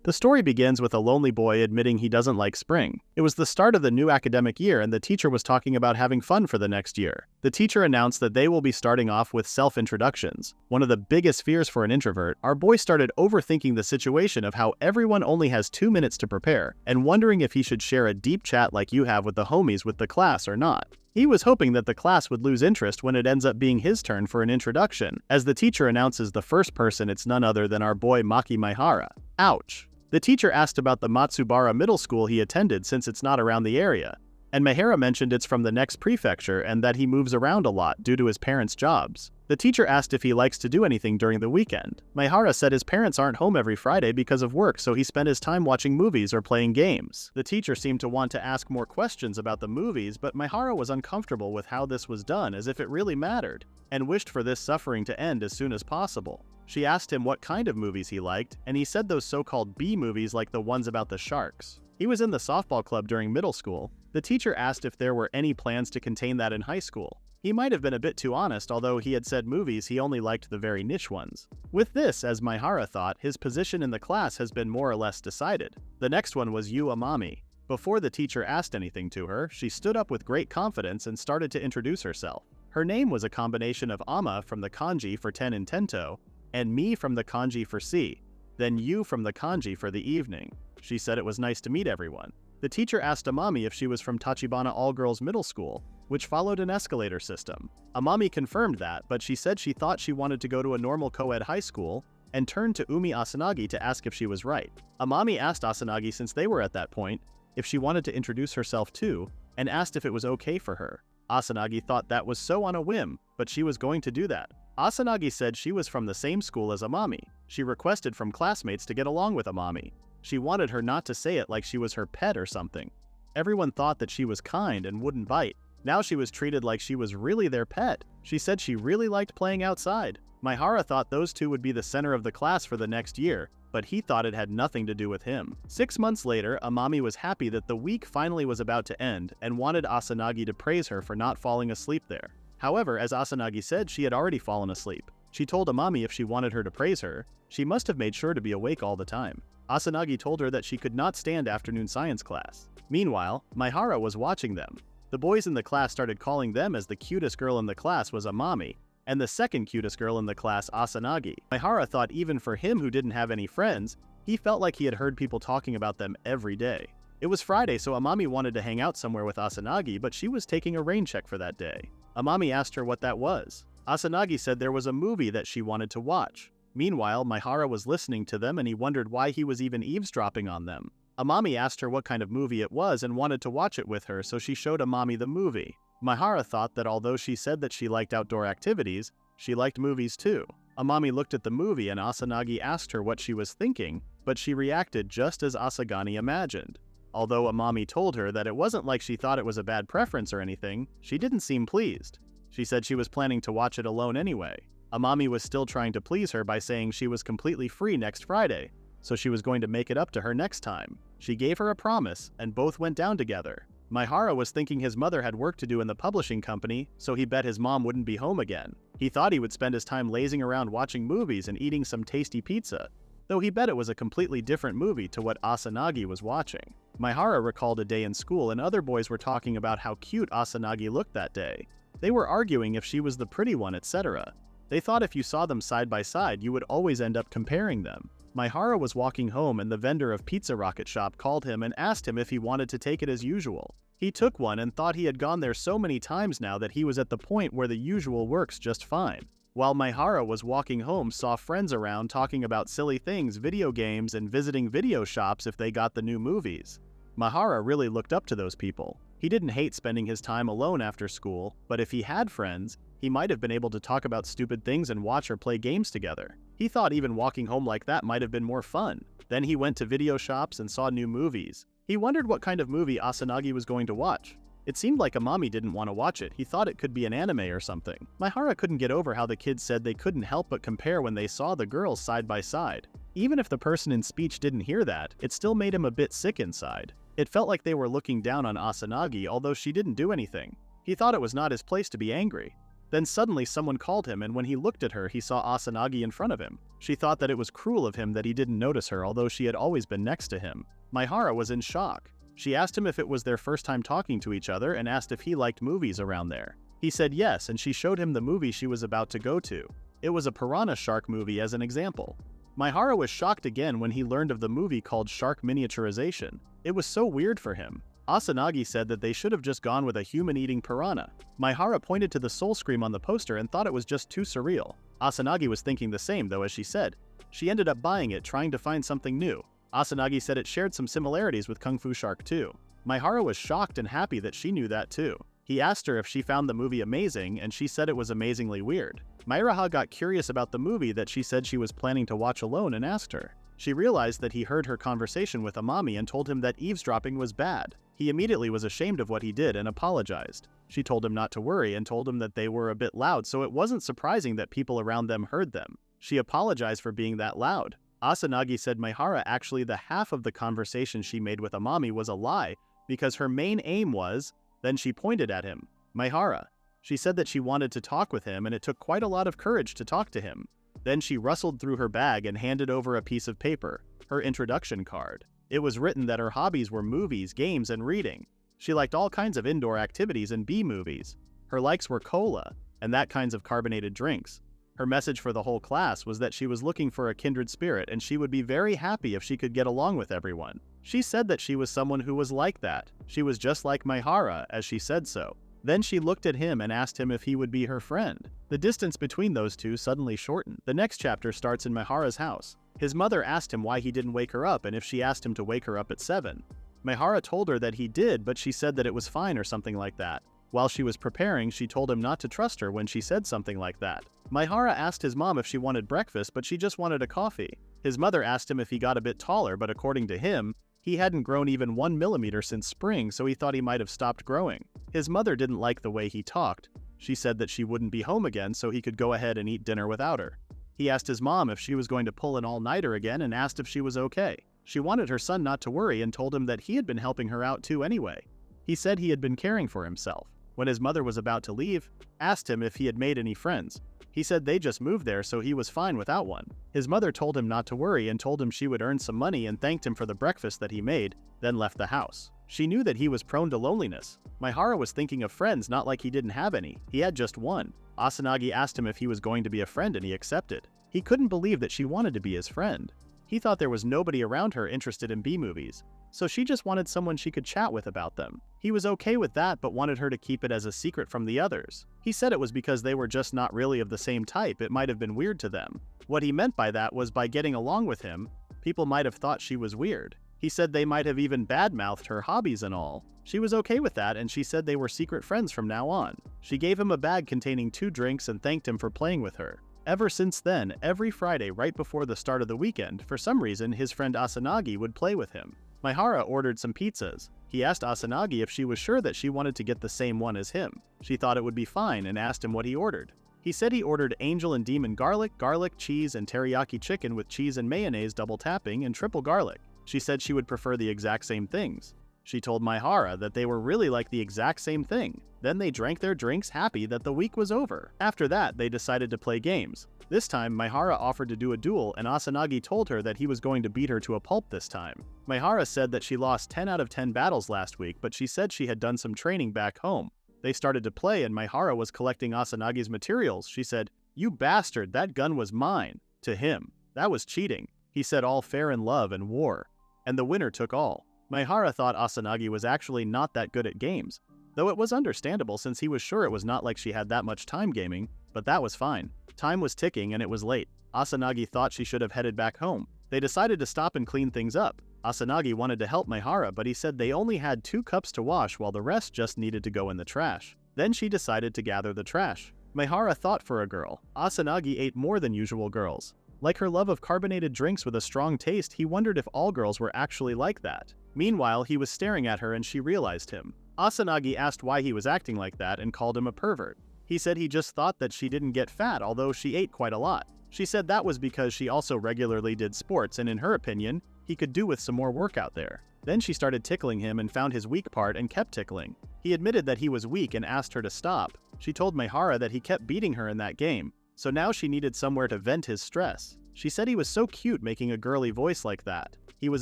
The story begins with a lonely boy admitting he doesn't like spring. It was the start of the new academic year and the teacher was talking about having fun for the next year. The teacher announced that they will be starting off with self-introductions. One of the biggest fears for an introvert, our boy started overthinking the situation of how everyone only has 2 minutes to prepare and wondering if he should share a deep chat like you have with the homies with the class or not. He was hoping that the class would lose interest when it ends up being his turn for an introduction. As the teacher announces the first person, it's none other than our boy Maki Maehara. Ouch. The teacher asked about the Matsubara middle school he attended since it's not around the area, and Maehara mentioned it's from the next prefecture and that he moves around a lot due to his parents' jobs. The teacher asked if he likes to do anything during the weekend. Maehara said his parents aren't home every Friday because of work, so he spent his time watching movies or playing games. The teacher seemed to want to ask more questions about the movies, but Maehara was uncomfortable with how this was done, as if it really mattered, and wished for this suffering to end as soon as possible. She asked him what kind of movies he liked, and he said those so-called B movies like the ones about the sharks. He was in the softball club during middle school. The teacher asked if there were any plans to contain that in high school. He might have been a bit too honest, although he had said movies he only liked the very niche ones. With this, as Maehara thought, his position in the class has been more or less decided. The next one was Amami. Before the teacher asked anything to her, she stood up with great confidence and started to introduce herself. Her name was a combination of Ama from the kanji for 10 in Tento, and Mi from the kanji for sea, then You from the kanji for the evening. She said it was nice to meet everyone. The teacher asked Amami if she was from Tachibana All-Girls Middle School, which followed an escalator system. Amami confirmed that, but she said she thought she wanted to go to a normal co-ed high school, and turned to Umi Asanagi to ask if she was right. Amami asked Asanagi, since they were at that point, if she wanted to introduce herself too, and asked if it was okay for her. Asanagi thought that was so on a whim, but she was going to do that. Asanagi said she was from the same school as Amami. She requested from classmates to get along with Amami. She wanted her not to say it like she was her pet or something. Everyone thought that she was kind and wouldn't bite. Now she was treated like she was really their pet. She said she really liked playing outside. Maehara thought those two would be the center of the class for the next year, but he thought it had nothing to do with him. 6 months later, Amami was happy that the week finally was about to end and wanted Asanagi to praise her for not falling asleep there. However, as Asanagi said, she had already fallen asleep. She told Amami if she wanted her to praise her, she must have made sure to be awake all the time. Asanagi told her that she could not stand afternoon science class. Meanwhile, Maehara was watching them. The boys in the class started calling them as the cutest girl in the class was Amami, and the second cutest girl in the class Asanagi. Maehara thought even for him who didn't have any friends, he felt like he had heard people talking about them every day. It was Friday, so Amami wanted to hang out somewhere with Asanagi, but she was taking a rain check for that day. Amami asked her what that was. Asanagi said there was a movie that she wanted to watch. Meanwhile, Maehara was listening to them and he wondered why he was even eavesdropping on them. Amami asked her what kind of movie it was and wanted to watch it with her, so she showed Amami the movie. Maehara thought that although she said that she liked outdoor activities, she liked movies too. Amami looked at the movie and Asanagi asked her what she was thinking, but she reacted just as Asagani imagined. Although Amami told her that it wasn't like she thought it was a bad preference or anything, she didn't seem pleased. She said she was planning to watch it alone anyway. Amami was still trying to please her by saying she was completely free next Friday, so she was going to make it up to her next time. She gave her a promise, and both went down together. Maehara was thinking his mother had work to do in the publishing company, so he bet his mom wouldn't be home again. He thought he would spend his time lazing around watching movies and eating some tasty pizza, though he bet it was a completely different movie to what Asanagi was watching. Maehara recalled a day in school and other boys were talking about how cute Asanagi looked that day. They were arguing if she was the pretty one, etc. They thought if you saw them side by side, you would always end up comparing them. Maehara was walking home and the vendor of Pizza Rocket Shop called him and asked him if he wanted to take it as usual. He took one and thought he had gone there so many times now that he was at the point where the usual works just fine. While Maehara was walking home, saw friends around talking about silly things, video games, and visiting video shops if they got the new movies. Maehara really looked up to those people. He didn't hate spending his time alone after school, but if he had friends, he might have been able to talk about stupid things and watch or play games together. He thought even walking home like that might have been more fun. Then he went to video shops and saw new movies. He wondered what kind of movie Asanagi was going to watch. It seemed like Amami didn't want to watch it. He thought it could be an anime or something. Maehara couldn't get over how the kids said they couldn't help but compare when they saw the girls side by side. Even if the person in speech didn't hear that, it still made him a bit sick inside. It felt like they were looking down on Asanagi, although she didn't do anything. He thought it was not his place to be angry. Then suddenly someone called him, and when he looked at her he saw Asanagi in front of him. She thought that it was cruel of him that he didn't notice her, although she had always been next to him. Maehara was in shock. She asked him if it was their first time talking to each other and asked if he liked movies around there. He said yes, and she showed him the movie she was about to go to. It was a piranha shark movie as an example. Maehara was shocked again when he learned of the movie called Shark Miniaturization. It was so weird for him. Asanagi said that they should have just gone with a human-eating piranha. Maehara pointed to the soul scream on the poster and thought it was just too surreal. Asanagi was thinking the same though, as she said. She ended up buying it, trying to find something new. Asanagi said it shared some similarities with Kung Fu Shark 2. Maehara was shocked and happy that she knew that too. He asked her if she found the movie amazing, and she said it was amazingly weird. Maehara got curious about the movie that she said she was planning to watch alone and asked her. She realized that he heard her conversation with Amami and told him that eavesdropping was bad. He immediately was ashamed of what he did and apologized. She told him not to worry and told him that they were a bit loud, so it wasn't surprising that people around them heard them. She apologized for being that loud. Asanagi said Maehara actually the half of the conversation she made with Amami was a lie because her main aim was, then she pointed at him, Maehara. She said that she wanted to talk with him and it took quite a lot of courage to talk to him. Then she rustled through her bag and handed over a piece of paper, her introduction card. It was written that her hobbies were movies, games, and reading. She liked all kinds of indoor activities and B-movies. Her likes were cola and that kinds of carbonated drinks. Her message for the whole class was that she was looking for a kindred spirit and she would be very happy if she could get along with everyone. She said that she was someone who was like that. She was just like Maehara, as she said so. Then she looked at him and asked him if he would be her friend. The distance between those two suddenly shortened. The next chapter starts in Maehara's house. His mother asked him why he didn't wake her up and if she asked him to wake her up at 7. Maehara told her that he did, but she said that it was fine or something like that. While she was preparing, she told him not to trust her when she said something like that. Maehara asked his mom if she wanted breakfast, but she just wanted a coffee. His mother asked him if he got a bit taller, but according to him, he hadn't grown even 1 millimeter since spring, so he thought he might have stopped growing. His mother didn't like the way he talked. She said that she wouldn't be home again, so he could go ahead and eat dinner without her. He asked his mom if she was going to pull an all-nighter again and asked if she was okay. She wanted her son not to worry and told him that he had been helping her out too anyway. He said he had been caring for himself. When his mother was about to leave, asked him if he had made any friends. He said they just moved there, so he was fine without one. His mother told him not to worry and told him she would earn some money and thanked him for the breakfast that he made, then left the house. She knew that he was prone to loneliness. Maehara was thinking of friends, not like he didn't have any. He had just one. Asanagi asked him if he was going to be a friend and he accepted. He couldn't believe that she wanted to be his friend. He thought there was nobody around her interested in B-movies, so she just wanted someone she could chat with about them. He was okay with that but wanted her to keep it as a secret from the others. He said it was because they were just not really of the same type, it might have been weird to them. What he meant by that was by getting along with him, people might have thought she was weird. He said they might have even badmouthed her hobbies and all. She was okay with that and she said they were secret friends from now on. She gave him a bag containing 2 drinks and thanked him for playing with her. Ever since then, every Friday right before the start of the weekend, for some reason his friend Asanagi would play with him. Maehara ordered some pizzas. He asked Asanagi if she was sure that she wanted to get the same one as him. She thought it would be fine and asked him what he ordered. He said he ordered angel and demon garlic, cheese, and teriyaki chicken with cheese and mayonnaise double tapping and triple garlic. She said she would prefer the exact same things. She told Maehara that they were really like the exact same thing. Then they drank their drinks happy that the week was over. After that, they decided to play games. This time, Maehara offered to do a duel and Asanagi told her that he was going to beat her to a pulp this time. Maehara said that she lost 10 out of 10 battles last week, but she said she had done some training back home. They started to play and Maehara was collecting Asanagi's materials. She said, "You bastard, that gun was mine." To him, that was cheating. He said all fair in love and war. And the winner took all. Maehara thought Asanagi was actually not that good at games, though it was understandable since he was sure it was not like she had that much time gaming, but that was fine. Time was ticking and it was late. Asanagi thought she should have headed back home. They decided to stop and clean things up. Asanagi wanted to help Maehara, but he said they only had 2 cups to wash while the rest just needed to go in the trash. Then she decided to gather the trash. Maehara thought for a girl. Asanagi ate more than usual girls. Like her love of carbonated drinks with a strong taste, he wondered if all girls were actually like that. Meanwhile, he was staring at her and she realized him. Asanagi asked why he was acting like that and called him a pervert. He said he just thought that she didn't get fat, although she ate quite a lot. She said that was because she also regularly did sports and in her opinion, he could do with some more work out there. Then she started tickling him and found his weak part and kept tickling. He admitted that he was weak and asked her to stop. She told Maehara that he kept beating her in that game, so now she needed somewhere to vent his stress. She said he was so cute making a girly voice like that. He was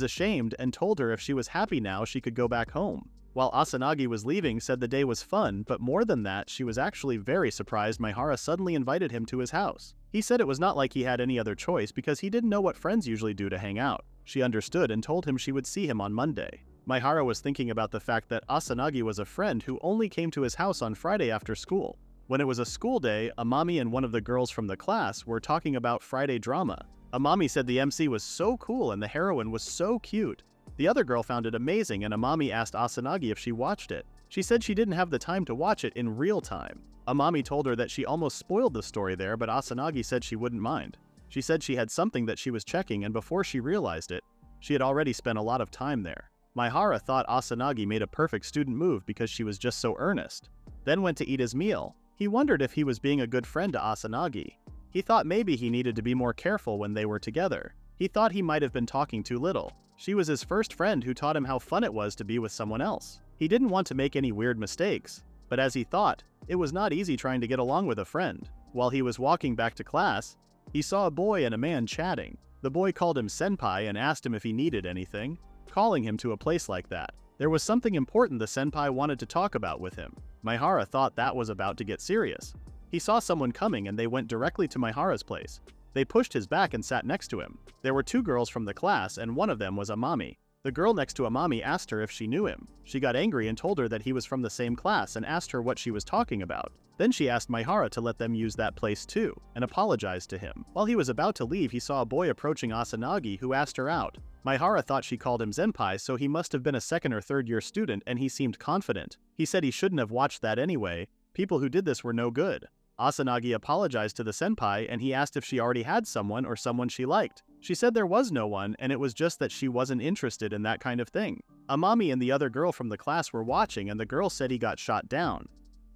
ashamed and told her if she was happy now she could go back home. While Asanagi was leaving, said the day was fun, but more than that, she was actually very surprised Maehara suddenly invited him to his house. He said it was not like he had any other choice because he didn't know what friends usually do to hang out. She understood and told him she would see him on Monday. Maehara was thinking about the fact that Asanagi was a friend who only came to his house on Friday after school. When it was a school day, Amami and one of the girls from the class were talking about Friday drama. Amami said the MC was so cool and the heroine was so cute. The other girl found it amazing and Amami asked Asanagi if she watched it. She said she didn't have the time to watch it in real time. Amami told her that she almost spoiled the story there, but Asanagi said she wouldn't mind. She said she had something that she was checking, and before she realized it, she had already spent a lot of time there. Maehara thought Asanagi made a perfect student move because she was just so earnest. Then went to eat his meal. He wondered if he was being a good friend to Asanagi. He thought maybe he needed to be more careful when they were together. He thought he might have been talking too little. She was his first friend who taught him how fun it was to be with someone else. He didn't want to make any weird mistakes, but as he thought, it was not easy trying to get along with a friend. While he was walking back to class, he saw a boy and a man chatting. The boy called him senpai and asked him if he needed anything, calling him to a place like that. There was something important the senpai wanted to talk about with him. Maehara thought that was about to get serious. He saw someone coming and they went directly to Maehara's place. They pushed his back and sat next to him. There were two girls from the class and one of them was Amami. The girl next to Amami asked her if she knew him. She got angry and told her that he was from the same class and asked her what she was talking about. Then she asked Maehara to let them use that place too, and apologized to him. While he was about to leave, he saw a boy approaching Asanagi who asked her out. Maehara thought she called him senpai, so he must have been a second or third year student and he seemed confident. He said he shouldn't have watched that anyway. People who did this were no good. Asanagi apologized to the senpai and he asked if she already had someone or someone she liked. She said there was no one and it was just that she wasn't interested in that kind of thing. Amami and the other girl from the class were watching and the girl said he got shot down.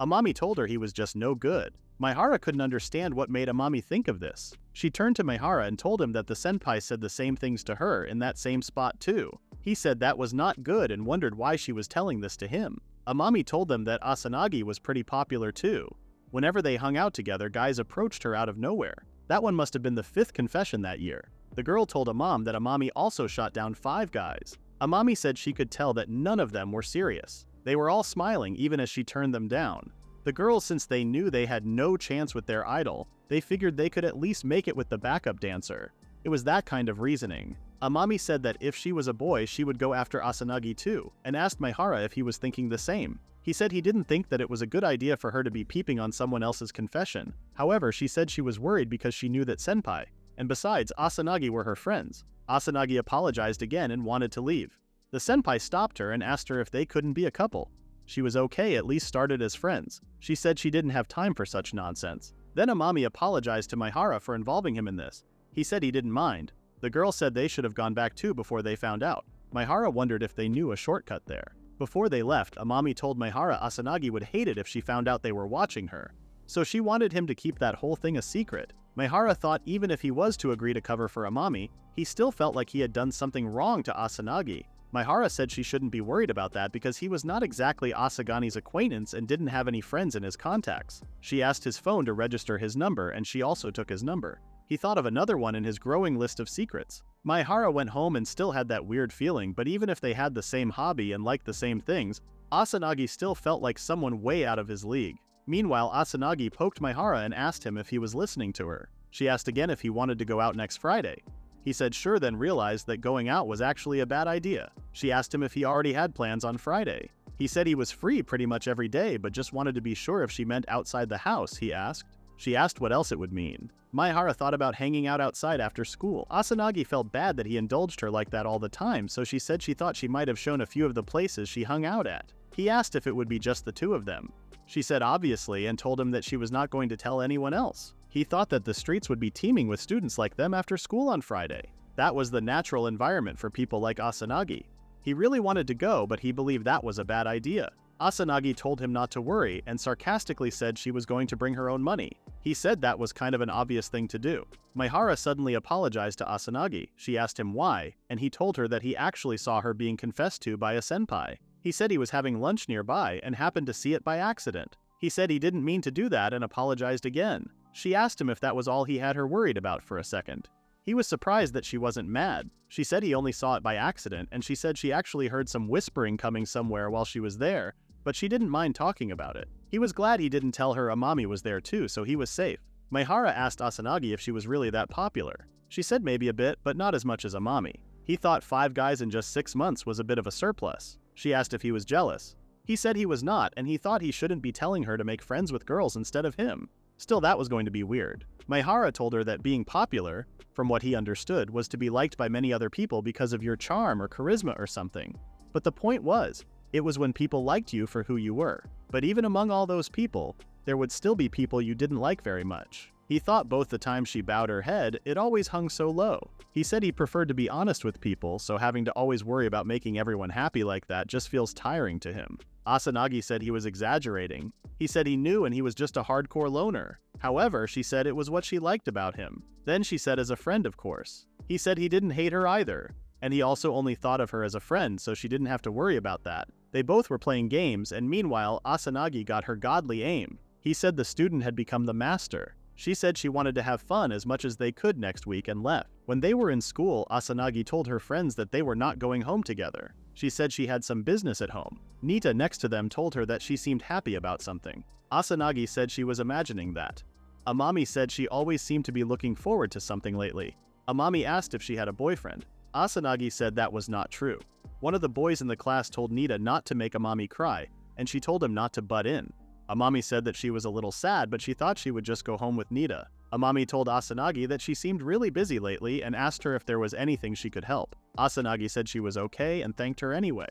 Amami told her he was just no good. Maehara couldn't understand what made Amami think of this. She turned to Maehara and told him that the senpai said the same things to her in that same spot too. He said that was not good and wondered why she was telling this to him. Amami told them that Asanagi was pretty popular too. Whenever they hung out together, guys approached her out of nowhere. That one must have been the 5th confession that year. The girl told Amam that Amami also shot down 5 guys. Amami said she could tell that none of them were serious. They were all smiling even as she turned them down. The girls, since they knew they had no chance with their idol, they figured they could at least make it with the backup dancer. It was that kind of reasoning. Amami said that if she was a boy, she would go after Asanagi too, and asked Maehara if he was thinking the same. He said he didn't think that it was a good idea for her to be peeping on someone else's confession. However, she said she was worried because she knew that senpai, and besides, Asanagi were her friends. Asanagi apologized again and wanted to leave. The senpai stopped her and asked her if they couldn't be a couple. She was okay, at least started as friends. She said she didn't have time for such nonsense. Then Amami apologized to Maehara for involving him in this. He said he didn't mind. The girl said they should have gone back too before they found out. Maehara wondered if they knew a shortcut there. Before they left, Amami told Maehara Asanagi would hate it if she found out they were watching her. So she wanted him to keep that whole thing a secret. Maehara thought even if he was to agree to cover for Amami, he still felt like he had done something wrong to Asanagi. Maehara said she shouldn't be worried about that because he was not exactly Asagani's acquaintance and didn't have any friends in his contacts. She asked his phone to register his number and she also took his number. He thought of another one in his growing list of secrets. Maehara went home and still had that weird feeling, but even if they had the same hobby and liked the same things, Asanagi still felt like someone way out of his league. Meanwhile, Asanagi poked Maehara and asked him if he was listening to her. She asked again if he wanted to go out next Friday. He said sure, then realized that going out was actually a bad idea. She asked him if he already had plans on Friday. He said he was free pretty much every day, but just wanted to be sure if she meant outside the house, he asked. She asked what else it would mean. Maehara thought about hanging out outside after school. Asanagi felt bad that he indulged her like that all the time, so she said she thought she might have shown a few of the places she hung out at. He asked if it would be just the two of them. She said obviously and told him that she was not going to tell anyone else. He thought that the streets would be teeming with students like them after school on Friday. That was the natural environment for people like Asanagi. He really wanted to go, but he believed that was a bad idea. Asanagi told him not to worry and sarcastically said she was going to bring her own money. He said that was kind of an obvious thing to do. Maehara suddenly apologized to Asanagi. She asked him why, and he told her that he actually saw her being confessed to by a senpai. He said he was having lunch nearby and happened to see it by accident. He said he didn't mean to do that and apologized again. She asked him if that was all he had her worried about for a second. He was surprised that she wasn't mad. She said he only saw it by accident, and she said she actually heard some whispering coming somewhere while she was there, but she didn't mind talking about it. He was glad he didn't tell her Amami was there too, so he was safe. Maehara asked Asanagi if she was really that popular. She said maybe a bit, but not as much as Amami. He thought 5 guys in just 6 months was a bit of a surplus. She asked if he was jealous. He said he was not, and he thought he shouldn't be telling her to make friends with girls instead of him. Still, that was going to be weird. Maehara told her that being popular, from what he understood, was to be liked by many other people because of your charm or charisma or something. But the point was, it was when people liked you for who you were. But even among all those people, there would still be people you didn't like very much. He thought both the time she bowed her head, it always hung so low. He said he preferred to be honest with people, so having to always worry about making everyone happy like that just feels tiring to him. Asanagi said he was exaggerating. He said he knew and he was just a hardcore loner. However, she said it was what she liked about him. Then she said as a friend, of course. He said he didn't hate her either, and he also only thought of her as a friend, so she didn't have to worry about that. They both were playing games, and meanwhile, Asanagi got her godly aim. He said the student had become the master. She said she wanted to have fun as much as they could next week and left. When they were in school, Asanagi told her friends that they were not going home together. She said she had some business at home. Nita next to them told her that she seemed happy about something. Asanagi said she was imagining that. Amami said she always seemed to be looking forward to something lately. Amami asked if she had a boyfriend. Asanagi said that was not true. One of the boys in the class told Nita not to make Amami cry, and she told him not to butt in. Amami said that she was a little sad, but she thought she would just go home with Nita. Amami told Asanagi that she seemed really busy lately and asked her if there was anything she could help. Asanagi said she was okay and thanked her anyway.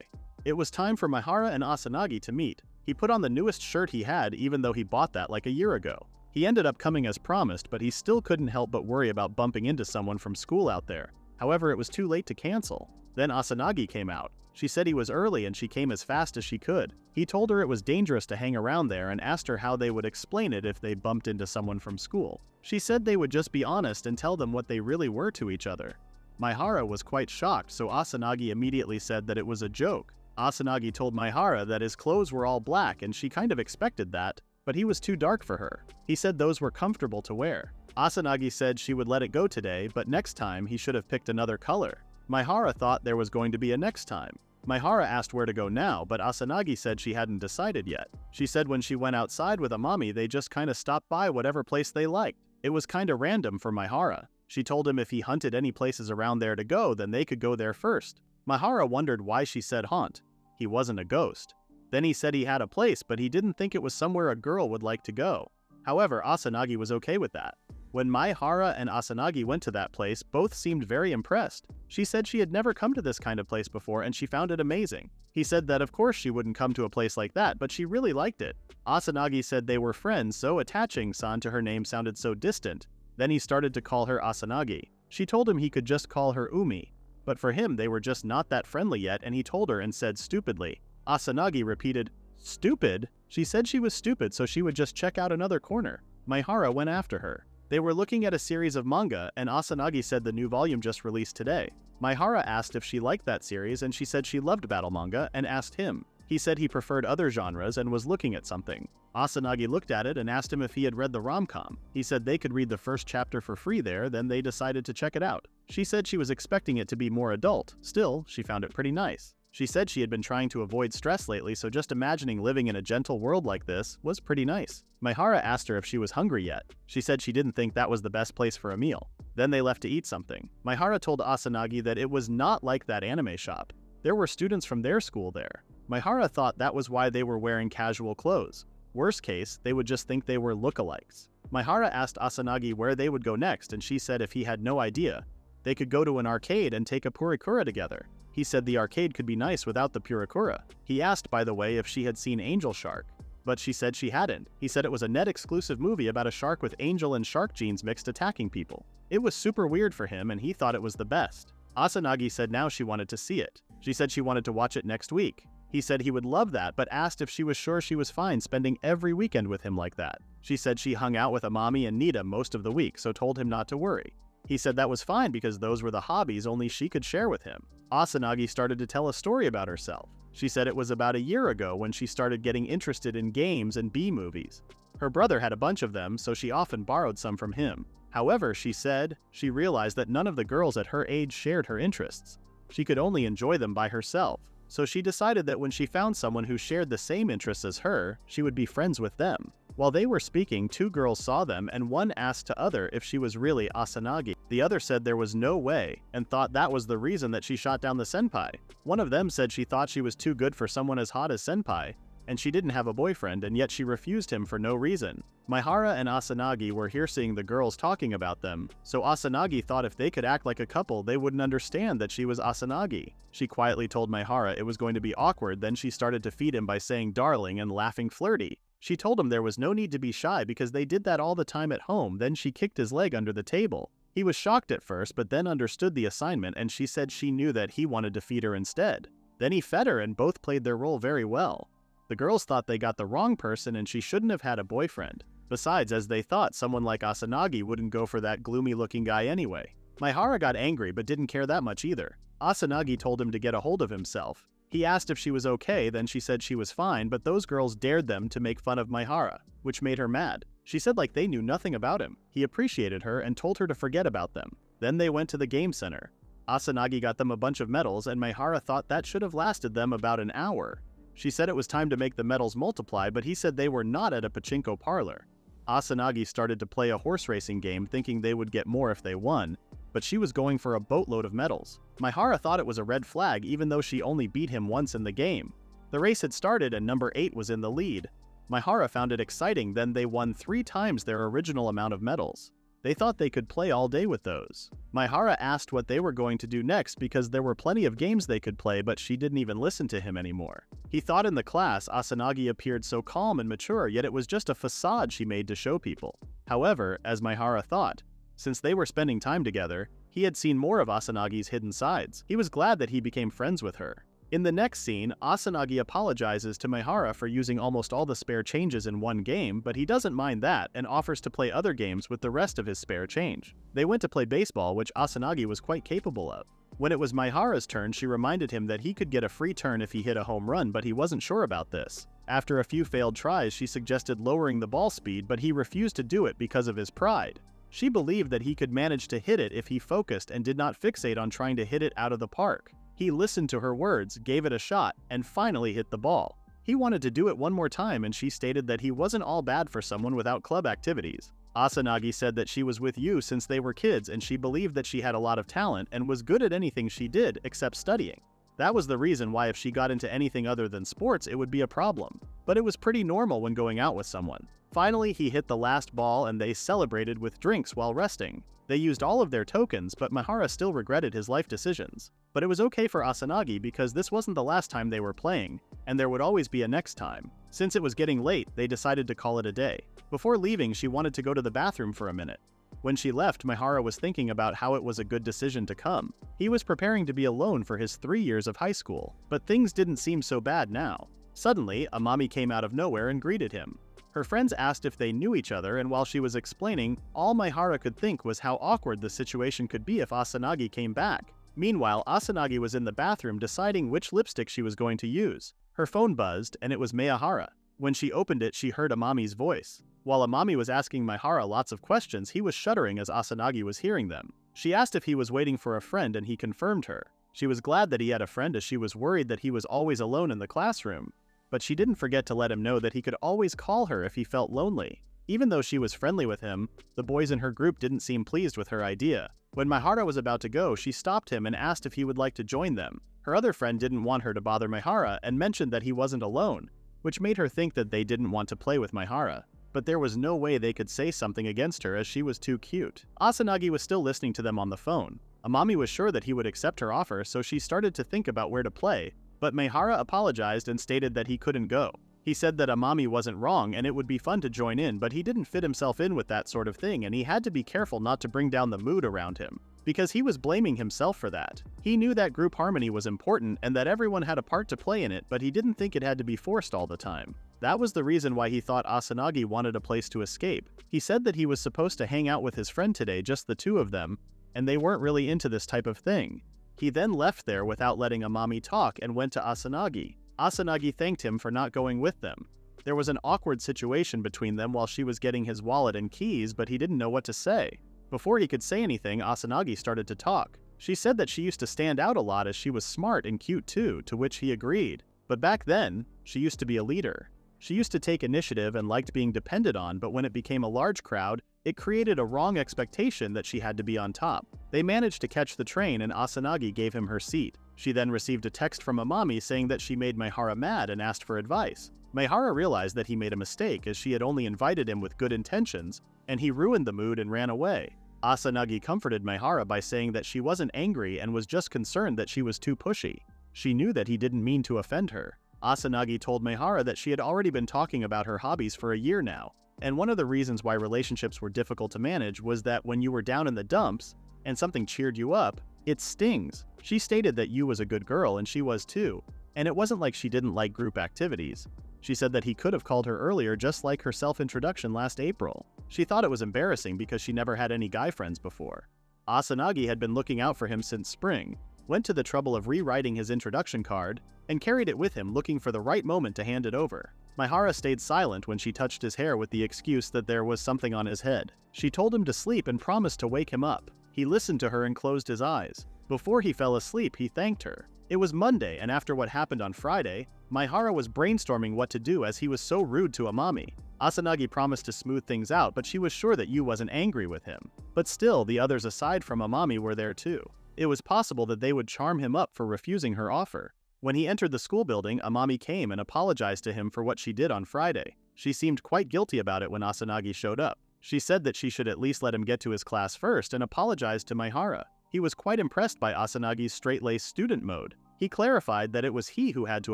It was time for Maehara and Asanagi to meet. He put on the newest shirt he had even though he bought that like a year ago. He ended up coming as promised, but he still couldn't help but worry about bumping into someone from school out there. However, it was too late to cancel. Then Asanagi came out. She said he was early and she came as fast as she could. He told her it was dangerous to hang around there and asked her how they would explain it if they bumped into someone from school. She said they would just be honest and tell them what they really were to each other. Maehara was quite shocked, so Asanagi immediately said that it was a joke. Asanagi told Maehara that his clothes were all black and she kind of expected that, but he was too dark for her. He said those were comfortable to wear. Asanagi said she would let it go today, but next time he should have picked another color. Maehara thought there was going to be a next time. Maehara asked where to go now, but Asanagi said she hadn't decided yet. She said when she went outside with Amami, they just kinda stopped by whatever place they liked. It was kinda random for Maehara. She told him if he hunted any places around there to go, then they could go there first. Maehara wondered why she said haunt. He wasn't a ghost. Then he said he had a place, but he didn't think it was somewhere a girl would like to go. However, Asanagi was okay with that. When Maehara and Asanagi went to that place, both seemed very impressed. She said she had never come to this kind of place before and she found it amazing. He said that of course she wouldn't come to a place like that, but she really liked it. Asanagi said they were friends, so attaching San to her name sounded so distant. Then he started to call her Asanagi. She told him he could just call her Umi. But for him, they were just not that friendly yet, and he told her and said stupidly. Asanagi repeated, "Stupid?" She said she was stupid, so she would just check out another corner. Maehara went after her. They were looking at a series of manga, and Asanagi said the new volume just released today. Maehara asked if she liked that series, and she said she loved battle manga, and asked him. He said he preferred other genres and was looking at something. Asanagi looked at it and asked him if he had read the rom-com. He said they could read the first chapter for free there, then they decided to check it out. She said she was expecting it to be more adult. Still, she found it pretty nice. She said she had been trying to avoid stress lately, so just imagining living in a gentle world like this was pretty nice. Maehara asked her if she was hungry yet. She said she didn't think that was the best place for a meal. Then they left to eat something. Maehara told Asanagi that it was not like that anime shop. There were students from their school there. Maehara thought that was why they were wearing casual clothes. Worst case, they would just think they were lookalikes. Maehara asked Asanagi where they would go next, and she said if he had no idea. They could go to an arcade and take a purikura together. He said the arcade could be nice without the purikura. He asked, by the way, if she had seen Angel Shark. But she said she hadn't. He said it was a net-exclusive movie about a shark with angel and shark genes mixed attacking people. It was super weird for him and he thought it was the best. Asanagi said now she wanted to see it. She said she wanted to watch it next week. He said he would love that, but asked if she was sure she was fine spending every weekend with him like that. She said she hung out with Amami and Nita most of the week, so told him not to worry. He said that was fine because those were the hobbies only she could share with him. Asanagi started to tell a story about herself. She said it was about a year ago when she started getting interested in games and B-movies. Her brother had a bunch of them, so she often borrowed some from him. However, she said, she realized that none of the girls at her age shared her interests. She could only enjoy them by herself, so she decided that when she found someone who shared the same interests as her, she would be friends with them. While they were speaking, two girls saw them and one asked the other if she was really Asanagi. The other said there was no way and thought that was the reason that she shot down the senpai. One of them said she thought she was too good for someone as hot as senpai, and she didn't have a boyfriend, and yet she refused him for no reason. Maehara and Asanagi were here seeing the girls talking about them, so Asanagi thought if they could act like a couple they wouldn't understand that she was Asanagi. She quietly told Maehara it was going to be awkward, then she started to feed him by saying darling and laughing flirty. She told him there was no need to be shy because they did that all the time at home, then she kicked his leg under the table. He was shocked at first but then understood the assignment and she said she knew that he wanted to feed her instead. Then he fed her and both played their role very well. The girls thought they got the wrong person and she shouldn't have had a boyfriend. Besides, as they thought, someone like Asanagi wouldn't go for that gloomy-looking guy anyway. Maehara got angry but didn't care that much either. Asanagi told him to get a hold of himself. He asked if she was okay, then she said she was fine, but those girls dared them to make fun of Maehara, which made her mad. She said like they knew nothing about him. He appreciated her and told her to forget about them. Then they went to the game center. Asanagi got them a bunch of medals and Maehara thought that should have lasted them about an hour. She said it was time to make the medals multiply, but he said they were not at a pachinko parlor. Asanagi started to play a horse racing game thinking they would get more if they won, but she was going for a boatload of medals. Maehara thought it was a red flag even though she only beat him once in the game. The race had started and number 8 was in the lead. Maehara found it exciting, then they won 3 times their original amount of medals. They thought they could play all day with those. Maehara asked what they were going to do next because there were plenty of games they could play, but she didn't even listen to him anymore. He thought in the class Asanagi appeared so calm and mature, yet it was just a facade she made to show people. However, as Maehara thought, since they were spending time together, he had seen more of Asanagi's hidden sides. He was glad that he became friends with her. In the next scene, Asanagi apologizes to Maehara for using almost all the spare changes in one game, but he doesn't mind that and offers to play other games with the rest of his spare change. They went to play baseball, which Asanagi was quite capable of. When it was Maehara's turn, she reminded him that he could get a free turn if he hit a home run, but he wasn't sure about this. After a few failed tries, she suggested lowering the ball speed, but he refused to do it because of his pride. She believed that he could manage to hit it if he focused and did not fixate on trying to hit it out of the park. He listened to her words, gave it a shot, and finally hit the ball. He wanted to do it one more time and she stated that he wasn't all bad for someone without club activities. Asanagi said that she was with you since they were kids and she believed that she had a lot of talent and was good at anything she did except studying. That was the reason why if she got into anything other than sports it would be a problem. But it was pretty normal when going out with someone. Finally, he hit the last ball and they celebrated with drinks while resting. They used all of their tokens, but Maehara still regretted his life decisions. But it was okay for Asanagi because this wasn't the last time they were playing, and there would always be a next time. Since it was getting late, they decided to call it a day. Before leaving, she wanted to go to the bathroom for a minute. When she left, Maehara was thinking about how it was a good decision to come. He was preparing to be alone for his 3 years of high school, but things didn't seem so bad now. Suddenly, Amami came out of nowhere and greeted him. Her friends asked if they knew each other, and while she was explaining, all Maehara could think was how awkward the situation could be if Asanagi came back. Meanwhile, Asanagi was in the bathroom deciding which lipstick she was going to use. Her phone buzzed, and it was Maehara. When she opened it, she heard Amami's voice. While Amami was asking Maehara lots of questions, he was shuddering as Asanagi was hearing them. She asked if he was waiting for a friend, and he confirmed her. She was glad that he had a friend as she was worried that he was always alone in the classroom. But she didn't forget to let him know that he could always call her if he felt lonely. Even though she was friendly with him, the boys in her group didn't seem pleased with her idea. When Maehara was about to go, she stopped him and asked if he would like to join them. Her other friend didn't want her to bother Maehara and mentioned that he wasn't alone, which made her think that they didn't want to play with Maehara. But there was no way they could say something against her as she was too cute. Asanagi was still listening to them on the phone. Amami was sure that he would accept her offer, so she started to think about where to play, but Maehara apologized and stated that he couldn't go. He said that Amami wasn't wrong and it would be fun to join in, but he didn't fit himself in with that sort of thing and he had to be careful not to bring down the mood around him, because he was blaming himself for that. He knew that group harmony was important and that everyone had a part to play in it, but he didn't think it had to be forced all the time. That was the reason why he thought Asanagi wanted a place to escape. He said that he was supposed to hang out with his friend today, just the two of them, and they weren't really into this type of thing. He then left there without letting Amami talk and went to Asanagi. Asanagi thanked him for not going with them. There was an awkward situation between them while she was getting his wallet and keys, but he didn't know what to say. Before he could say anything, Asanagi started to talk. She said that she used to stand out a lot as she was smart and cute too, to which he agreed. But back then, she used to be a leader. She used to take initiative and liked being depended on, but when it became a large crowd, it created a wrong expectation that she had to be on top. They managed to catch the train and Asanagi gave him her seat. She then received a text from Amami saying that she made Maehara mad and asked for advice. Maehara realized that he made a mistake as she had only invited him with good intentions, and he ruined the mood and ran away. Asanagi comforted Maehara by saying that she wasn't angry and was just concerned that she was too pushy. She knew that he didn't mean to offend her. Asanagi told Maehara that she had already been talking about her hobbies for a year now, and one of the reasons why relationships were difficult to manage was that when you were down in the dumps and something cheered you up, it stings. She stated that Yu was a good girl and she was too, and it wasn't like she didn't like group activities. She said that he could have called her earlier just like her self-introduction last April. She thought it was embarrassing because she never had any guy friends before. Asanagi had been looking out for him since spring, went to the trouble of rewriting his introduction card, and carried it with him looking for the right moment to hand it over. Maehara stayed silent when she touched his hair with the excuse that there was something on his head. She told him to sleep and promised to wake him up. He listened to her and closed his eyes. Before he fell asleep, he thanked her. It was Monday, and after what happened on Friday, Maehara was brainstorming what to do as he was so rude to Amami. Asanagi promised to smooth things out, but she was sure that Yu wasn't angry with him. But still, the others aside from Amami were there too. It was possible that they would charm him up for refusing her offer. When he entered the school building, Amami came and apologized to him for what she did on Friday. She seemed quite guilty about it when Asanagi showed up. She said that she should at least let him get to his class first and apologized to Maehara. He was quite impressed by Asanagi's straight-laced student mode. He clarified that it was he who had to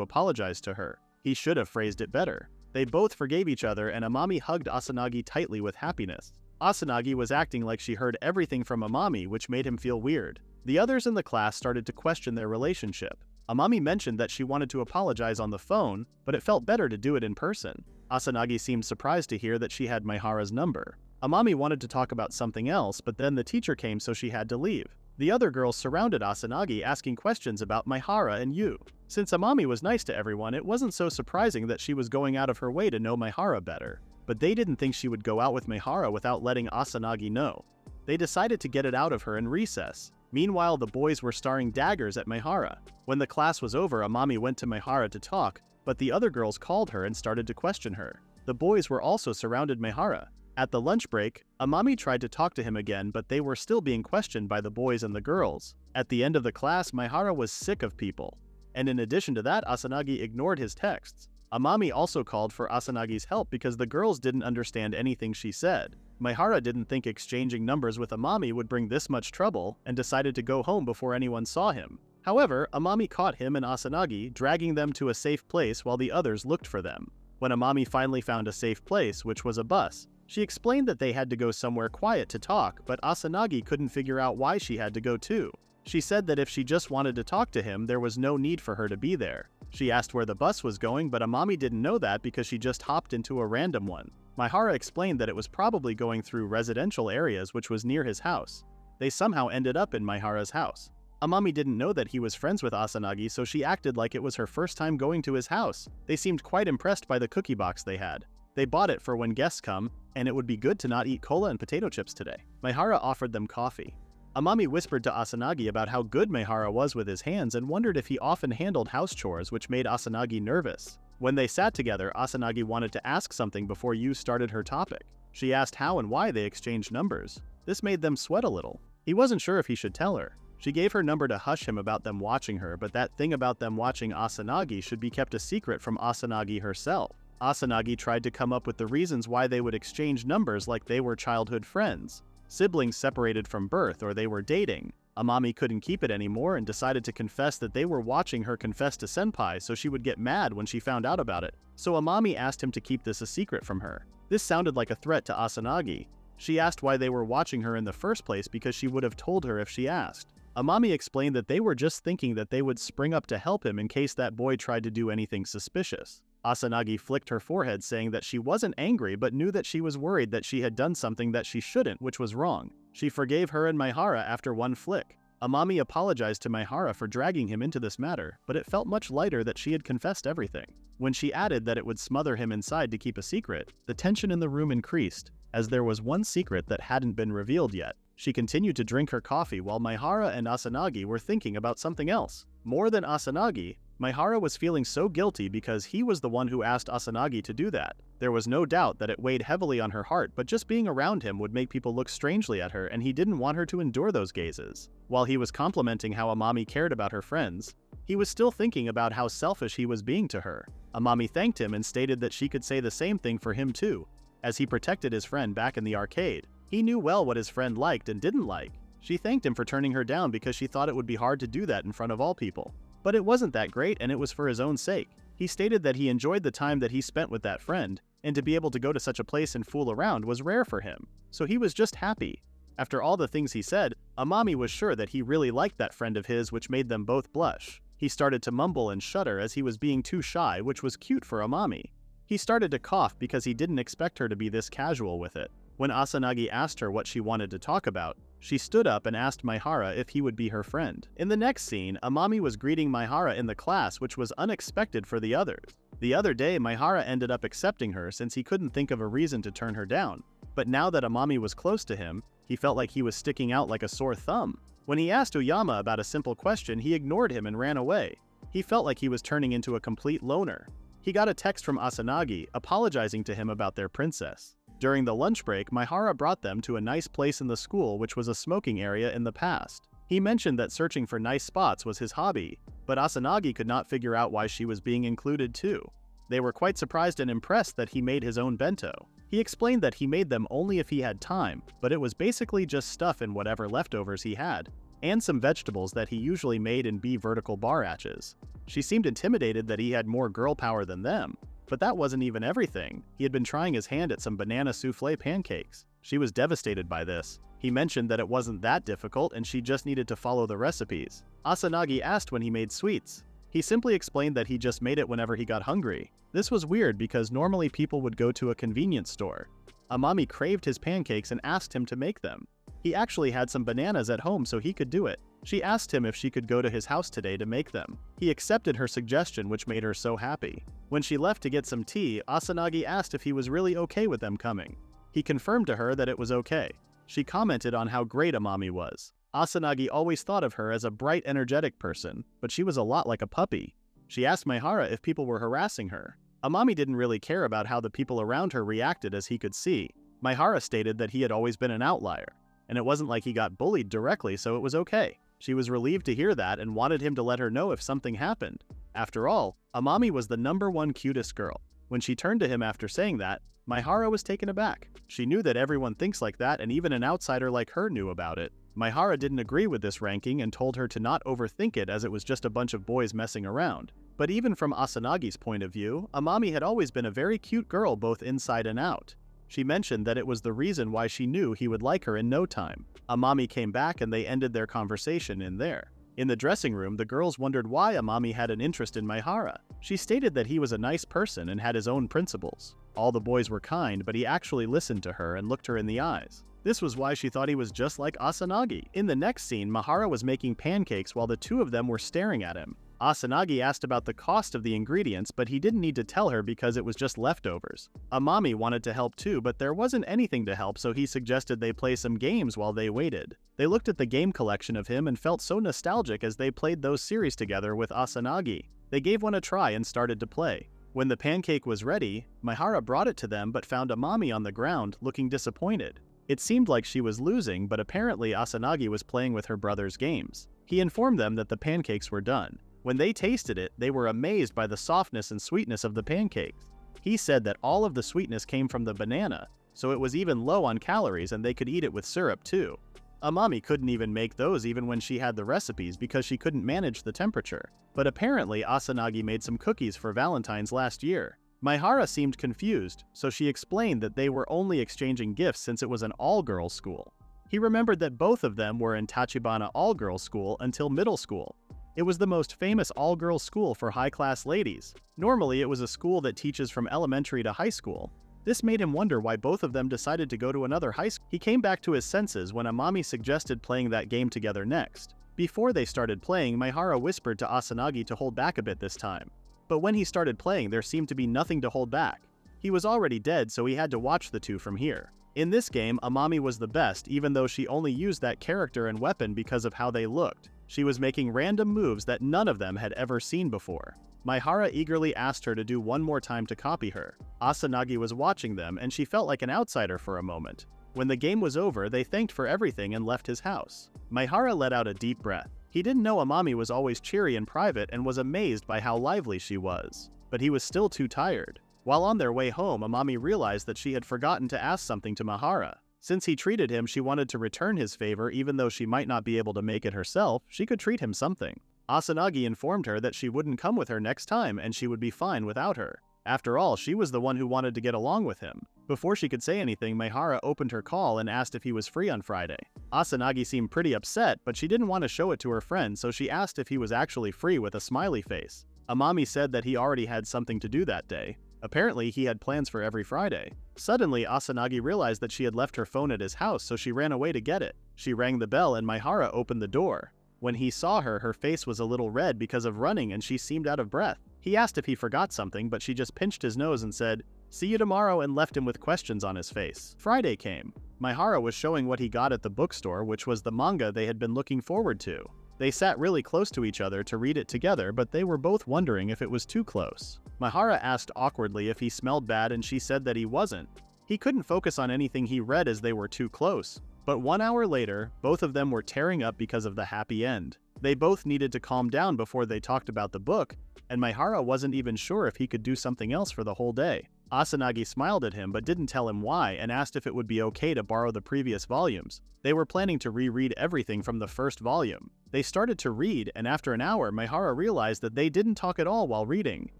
apologize to her. He should have phrased it better. They both forgave each other and Amami hugged Asanagi tightly with happiness. Asanagi was acting like she heard everything from Amami, which made him feel weird. The others in the class started to question their relationship. Amami mentioned that she wanted to apologize on the phone, but it felt better to do it in person. Asanagi seemed surprised to hear that she had Maehara's number. Amami wanted to talk about something else, but then the teacher came so she had to leave. The other girls surrounded Asanagi asking questions about Maehara and Yu. Since Amami was nice to everyone, it wasn't so surprising that she was going out of her way to know Maehara better. But they didn't think she would go out with Maehara without letting Asanagi know. They decided to get it out of her in recess. Meanwhile, the boys were starring daggers at Maehara. When the class was over, Amami went to Maehara to talk, but the other girls called her and started to question her. The boys were also surrounded Maehara. At the lunch break, Amami tried to talk to him again, but they were still being questioned by the boys and the girls. At the end of the class, Maehara was sick of people. And in addition to that, Asanagi ignored his texts. Amami also called for Asanagi's help because the girls didn't understand anything she said. Maehara didn't think exchanging numbers with Amami would bring this much trouble and decided to go home before anyone saw him. However, Amami caught him and Asanagi, dragging them to a safe place while the others looked for them. When Amami finally found a safe place, which was a bus, she explained that they had to go somewhere quiet to talk, but Asanagi couldn't figure out why she had to go too. She said that if she just wanted to talk to him, there was no need for her to be there. She asked where the bus was going, but Amami didn't know that because she just hopped into a random one. Maehara explained that it was probably going through residential areas, which was near his house. They somehow ended up in Maehara's house. Amami didn't know that he was friends with Asanagi, so she acted like it was her first time going to his house. They seemed quite impressed by the cookie box they had. They bought it for when guests come, and it would be good to not eat cola and potato chips today. Maehara offered them coffee. Amami whispered to Asanagi about how good Maehara was with his hands and wondered if he often handled house chores, which made Asanagi nervous. When they sat together, Asanagi wanted to ask something before Yu started her topic. She asked how and why they exchanged numbers. This made them sweat a little. He wasn't sure if he should tell her. She gave her number to hush him about them watching her, but that thing about them watching Asanagi should be kept a secret from Asanagi herself. Asanagi tried to come up with the reasons why they would exchange numbers, like they were childhood friends, siblings separated from birth, or they were dating. Amami couldn't keep it anymore and decided to confess that they were watching her confess to Senpai so she would get mad when she found out about it. So Amami asked him to keep this a secret from her. This sounded like a threat to Asanagi. She asked why they were watching her in the first place because she would have told her if she asked. Amami explained that they were just thinking that they would spring up to help him in case that boy tried to do anything suspicious. Asanagi flicked her forehead, saying that she wasn't angry but knew that she was worried that she had done something that she shouldn't, which was wrong. She forgave her and Maehara after one flick. Amami apologized to Maehara for dragging him into this matter, but it felt much lighter that she had confessed everything. When she added that it would smother him inside to keep a secret, the tension in the room increased, as there was one secret that hadn't been revealed yet. She continued to drink her coffee while Maehara and Asanagi were thinking about something else. More than Asanagi, Maehara was feeling so guilty because he was the one who asked Asanagi to do that. There was no doubt that it weighed heavily on her heart, but just being around him would make people look strangely at her, and he didn't want her to endure those gazes. While he was complimenting how Amami cared about her friends, he was still thinking about how selfish he was being to her. Amami thanked him and stated that she could say the same thing for him too, as he protected his friend back in the arcade. He knew well what his friend liked and didn't like. She thanked him for turning her down because she thought it would be hard to do that in front of all people. But it wasn't that great, and it was for his own sake. He stated that he enjoyed the time that he spent with that friend, and to be able to go to such a place and fool around was rare for him. So he was just happy. After all the things he said, Amami was sure that he really liked that friend of his, which made them both blush. He started to mumble and shudder as he was being too shy, which was cute for Amami. He started to cough because he didn't expect her to be this casual with it. When Asanagi asked her what she wanted to talk about, she stood up and asked Maehara if he would be her friend. In the next scene, Amami was greeting Maehara in the class, which was unexpected for the others. The other day, Maehara ended up accepting her since he couldn't think of a reason to turn her down. But now that Amami was close to him, he felt like he was sticking out like a sore thumb. When he asked Oyama about a simple question, he ignored him and ran away. He felt like he was turning into a complete loner. He got a text from Asanagi apologizing to him about their princess. During the lunch break, Maehara brought them to a nice place in the school, which was a smoking area in the past. He mentioned that searching for nice spots was his hobby, but Asanagi could not figure out why she was being included too. They were quite surprised and impressed that he made his own bento. He explained that he made them only if he had time, but it was basically just stuff and whatever leftovers he had, and some vegetables that he usually made in vertical bar atches. She seemed intimidated that he had more girl power than them. But that wasn't even everything. He had been trying his hand at some banana souffle pancakes. She was devastated by this. He mentioned that it wasn't that difficult and she just needed to follow the recipes. Asanagi asked when he made sweets. He simply explained that he just made it whenever he got hungry. This was weird because normally people would go to a convenience store. Amami craved his pancakes and asked him to make them. He actually had some bananas at home so he could do it. She asked him if she could go to his house today to make them. He accepted her suggestion, which made her so happy. When she left to get some tea, Asanagi asked if he was really okay with them coming. He confirmed to her that it was okay. She commented on how great Amami was. Asanagi always thought of her as a bright, energetic person, but she was a lot like a puppy. She asked Maehara if people were harassing her. Amami didn't really care about how the people around her reacted, as he could see. Maehara stated that he had always been an outlier, and it wasn't like he got bullied directly, so it was okay. She was relieved to hear that and wanted him to let her know if something happened. After all, Amami was the #1 cutest girl. When she turned to him after saying that, Maehara was taken aback. She knew that everyone thinks like that, and even an outsider like her knew about it. Maehara didn't agree with this ranking and told her to not overthink it, as it was just a bunch of boys messing around. But even from Asanagi's point of view, Amami had always been a very cute girl both inside and out. She mentioned that it was the reason why she knew he would like her in no time. Amami came back and they ended their conversation in there. In the dressing room, the girls wondered why Amami had an interest in Maehara. She stated that he was a nice person and had his own principles. All the boys were kind, but he actually listened to her and looked her in the eyes. This was why she thought he was just like Asanagi. In the next scene, Maehara was making pancakes while the two of them were staring at him. Asanagi asked about the cost of the ingredients, but he didn't need to tell her because it was just leftovers. Amami wanted to help too, but there wasn't anything to help, so he suggested they play some games while they waited. They looked at the game collection of him and felt so nostalgic as they played those series together with Asanagi. They gave one a try and started to play. When the pancake was ready, Maehara brought it to them but found Amami on the ground, looking disappointed. It seemed like she was losing, but apparently Asanagi was playing with her brother's games. He informed them that the pancakes were done. When they tasted it, they were amazed by the softness and sweetness of the pancakes. He said that all of the sweetness came from the banana, so it was even low on calories and they could eat it with syrup too. Amami couldn't even make those even when she had the recipes because she couldn't manage the temperature. But apparently Asanagi made some cookies for Valentine's last year. Maehara seemed confused, so she explained that they were only exchanging gifts since it was an all-girls school. He remembered that both of them were in Tachibana all-girls school until middle school. It was the most famous all-girls school for high-class ladies. Normally, it was a school that teaches from elementary to high school. This made him wonder why both of them decided to go to another high school. He came back to his senses when Amami suggested playing that game together next. Before they started playing, Maehara whispered to Asanagi to hold back a bit this time. But when he started playing, there seemed to be nothing to hold back. He was already dead, so he had to watch the two from here. In this game, Amami was the best, even though she only used that character and weapon because of how they looked. She was making random moves that none of them had ever seen before. Maehara eagerly asked her to do one more time to copy her. Asanagi was watching them, and she felt like an outsider for a moment. When the game was over, they thanked for everything and left his house. Maehara let out a deep breath. He didn't know Amami was always cheery in private and was amazed by how lively she was. But he was still too tired. While on their way home, Amami realized that she had forgotten to ask something to Maehara. Since he treated him, she wanted to return his favor. Even though she might not be able to make it herself, she could treat him something. Asanagi informed her that she wouldn't come with her next time and she would be fine without her. After all, she was the one who wanted to get along with him. Before she could say anything, Maehara opened her call and asked if he was free on Friday. Asanagi seemed pretty upset, but she didn't want to show it to her friend, so she asked if he was actually free with a smiley face. Amami said that he already had something to do that day. Apparently, he had plans for every Friday. Suddenly, Asanagi realized that she had left her phone at his house, so she ran away to get it. She rang the bell and Maehara opened the door. When he saw her, her face was a little red because of running and she seemed out of breath. He asked if he forgot something, but she just pinched his nose and said, "See you tomorrow," and left him with questions on his face. Friday came. Maehara was showing what he got at the bookstore, which was the manga they had been looking forward to. They sat really close to each other to read it together, but they were both wondering if it was too close. Maehara asked awkwardly if he smelled bad and she said that he wasn't. He couldn't focus on anything he read as they were too close. But 1 hour later, both of them were tearing up because of the happy end. They both needed to calm down before they talked about the book, and Maehara wasn't even sure if he could do something else for the whole day. Asanagi smiled at him but didn't tell him why and asked if it would be okay to borrow the previous volumes. They were planning to reread everything from the first volume. They started to read, and after an hour, Maehara realized that they didn't talk at all while reading.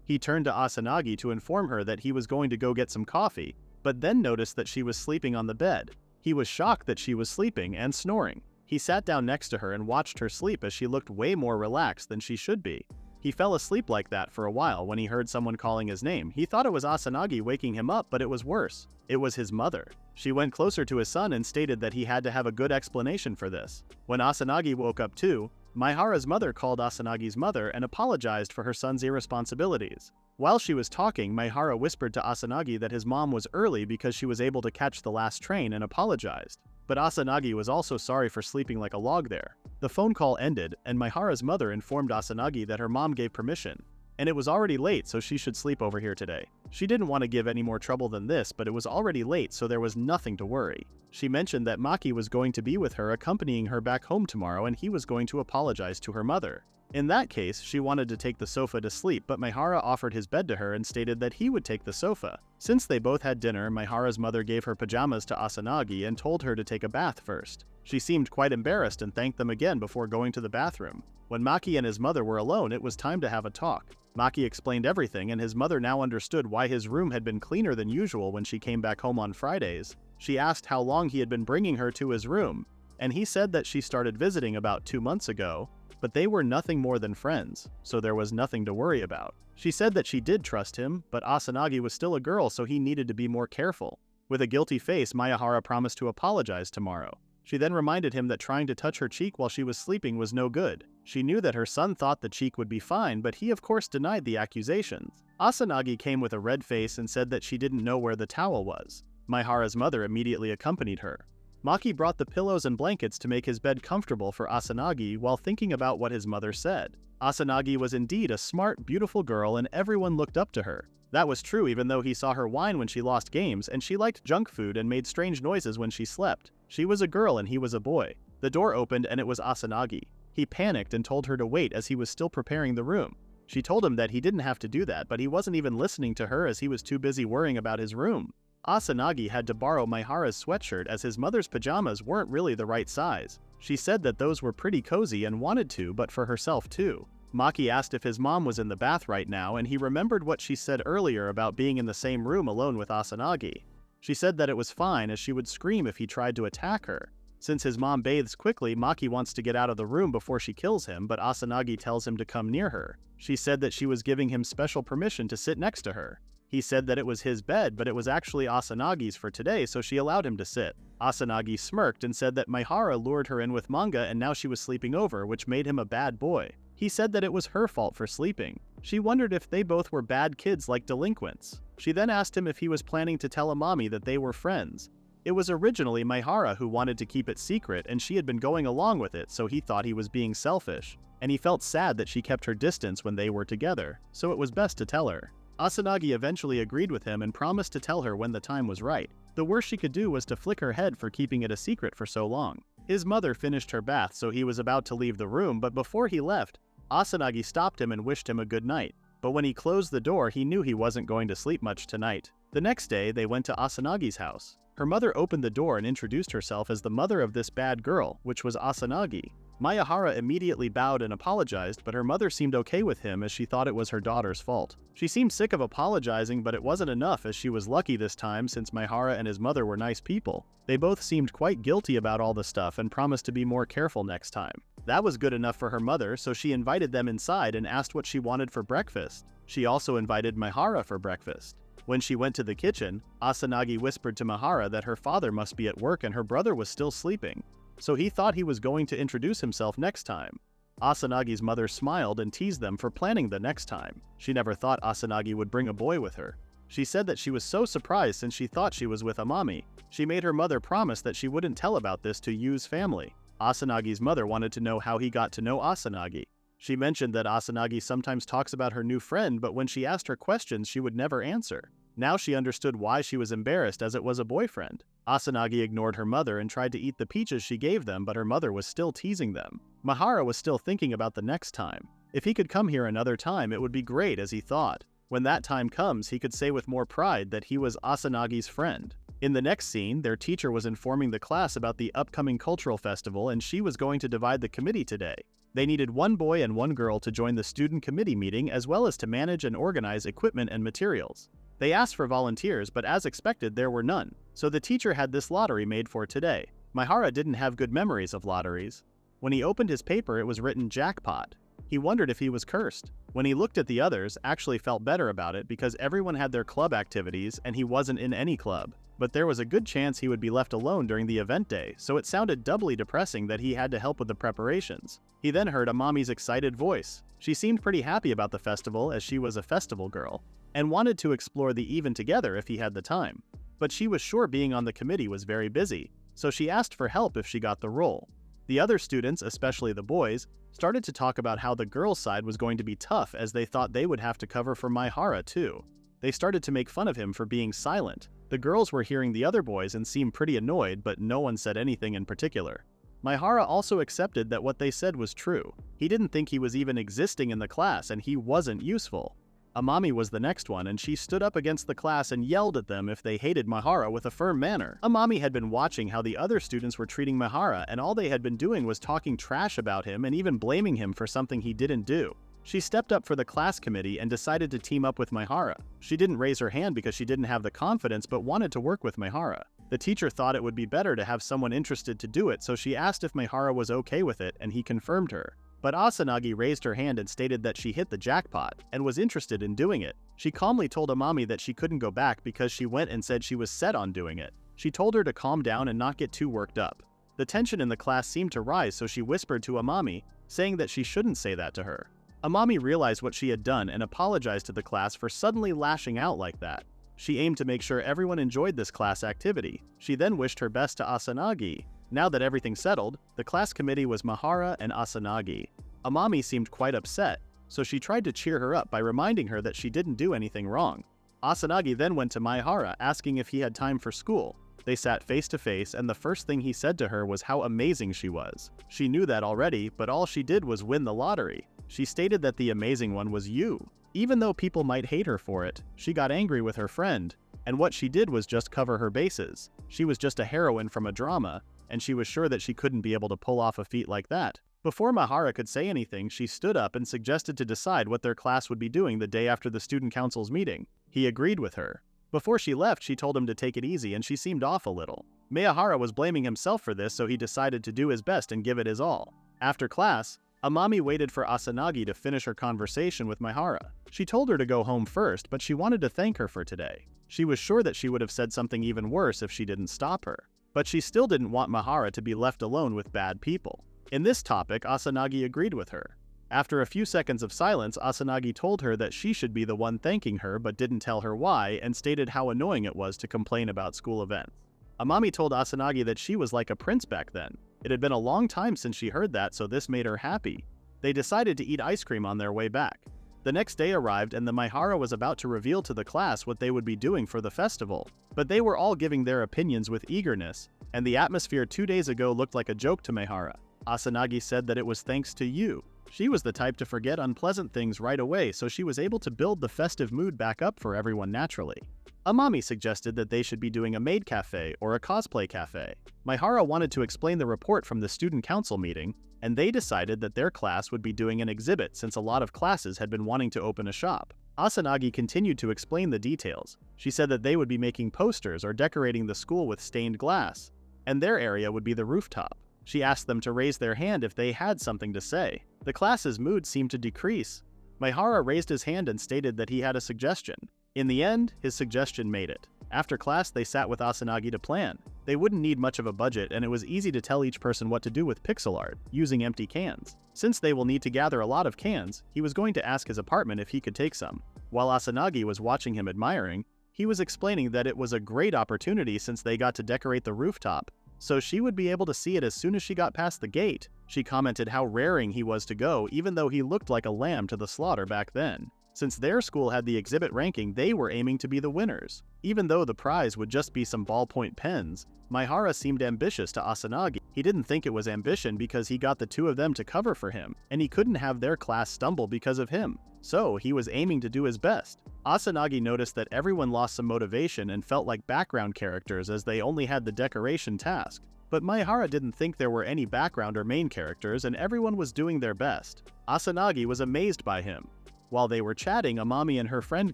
He turned to Asanagi to inform her that he was going to go get some coffee, but then noticed that she was sleeping on the bed. He was shocked that she was sleeping and snoring. He sat down next to her and watched her sleep as she looked way more relaxed than she should be. He fell asleep like that for a while when he heard someone calling his name. He thought it was Asanagi waking him up, but it was worse. It was his mother. She went closer to his son and stated that he had to have a good explanation for this. When Asanagi woke up too, Maehara's mother called Asanagi's mother and apologized for her son's irresponsibilities. While she was talking, Maehara whispered to Asanagi that his mom was early because she was able to catch the last train and apologized. But Asanagi was also sorry for sleeping like a log there. The phone call ended, and Maehara's mother informed Asanagi that her mom gave permission. And it was already late, so she should sleep over here today. She didn't want to give any more trouble than this, but it was already late, so there was nothing to worry. She mentioned that Maki was going to be with her, accompanying her back home tomorrow, and he was going to apologize to her mother. In that case, she wanted to take the sofa to sleep, but Maehara offered his bed to her and stated that he would take the sofa. Since they both had dinner, Maehara's mother gave her pajamas to Asanagi and told her to take a bath first. She seemed quite embarrassed and thanked them again before going to the bathroom. When Maki and his mother were alone, it was time to have a talk. Maki explained everything, and his mother now understood why his room had been cleaner than usual when she came back home on Fridays. She asked how long he had been bringing her to his room, and he said that she started visiting about 2 months ago, but they were nothing more than friends, so there was nothing to worry about. She said that she did trust him, but Asanagi was still a girl, so he needed to be more careful. With a guilty face, Maehara promised to apologize tomorrow. She then reminded him that trying to touch her cheek while she was sleeping was no good. She knew that her son thought the cheek would be fine, but he of course denied the accusations. Asanagi came with a red face and said that she didn't know where the towel was. Maehara's mother immediately accompanied her. Maki brought the pillows and blankets to make his bed comfortable for Asanagi while thinking about what his mother said. Asanagi was indeed a smart, beautiful girl and everyone looked up to her. That was true even though he saw her whine when she lost games, and she liked junk food and made strange noises when she slept. She was a girl and he was a boy. The door opened and it was Asanagi. He panicked and told her to wait as he was still preparing the room. She told him that he didn't have to do that, but he wasn't even listening to her as he was too busy worrying about his room. Asanagi had to borrow Maehara's sweatshirt as his mother's pajamas weren't really the right size. She said that those were pretty cozy and wanted to, but for herself too. Maki asked if his mom was in the bath right now, and he remembered what she said earlier about being in the same room alone with Asanagi. She said that it was fine as she would scream if he tried to attack her. Since his mom bathes quickly, Maki wants to get out of the room before she kills him, but Asanagi tells him to come near her. She said that she was giving him special permission to sit next to her. He said that it was his bed, but it was actually Asanagi's for today, so she allowed him to sit. Asanagi smirked and said that Maehara lured her in with Manga and now she was sleeping over, which made him a bad boy. He said that it was her fault for sleeping. She wondered if they both were bad kids like delinquents. She then asked him if he was planning to tell Amami that they were friends. It was originally Maehara who wanted to keep it secret, and she had been going along with it, so he thought he was being selfish. And he felt sad that she kept her distance when they were together, so it was best to tell her. Asanagi eventually agreed with him and promised to tell her when the time was right. The worst she could do was to flick her head for keeping it a secret for so long. His mother finished her bath, so he was about to leave the room, but before he left, Asanagi stopped him and wished him a good night. But when he closed the door, he knew he wasn't going to sleep much tonight. The next day, they went to Asanagi's house. Her mother opened the door and introduced herself as the mother of this bad girl, which was Asanagi. Maehara immediately bowed and apologized, but her mother seemed okay with him as she thought it was her daughter's fault. She seemed sick of apologizing, but it wasn't enough as she was lucky this time since Maehara and his mother were nice people. They both seemed quite guilty about all the stuff and promised to be more careful next time. That was good enough for her mother, so she invited them inside and asked what she wanted for breakfast. She also invited Maehara for breakfast. When she went to the kitchen, Asanagi whispered to Maehara that her father must be at work and her brother was still sleeping. So he thought he was going to introduce himself next time. Asanagi's mother smiled and teased them for planning the next time. She never thought Asanagi would bring a boy with her. She said that she was so surprised since she thought she was with Amami. She made her mother promise that she wouldn't tell about this to Yu's family. Asanagi's mother wanted to know how he got to know Asanagi. She mentioned that Asanagi sometimes talks about her new friend, but when she asked her questions, she would never answer. Now she understood why she was embarrassed, as it was a boyfriend. Asanagi ignored her mother and tried to eat the peaches she gave them, but her mother was still teasing them. Maehara was still thinking about the next time. If he could come here another time, it would be great, as he thought. When that time comes, he could say with more pride that he was Asanagi's friend. In the next scene, their teacher was informing the class about the upcoming cultural festival, and she was going to divide the committee today. They needed one boy and one girl to join the student committee meeting, as well as to manage and organize equipment and materials. They asked for volunteers, but as expected, there were none. So the teacher had this lottery made for today. Maehara didn't have good memories of lotteries. When he opened his paper, it was written jackpot. He wondered if he was cursed. When he looked at the others, actually felt better about it because everyone had their club activities and he wasn't in any club. But there was a good chance he would be left alone during the event day, so it sounded doubly depressing that he had to help with the preparations. He then heard Amami's excited voice. She seemed pretty happy about the festival, as she was a festival girl, and wanted to explore the even together if he had the time. But she was sure being on the committee was very busy, so she asked for help if she got the role. The other students, especially the boys, started to talk about how the girls' side was going to be tough, as they thought they would have to cover for Maehara too. They started to make fun of him for being silent. The girls were hearing the other boys and seemed pretty annoyed, but no one said anything in particular. Maehara also accepted that what they said was true. He didn't think he was even existing in the class and he wasn't useful. Amami was the next one, and she stood up against the class and yelled at them if they hated Maehara with a firm manner. Amami had been watching how the other students were treating Maehara, and all they had been doing was talking trash about him and even blaming him for something he didn't do. She stepped up for the class committee and decided to team up with Maehara. She didn't raise her hand because she didn't have the confidence but wanted to work with Maehara. The teacher thought it would be better to have someone interested to do it, so she asked if Maehara was okay with it, and he confirmed her. But Asanagi raised her hand and stated that she hit the jackpot and was interested in doing it. She calmly told Amami that she couldn't go back because she went and said she was set on doing it. She told her to calm down and not get too worked up. The tension in the class seemed to rise, so she whispered to Amami, saying that she shouldn't say that to her. Amami realized what she had done and apologized to the class for suddenly lashing out like that. She aimed to make sure everyone enjoyed this class activity. She then wished her best to Asanagi. Now that everything settled, the class committee was Maehara and Asanagi. Amami seemed quite upset, so she tried to cheer her up by reminding her that she didn't do anything wrong. Asanagi then went to Maehara asking if he had time for school. They sat face to face, and the first thing he said to her was how amazing she was. She knew that already, but all she did was win the lottery. She stated that the amazing one was you. Even though people might hate her for it, she got angry with her friend, and what she did was just cover her bases. She was just a heroine from a drama, and she was sure that she couldn't be able to pull off a feat like that. Before Maehara could say anything, she stood up and suggested to decide what their class would be doing the day after the student council's meeting. He agreed with her. Before she left, she told him to take it easy, and she seemed off a little. Maehara was blaming himself for this, so he decided to do his best and give it his all. After class, Amami waited for Asanagi to finish her conversation with Maehara. She told her to go home first, but she wanted to thank her for today. She was sure that she would have said something even worse if she didn't stop her. But she still didn't want Maehara to be left alone with bad people. In this topic, Asanagi agreed with her. After a few seconds of silence, Asanagi told her that she should be the one thanking her but didn't tell her why, and stated how annoying it was to complain about school events. Amami told Asanagi that she was like a prince back then. It had been a long time since she heard that, so this made her happy. They decided to eat ice cream on their way back. The next day arrived and the Maehara was about to reveal to the class what they would be doing for the festival. But they were all giving their opinions with eagerness, and the atmosphere 2 days ago looked like a joke to Maehara. Asanagi said that it was thanks to you. She was the type to forget unpleasant things right away, so she was able to build the festive mood back up for everyone naturally. Amami suggested that they should be doing a maid cafe or a cosplay cafe. Maehara wanted to explain the report from the student council meeting, and they decided that their class would be doing an exhibit since a lot of classes had been wanting to open a shop. Asanagi continued to explain the details. She said that they would be making posters or decorating the school with stained glass, and their area would be the rooftop. She asked them to raise their hand if they had something to say. The class's mood seemed to decrease. Maehara raised his hand and stated that he had a suggestion. In the end, his suggestion made it. After class, they sat with Asanagi to plan. They wouldn't need much of a budget, and it was easy to tell each person what to do with pixel art, using empty cans. Since they will need to gather a lot of cans, he was going to ask his apartment if he could take some. While Asanagi was watching him admiring, he was explaining that it was a great opportunity since they got to decorate the rooftop, so she would be able to see it as soon as she got past the gate. She commented how raring he was to go, even though he looked like a lamb to the slaughter back then. Since their school had the exhibit ranking, they were aiming to be the winners. Even though the prize would just be some ballpoint pens, Maehara seemed ambitious to Asanagi. He didn't think it was ambition because he got the two of them to cover for him, and he couldn't have their class stumble because of him. So he was aiming to do his best. Asanagi noticed that everyone lost some motivation and felt like background characters as they only had the decoration task. But Maehara didn't think there were any background or main characters and everyone was doing their best. Asanagi was amazed by him. While they were chatting, Amami and her friend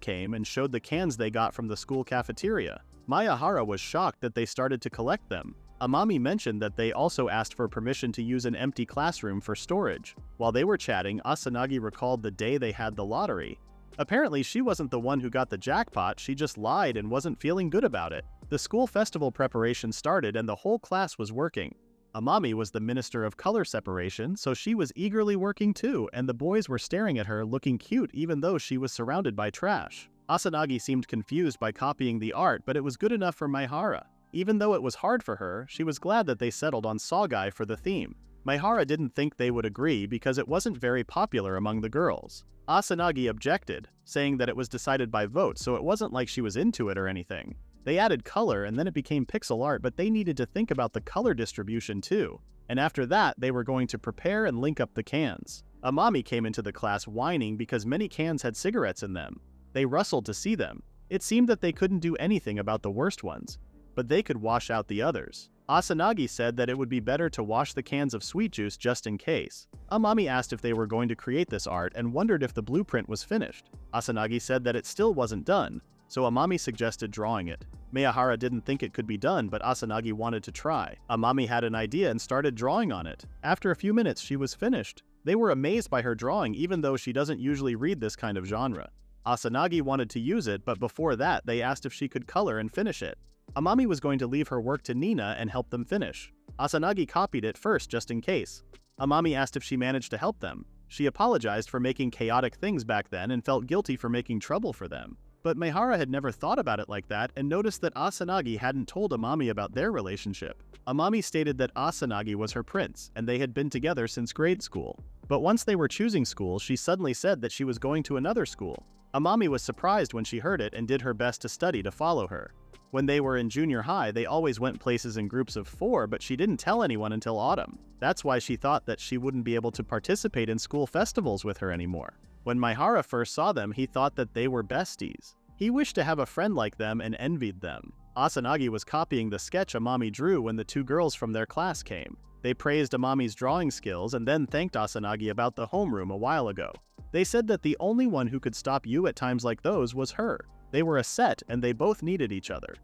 came and showed the cans they got from the school cafeteria. Maehara was shocked that they started to collect them. Amami mentioned that they also asked for permission to use an empty classroom for storage. While they were chatting, Asanagi recalled the day they had the lottery. Apparently, she wasn't the one who got the jackpot, she just lied and wasn't feeling good about it. The school festival preparation started and the whole class was working. Amami was the minister of color separation, so she was eagerly working too, and the boys were staring at her looking cute even though she was surrounded by trash. Asanagi seemed confused by copying the art, but it was good enough for Maehara. Even though it was hard for her, she was glad that they settled on Sagai for the theme. Maehara didn't think they would agree because it wasn't very popular among the girls. Asanagi objected, saying that it was decided by vote, so it wasn't like she was into it or anything. They added color and then it became pixel art, but they needed to think about the color distribution too. And after that, they were going to prepare and link up the cans. Amami came into the class whining because many cans had cigarettes in them. They rustled to see them. It seemed that they couldn't do anything about the worst ones, but they could wash out the others. Asanagi said that it would be better to wash the cans of sweet juice just in case. Amami asked if they were going to create this art and wondered if the blueprint was finished. Asanagi said that it still wasn't done, so Amami suggested drawing it. Maehara didn't think it could be done, but Asanagi wanted to try. Amami had an idea and started drawing on it. After a few minutes, she was finished. They were amazed by her drawing even though she doesn't usually read this kind of genre. Asanagi wanted to use it, but before that, they asked if she could color and finish it. Amami was going to leave her work to Nina and help them finish. Asanagi copied it first just in case. Amami asked if she managed to help them. She apologized for making chaotic things back then and felt guilty for making trouble for them. But Maehara had never thought about it like that and noticed that Asanagi hadn't told Amami about their relationship. Amami stated that Asanagi was her prince, and they had been together since grade school. But once they were choosing school, she suddenly said that she was going to another school. Amami was surprised when she heard it and did her best to study to follow her. When they were in junior high, they always went places in groups of 4, but she didn't tell anyone until autumn. That's why she thought that she wouldn't be able to participate in school festivals with her anymore. When Maehara first saw them, he thought that they were besties. He wished to have a friend like them and envied them. Asanagi was copying the sketch Amami drew when the two girls from their class came. They praised Amami's drawing skills and then thanked Asanagi about the homeroom a while ago. They said that the only one who could stop you at times like those was her. They were a set and they both needed each other.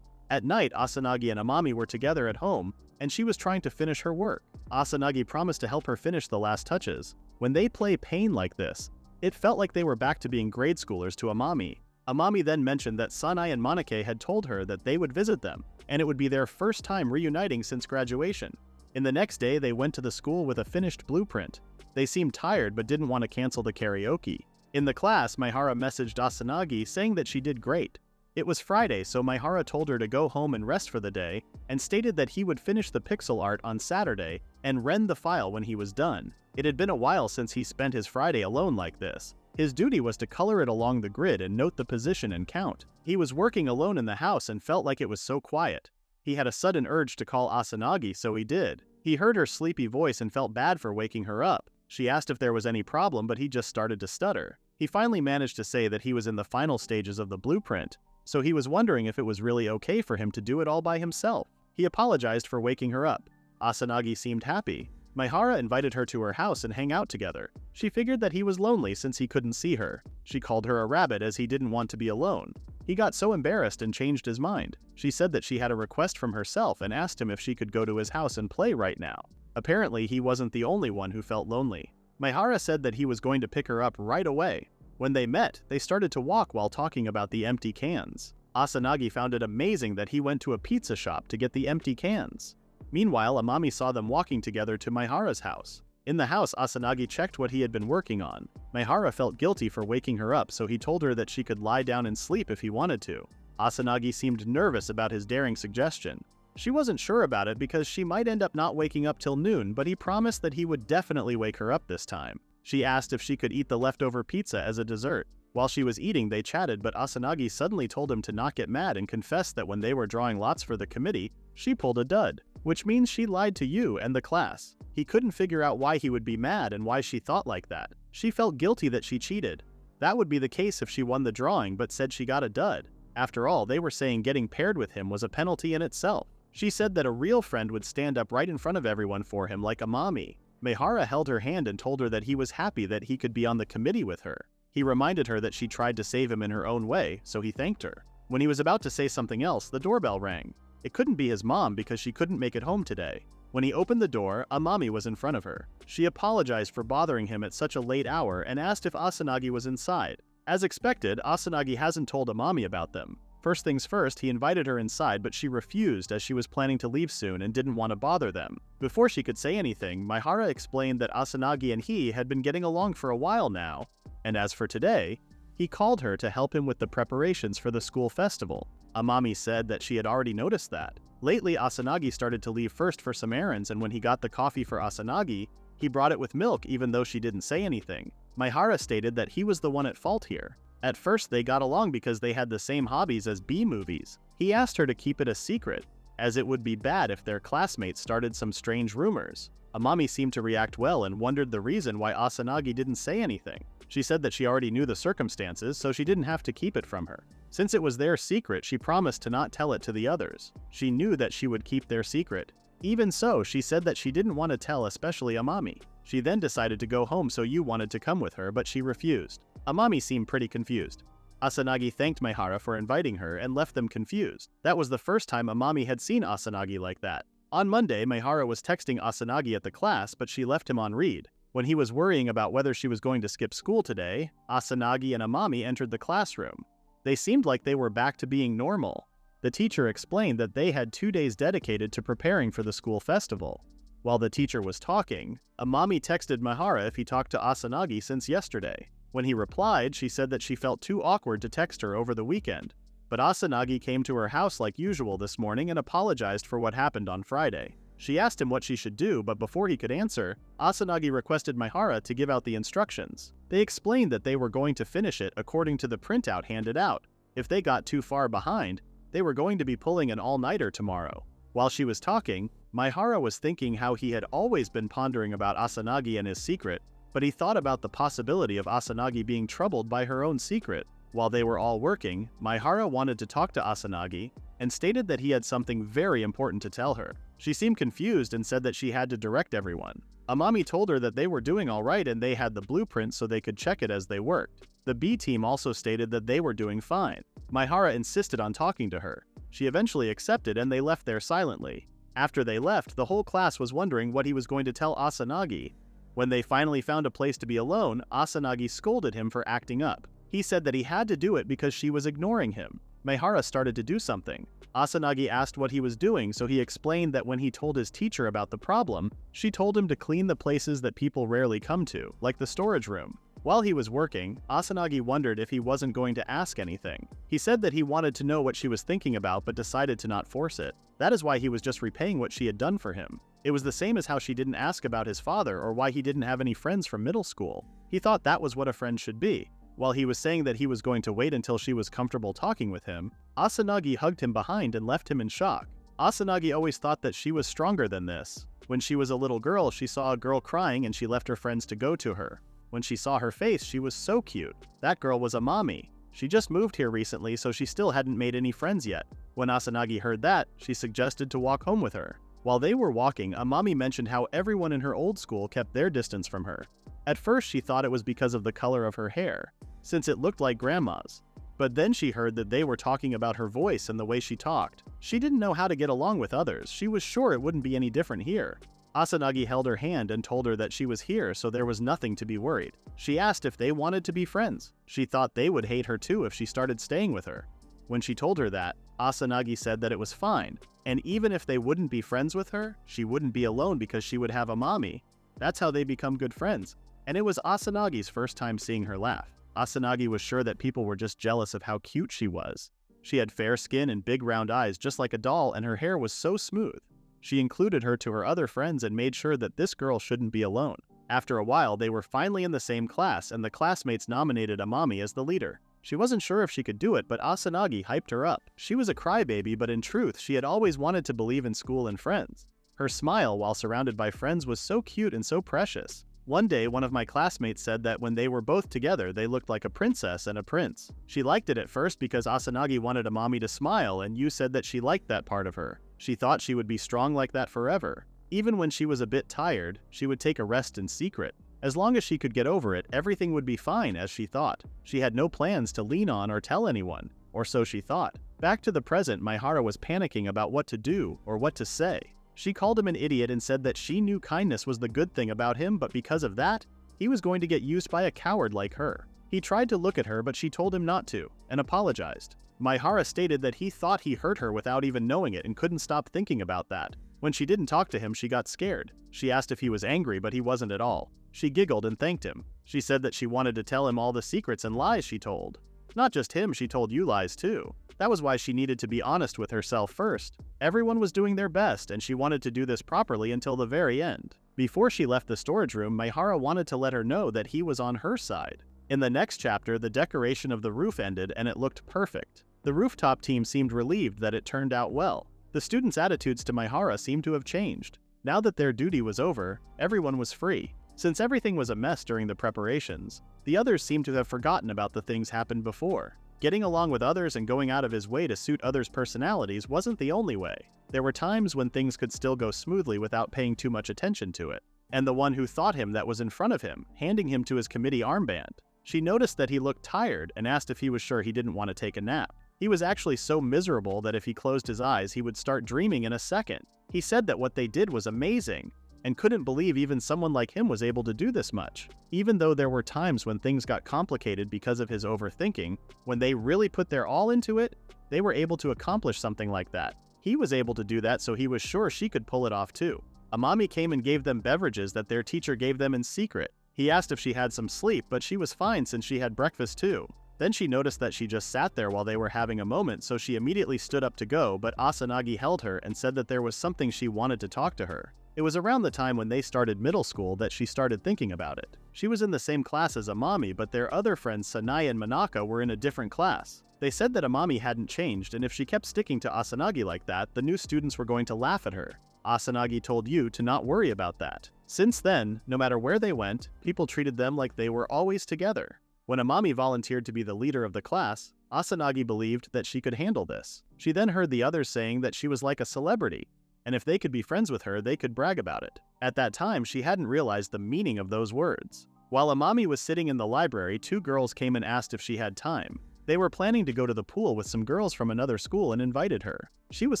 At night, Asanagi and Amami were together at home, and she was trying to finish her work. Asanagi promised to help her finish the last touches. When they play pain like this, it felt like they were back to being grade schoolers to Amami. Amami then mentioned that Sanai and Monike had told her that they would visit them, and it would be their first time reuniting since graduation. In the next day, they went to the school with a finished blueprint. They seemed tired but didn't want to cancel the karaoke. In the class, Maehara messaged Asanagi saying that she did great. It was Friday, so Maehara told her to go home and rest for the day, and stated that he would finish the pixel art on Saturday and rend the file when he was done. It had been a while since he spent his Friday alone like this. His duty was to color it along the grid and note the position and count. He was working alone in the house and felt like it was so quiet. He had a sudden urge to call Asanagi, so he did. He heard her sleepy voice and felt bad for waking her up. She asked if there was any problem, but he just started to stutter. He finally managed to say that he was in the final stages of the blueprint, so he was wondering if it was really okay for him to do it all by himself. He apologized for waking her up. Asanagi seemed happy. Maehara invited her to her house and hang out together. She figured that he was lonely since he couldn't see her. She called her a rabbit as he didn't want to be alone. He got so embarrassed and changed his mind. She said that she had a request from herself and asked him if she could go to his house and play right now. Apparently, he wasn't the only one who felt lonely. Maehara said that he was going to pick her up right away. When they met, they started to walk while talking about the empty cans. Asanagi found it amazing that he went to a pizza shop to get the empty cans. Meanwhile, Amami saw them walking together to Maehara's house. In the house, Asanagi checked what he had been working on. Maehara felt guilty for waking her up, so he told her that she could lie down and sleep if he wanted to. Asanagi seemed nervous about his daring suggestion. She wasn't sure about it because she might end up not waking up till noon, but he promised that he would definitely wake her up this time. She asked if she could eat the leftover pizza as a dessert. While she was eating, they chatted, but Asanagi suddenly told him to not get mad and confessed that when they were drawing lots for the committee, she pulled a dud, which means she lied to you and the class. He couldn't figure out why he would be mad and why she thought like that. She felt guilty that she cheated. That would be the case if she won the drawing but said she got a dud. After all, they were saying getting paired with him was a penalty in itself. She said that a real friend would stand up right in front of everyone for him like Amami. Maehara held her hand and told her that he was happy that he could be on the committee with her. He reminded her that she tried to save him in her own way, so he thanked her. When he was about to say something else, the doorbell rang. It couldn't be his mom because she couldn't make it home today. When he opened the door, Amami was in front of her. She apologized for bothering him at such a late hour and asked if Asanagi was inside. As expected, Asanagi hasn't told Amami about them. First things first, he invited her inside, but she refused as she was planning to leave soon and didn't want to bother them. Before she could say anything, Maehara explained that Asanagi and he had been getting along for a while now, and as for today, he called her to help him with the preparations for the school festival. Amami said that she had already noticed that. Lately, Asanagi started to leave first for some errands, and when he got the coffee for Asanagi, he brought it with milk even though she didn't say anything. Maehara stated that he was the one at fault here. At first, they got along because they had the same hobbies as B-movies. He asked her to keep it a secret, as it would be bad if their classmates started some strange rumors. Amami seemed to react well and wondered the reason why Asanagi didn't say anything. She said that she already knew the circumstances, so she didn't have to keep it from her. Since it was their secret, she promised to not tell it to the others. She knew that she would keep their secret. Even so, she said that she didn't want to tell especially Amami. She then decided to go home, so Yu wanted to come with her, but she refused. Amami seemed pretty confused. Asanagi thanked Maehara for inviting her and left them confused. That was the first time Amami had seen Asanagi like that. On Monday, Maehara was texting Asanagi at the class, but she left him on read. When he was worrying about whether she was going to skip school today, Asanagi and Amami entered the classroom. They seemed like they were back to being normal. The teacher explained that they had 2 days dedicated to preparing for the school festival. While the teacher was talking, Amami texted Maehara if he talked to Asanagi since yesterday. When he replied, she said that she felt too awkward to text her over the weekend. But Asanagi came to her house like usual this morning and apologized for what happened on Friday. She asked him what she should do, but before he could answer, Asanagi requested Maehara to give out the instructions. They explained that they were going to finish it according to the printout handed out. If they got too far behind, they were going to be pulling an all-nighter tomorrow. While she was talking, Maehara was thinking how he had always been pondering about Asanagi and his secret, but he thought about the possibility of Asanagi being troubled by her own secret. While they were all working, Maehara wanted to talk to Asanagi and stated that he had something very important to tell her. She seemed confused and said that she had to direct everyone. Amami told her that they were doing all right and they had the blueprint so they could check it as they worked. The B team also stated that they were doing fine. Maehara insisted on talking to her. She eventually accepted and they left there silently. After they left, the whole class was wondering what he was going to tell Asanagi. When they finally found a place to be alone, Asanagi scolded him for acting up. He said that he had to do it because she was ignoring him. Maehara started to do something. Asanagi asked what he was doing, so he explained that when he told his teacher about the problem, she told him to clean the places that people rarely come to, like the storage room. While he was working, Asanagi wondered if he wasn't going to ask anything. He said that he wanted to know what she was thinking about but decided to not force it. That is why he was just repaying what she had done for him. It was the same as how she didn't ask about his father or why he didn't have any friends from middle school. He thought that was what a friend should be. While he was saying that he was going to wait until she was comfortable talking with him, Asanagi hugged him behind and left him in shock. Asanagi always thought that she was stronger than this. When she was a little girl, she saw a girl crying and she left her friends to go to her. When she saw her face, she was so cute. That girl was Amami. She just moved here recently, so she still hadn't made any friends yet. When Asanagi heard that, she suggested to walk home with her. While they were walking, Amami mentioned how everyone in her old school kept their distance from her. At first, she thought it was because of the color of her hair, since it looked like grandma's. But then she heard that they were talking about her voice and the way she talked. She didn't know how to get along with others. She was sure it wouldn't be any different here. Asanagi held her hand and told her that she was here, so there was nothing to be worried. She asked if they wanted to be friends. She thought they would hate her too if she started staying with her. When she told her that, Asanagi said that it was fine, and even if they wouldn't be friends with her, she wouldn't be alone because she would have Amami. That's how they become good friends. And it was Asanagi's first time seeing her laugh. Asanagi was sure that people were just jealous of how cute she was. She had fair skin and big round eyes just like a doll, and her hair was so smooth. She included her to her other friends and made sure that this girl shouldn't be alone. After a while, they were finally in the same class, and the classmates nominated Amami as the leader. She wasn't sure if she could do it, but Asanagi hyped her up. She was a crybaby, but in truth, she had always wanted to believe in school and friends. Her smile while surrounded by friends was so cute and so precious. One day, one of my classmates said that when they were both together, they looked like a princess and a prince. She liked it at first because Asanagi wanted Amami to smile, and you said that she liked that part of her. She thought she would be strong like that forever. Even when she was a bit tired, she would take a rest in secret. As long as she could get over it, everything would be fine, as she thought. She had no plans to lean on or tell anyone, or so she thought. Back to the present, Maehara was panicking about what to do or what to say. She called him an idiot and said that she knew kindness was the good thing about him, but because of that, he was going to get used by a coward like her. He tried to look at her, but she told him not to, and apologized. Maehara stated that he thought he hurt her without even knowing it and couldn't stop thinking about that. When she didn't talk to him, she got scared. She asked if he was angry, but he wasn't at all. She giggled and thanked him. She said that she wanted to tell him all the secrets and lies she told. Not just him, she told you lies too. That was why she needed to be honest with herself first. Everyone was doing their best, and she wanted to do this properly until the very end. Before she left the storage room, Maehara wanted to let her know that he was on her side. In the next chapter, the decoration of the roof ended and it looked perfect. The rooftop team seemed relieved that it turned out well. The students' attitudes to Maehara seemed to have changed. Now that their duty was over, everyone was free. Since everything was a mess during the preparations, the others seemed to have forgotten about the things happened before. Getting along with others and going out of his way to suit others' personalities wasn't the only way. There were times when things could still go smoothly without paying too much attention to it. And the one who thought him that was in front of him, handing him to his committee armband. She noticed that he looked tired and asked if he was sure he didn't want to take a nap. He was actually so miserable that if he closed his eyes, he would start dreaming in a second. He said that what they did was amazing, and couldn't believe even someone like him was able to do this much. Even though there were times when things got complicated because of his overthinking, when they really put their all into it, they were able to accomplish something like that. He was able to do that, so he was sure she could pull it off too. Amami came and gave them beverages that their teacher gave them in secret. He asked if she had some sleep, but she was fine since she had breakfast too. Then she noticed that she just sat there while they were having a moment, so she immediately stood up to go, but Asanagi held her and said that there was something she wanted to talk to her. It was around the time when they started middle school that she started thinking about it. She was in the same class as Amami, but their other friends Sanai and Manaka were in a different class. They said that Amami hadn't changed, and if she kept sticking to Asanagi like that, the new students were going to laugh at her. Asanagi told you to not worry about that. Since then, no matter where they went, people treated them like they were always together. When Amami volunteered to be the leader of the class, Asanagi believed that she could handle this. She then heard the others saying that she was like a celebrity, and if they could be friends with her, they could brag about it. At that time, she hadn't realized the meaning of those words. While Amami was sitting in the library, two girls came and asked if she had time. They were planning to go to the pool with some girls from another school and invited her. She was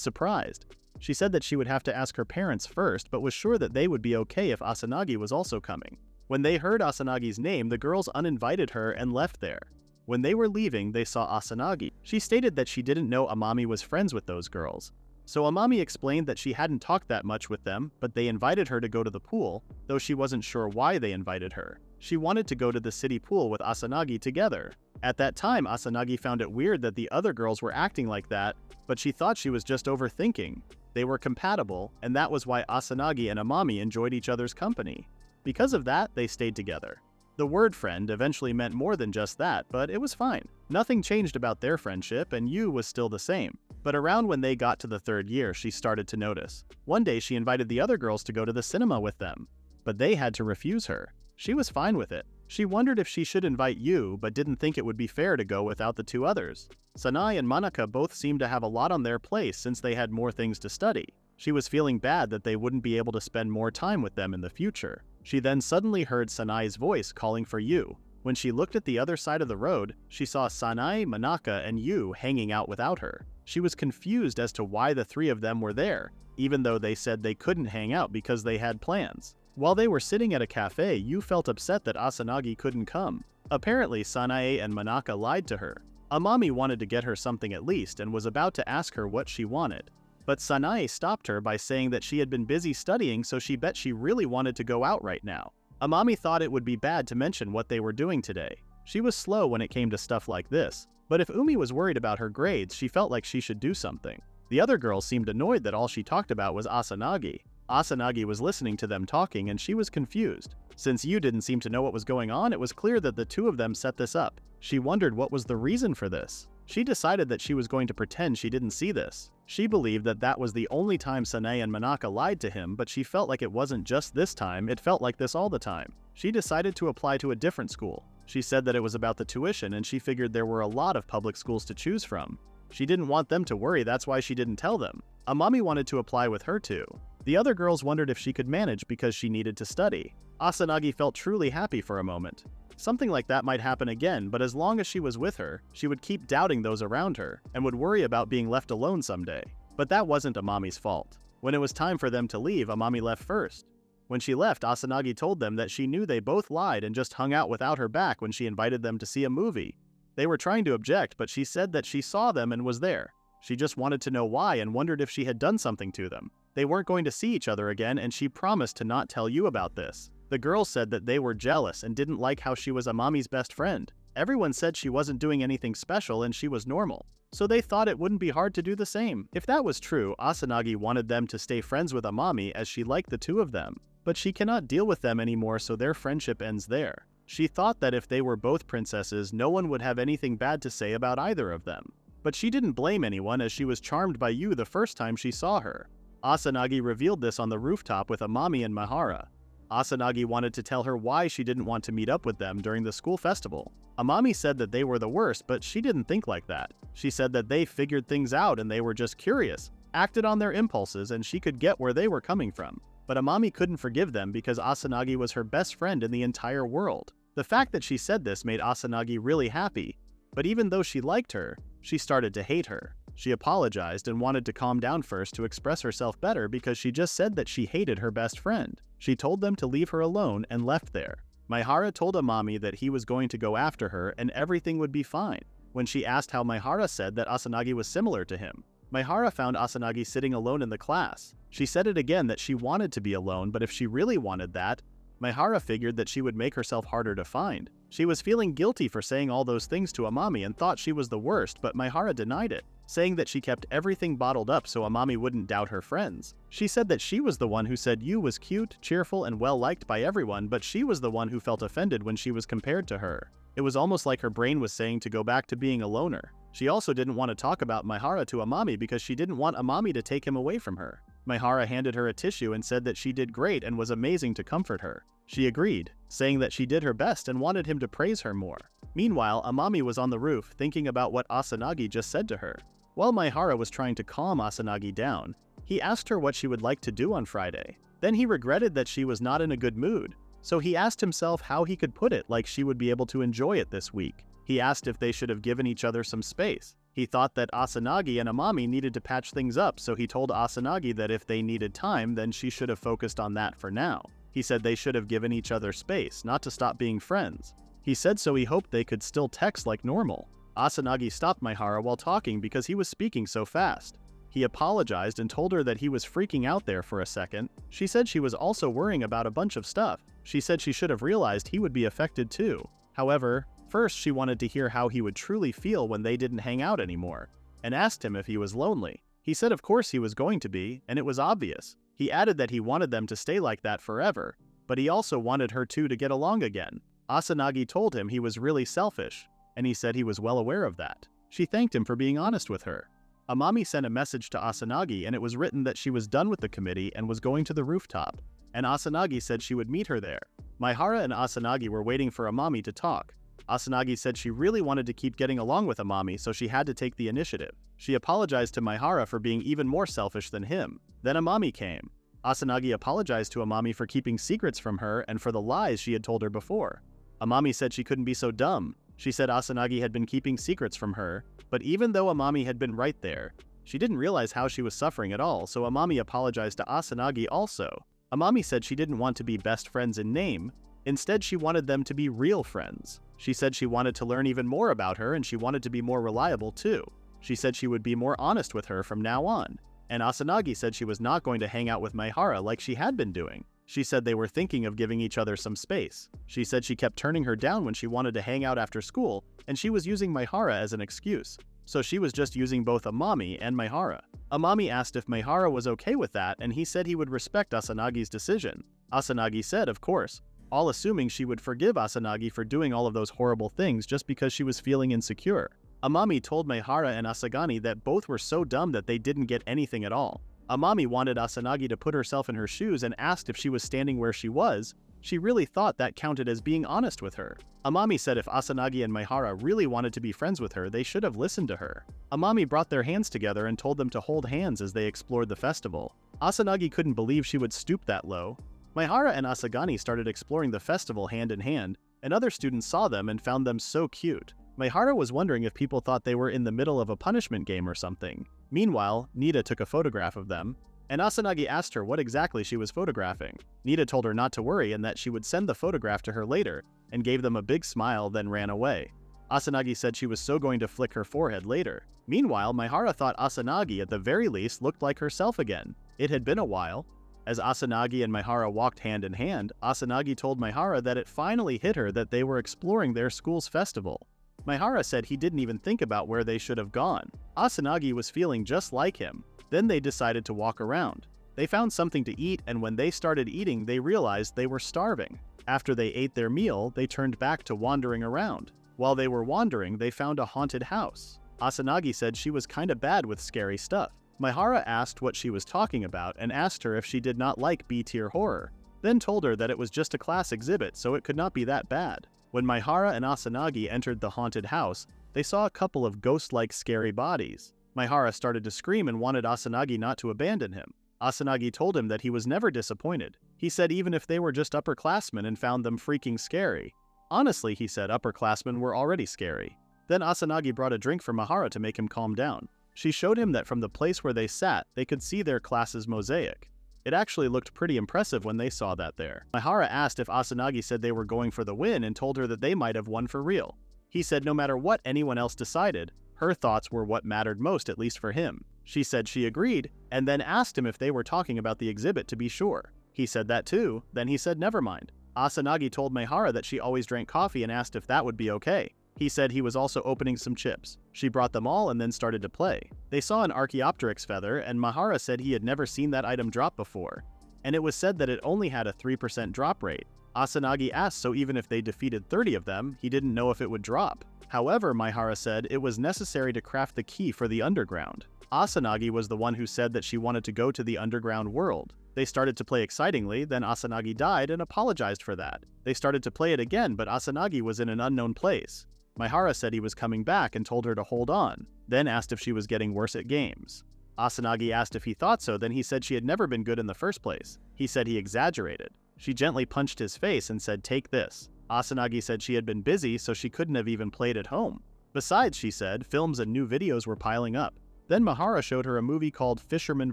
surprised. She said that she would have to ask her parents first, but was sure that they would be okay if Asanagi was also coming. When they heard Asanagi's name, the girls uninvited her and left there. When they were leaving, they saw Asanagi. She stated that she didn't know Amami was friends with those girls. So Amami explained that she hadn't talked that much with them, but they invited her to go to the pool, though she wasn't sure why they invited her. She wanted to go to the city pool with Asanagi together. At that time, Asanagi found it weird that the other girls were acting like that, but she thought she was just overthinking. They were compatible, and that was why Asanagi and Amami enjoyed each other's company. Because of that, they stayed together. The word friend eventually meant more than just that, but it was fine. Nothing changed about their friendship, and Yu was still the same. But around when they got to the third year, she started to notice. One day she invited the other girls to go to the cinema with them, but they had to refuse her. She was fine with it. She wondered if she should invite Yu, but didn't think it would be fair to go without the two others. Sanai and Manaka both seemed to have a lot on their plate since they had more things to study. She was feeling bad that they wouldn't be able to spend more time with them in the future. She then suddenly heard Sanai's voice calling for Yu. When she looked at the other side of the road, she saw Sanai, Manaka, and Yu hanging out without her. She was confused as to why the three of them were there, even though they said they couldn't hang out because they had plans. While they were sitting at a cafe, Yu felt upset that Asanagi couldn't come. Apparently, Sanae and Manaka lied to her. Amami wanted to get her something at least and was about to ask her what she wanted. But Sanae stopped her by saying that she had been busy studying, so she bet she really wanted to go out right now. Amami thought it would be bad to mention what they were doing today. She was slow when it came to stuff like this, but if Umi was worried about her grades, she felt like she should do something. The other girls seemed annoyed that all she talked about was Asanagi. Asanagi was listening to them talking and she was confused. Since Yu didn't seem to know what was going on, it was clear that the two of them set this up. She wondered what was the reason for this. She decided that she was going to pretend she didn't see this. She believed that that was the only time Sanae and Manaka lied to him, but she felt like it wasn't just this time, it felt like this all the time. She decided to apply to a different school. She said that it was about the tuition and she figured there were a lot of public schools to choose from. She didn't want them to worry, that's why she didn't tell them. Amami wanted to apply with her too. The other girls wondered if she could manage because she needed to study. Asanagi felt truly happy for a moment. Something like that might happen again, but as long as she was with her, she would keep doubting those around her and would worry about being left alone someday. But that wasn't Amami's fault. When it was time for them to leave, Amami left first. When she left, Asanagi told them that she knew they both lied and just hung out without her back when she invited them to see a movie. They were trying to object, but she said that she saw them and was there. She just wanted to know why and wondered if she had done something to them. They weren't going to see each other again, and she promised to not tell you about this. The girls said that they were jealous and didn't like how she was Amami's best friend. Everyone said she wasn't doing anything special and she was normal, so they thought it wouldn't be hard to do the same. If that was true, Asanagi wanted them to stay friends with Amami as she liked the two of them. But she cannot deal with them anymore, so their friendship ends there. She thought that if they were both princesses, no one would have anything bad to say about either of them. But she didn't blame anyone as she was charmed by Yu the first time she saw her. Asanagi revealed this on the rooftop with Amami and Maehara. Asanagi wanted to tell her why she didn't want to meet up with them during the school festival. Amami said that they were the worst, but she didn't think like that. She said that they figured things out and they were just curious, acted on their impulses, and she could get where they were coming from. But Amami couldn't forgive them because Asanagi was her best friend in the entire world. The fact that she said this made Asanagi really happy, but even though she liked her, she started to hate her. She apologized and wanted to calm down first to express herself better because she just said that she hated her best friend. She told them to leave her alone and left there. Maehara told Amami that he was going to go after her and everything would be fine. When she asked how, Maehara said that Asanagi was similar to him. Maehara found Asanagi sitting alone in the class. She said it again that she wanted to be alone, but if she really wanted that, Maehara figured that she would make herself harder to find. She was feeling guilty for saying all those things to Amami and thought she was the worst, but Maehara denied it, saying that she kept everything bottled up so Amami wouldn't doubt her friends. She said that she was the one who said Yu was cute, cheerful, and well-liked by everyone, but she was the one who felt offended when she was compared to her. It was almost like her brain was saying to go back to being a loner. She also didn't want to talk about Maehara to Amami because she didn't want Amami to take him away from her. Maehara handed her a tissue and said that she did great and was amazing to comfort her. She agreed, saying that she did her best and wanted him to praise her more. Meanwhile, Amami was on the roof thinking about what Asanagi just said to her. While Maehara was trying to calm Asanagi down, he asked her what she would like to do on Friday. Then he regretted that she was not in a good mood, so he asked himself how he could put it like she would be able to enjoy it this week. He asked if they should have given each other some space. He thought that Asanagi and Amami needed to patch things up, so he told Asanagi that if they needed time, then she should have focused on that for now. He said they should have given each other space, not to stop being friends. He said so he hoped they could still text like normal. Asanagi stopped Maehara while talking because he was speaking so fast. He apologized and told her that he was freaking out there for a second. She said she was also worrying about a bunch of stuff. She said she should have realized he would be affected too. However, first she wanted to hear how he would truly feel when they didn't hang out anymore, and asked him if he was lonely. He said of course he was going to be, and it was obvious. He added that he wanted them to stay like that forever, but he also wanted her two to get along again. Asanagi told him he was really selfish, and he said he was well aware of that. She thanked him for being honest with her. Amami sent a message to Asanagi and it was written that she was done with the committee and was going to the rooftop, and Asanagi said she would meet her there. Maehara and Asanagi were waiting for Amami to talk. Asanagi said she really wanted to keep getting along with Amami, so she had to take the initiative. She apologized to Maehara for being even more selfish than him. Then Amami came. Asanagi apologized to Amami for keeping secrets from her and for the lies she had told her before. Amami said she couldn't be so dumb. She said Asanagi had been keeping secrets from her, but even though Amami had been right there, she didn't realize how she was suffering at all, so Amami apologized to Asanagi also. Amami said she didn't want to be best friends in name, instead she wanted them to be real friends. She said she wanted to learn even more about her and she wanted to be more reliable too. She said she would be more honest with her from now on. And Asanagi said she was not going to hang out with Maehara like she had been doing. She said they were thinking of giving each other some space. She said she kept turning her down when she wanted to hang out after school, and she was using Maehara as an excuse. So she was just using both Amami and Maehara. Amami asked if Maehara was okay with that, and he said he would respect Asanagi's decision. Asanagi said, of course, all assuming she would forgive Asanagi for doing all of those horrible things just because she was feeling insecure. Amami told Maehara and Asagani that both were so dumb that they didn't get anything at all. Amami wanted Asanagi to put herself in her shoes and asked if she was standing where she was. She really thought that counted as being honest with her. Amami said if Asanagi and Maehara really wanted to be friends with her, they should have listened to her. Amami brought their hands together and told them to hold hands as they explored the festival. Asanagi couldn't believe she would stoop that low. Maehara and Asagani started exploring the festival hand in hand, and other students saw them and found them so cute. Maehara was wondering if people thought they were in the middle of a punishment game or something. Meanwhile, Nita took a photograph of them, and Asanagi asked her what exactly she was photographing. Nita told her not to worry and that she would send the photograph to her later, and gave them a big smile, then ran away. Asanagi said she was so going to flick her forehead later. Meanwhile, Maehara thought Asanagi at the very least looked like herself again. It had been a while. As Asanagi and Maehara walked hand in hand, Asanagi told Maehara that it finally hit her that they were exploring their school's festival. Maehara said he didn't even think about where they should have gone. Asanagi was feeling just like him. Then they decided to walk around. They found something to eat, and when they started eating, they realized they were starving. After they ate their meal, they turned back to wandering around. While they were wandering, they found a haunted house. Asanagi said she was kinda bad with scary stuff. Maehara asked what she was talking about and asked her if she did not like B-tier horror, then told her that it was just a class exhibit so it could not be that bad. When Maehara and Asanagi entered the haunted house, they saw a couple of ghost-like scary bodies. Maehara started to scream and wanted Asanagi not to abandon him. Asanagi told him that he was never disappointed. He said even if they were just upperclassmen and found them freaking scary. Honestly, he said upperclassmen were already scary. Then Asanagi brought a drink for Maehara to make him calm down. She showed him that from the place where they sat, they could see their class's mosaic. It actually looked pretty impressive when they saw that there. Maehara asked if Asanagi said they were going for the win and told her that they might have won for real. He said no matter what anyone else decided, her thoughts were what mattered most, at least for him. She said she agreed, and then asked him if they were talking about the exhibit to be sure. He said that too, then he said never mind. Asanagi told Maehara that she always drank coffee and asked if that would be okay. He said he was also opening some chips. She brought them all and then started to play. They saw an Archaeopteryx feather, and Maehara said he had never seen that item drop before, and it was said that it only had a 3% drop rate. Asanagi asked so even if they defeated 30 of them, he didn't know if it would drop. However, Maehara said it was necessary to craft the key for the underground. Asanagi was the one who said that she wanted to go to the underground world. They started to play excitingly, then Asanagi died and apologized for that. They started to play it again, but Asanagi was in an unknown place. Maehara said he was coming back and told her to hold on, then asked if she was getting worse at games. Asanagi asked if he thought so, then he said she had never been good in the first place. He said he exaggerated. She gently punched his face and said, "Take this." Asanagi said she had been busy, so she couldn't have even played at home. Besides, she said, films and new videos were piling up. Then Maehara showed her a movie called Fisherman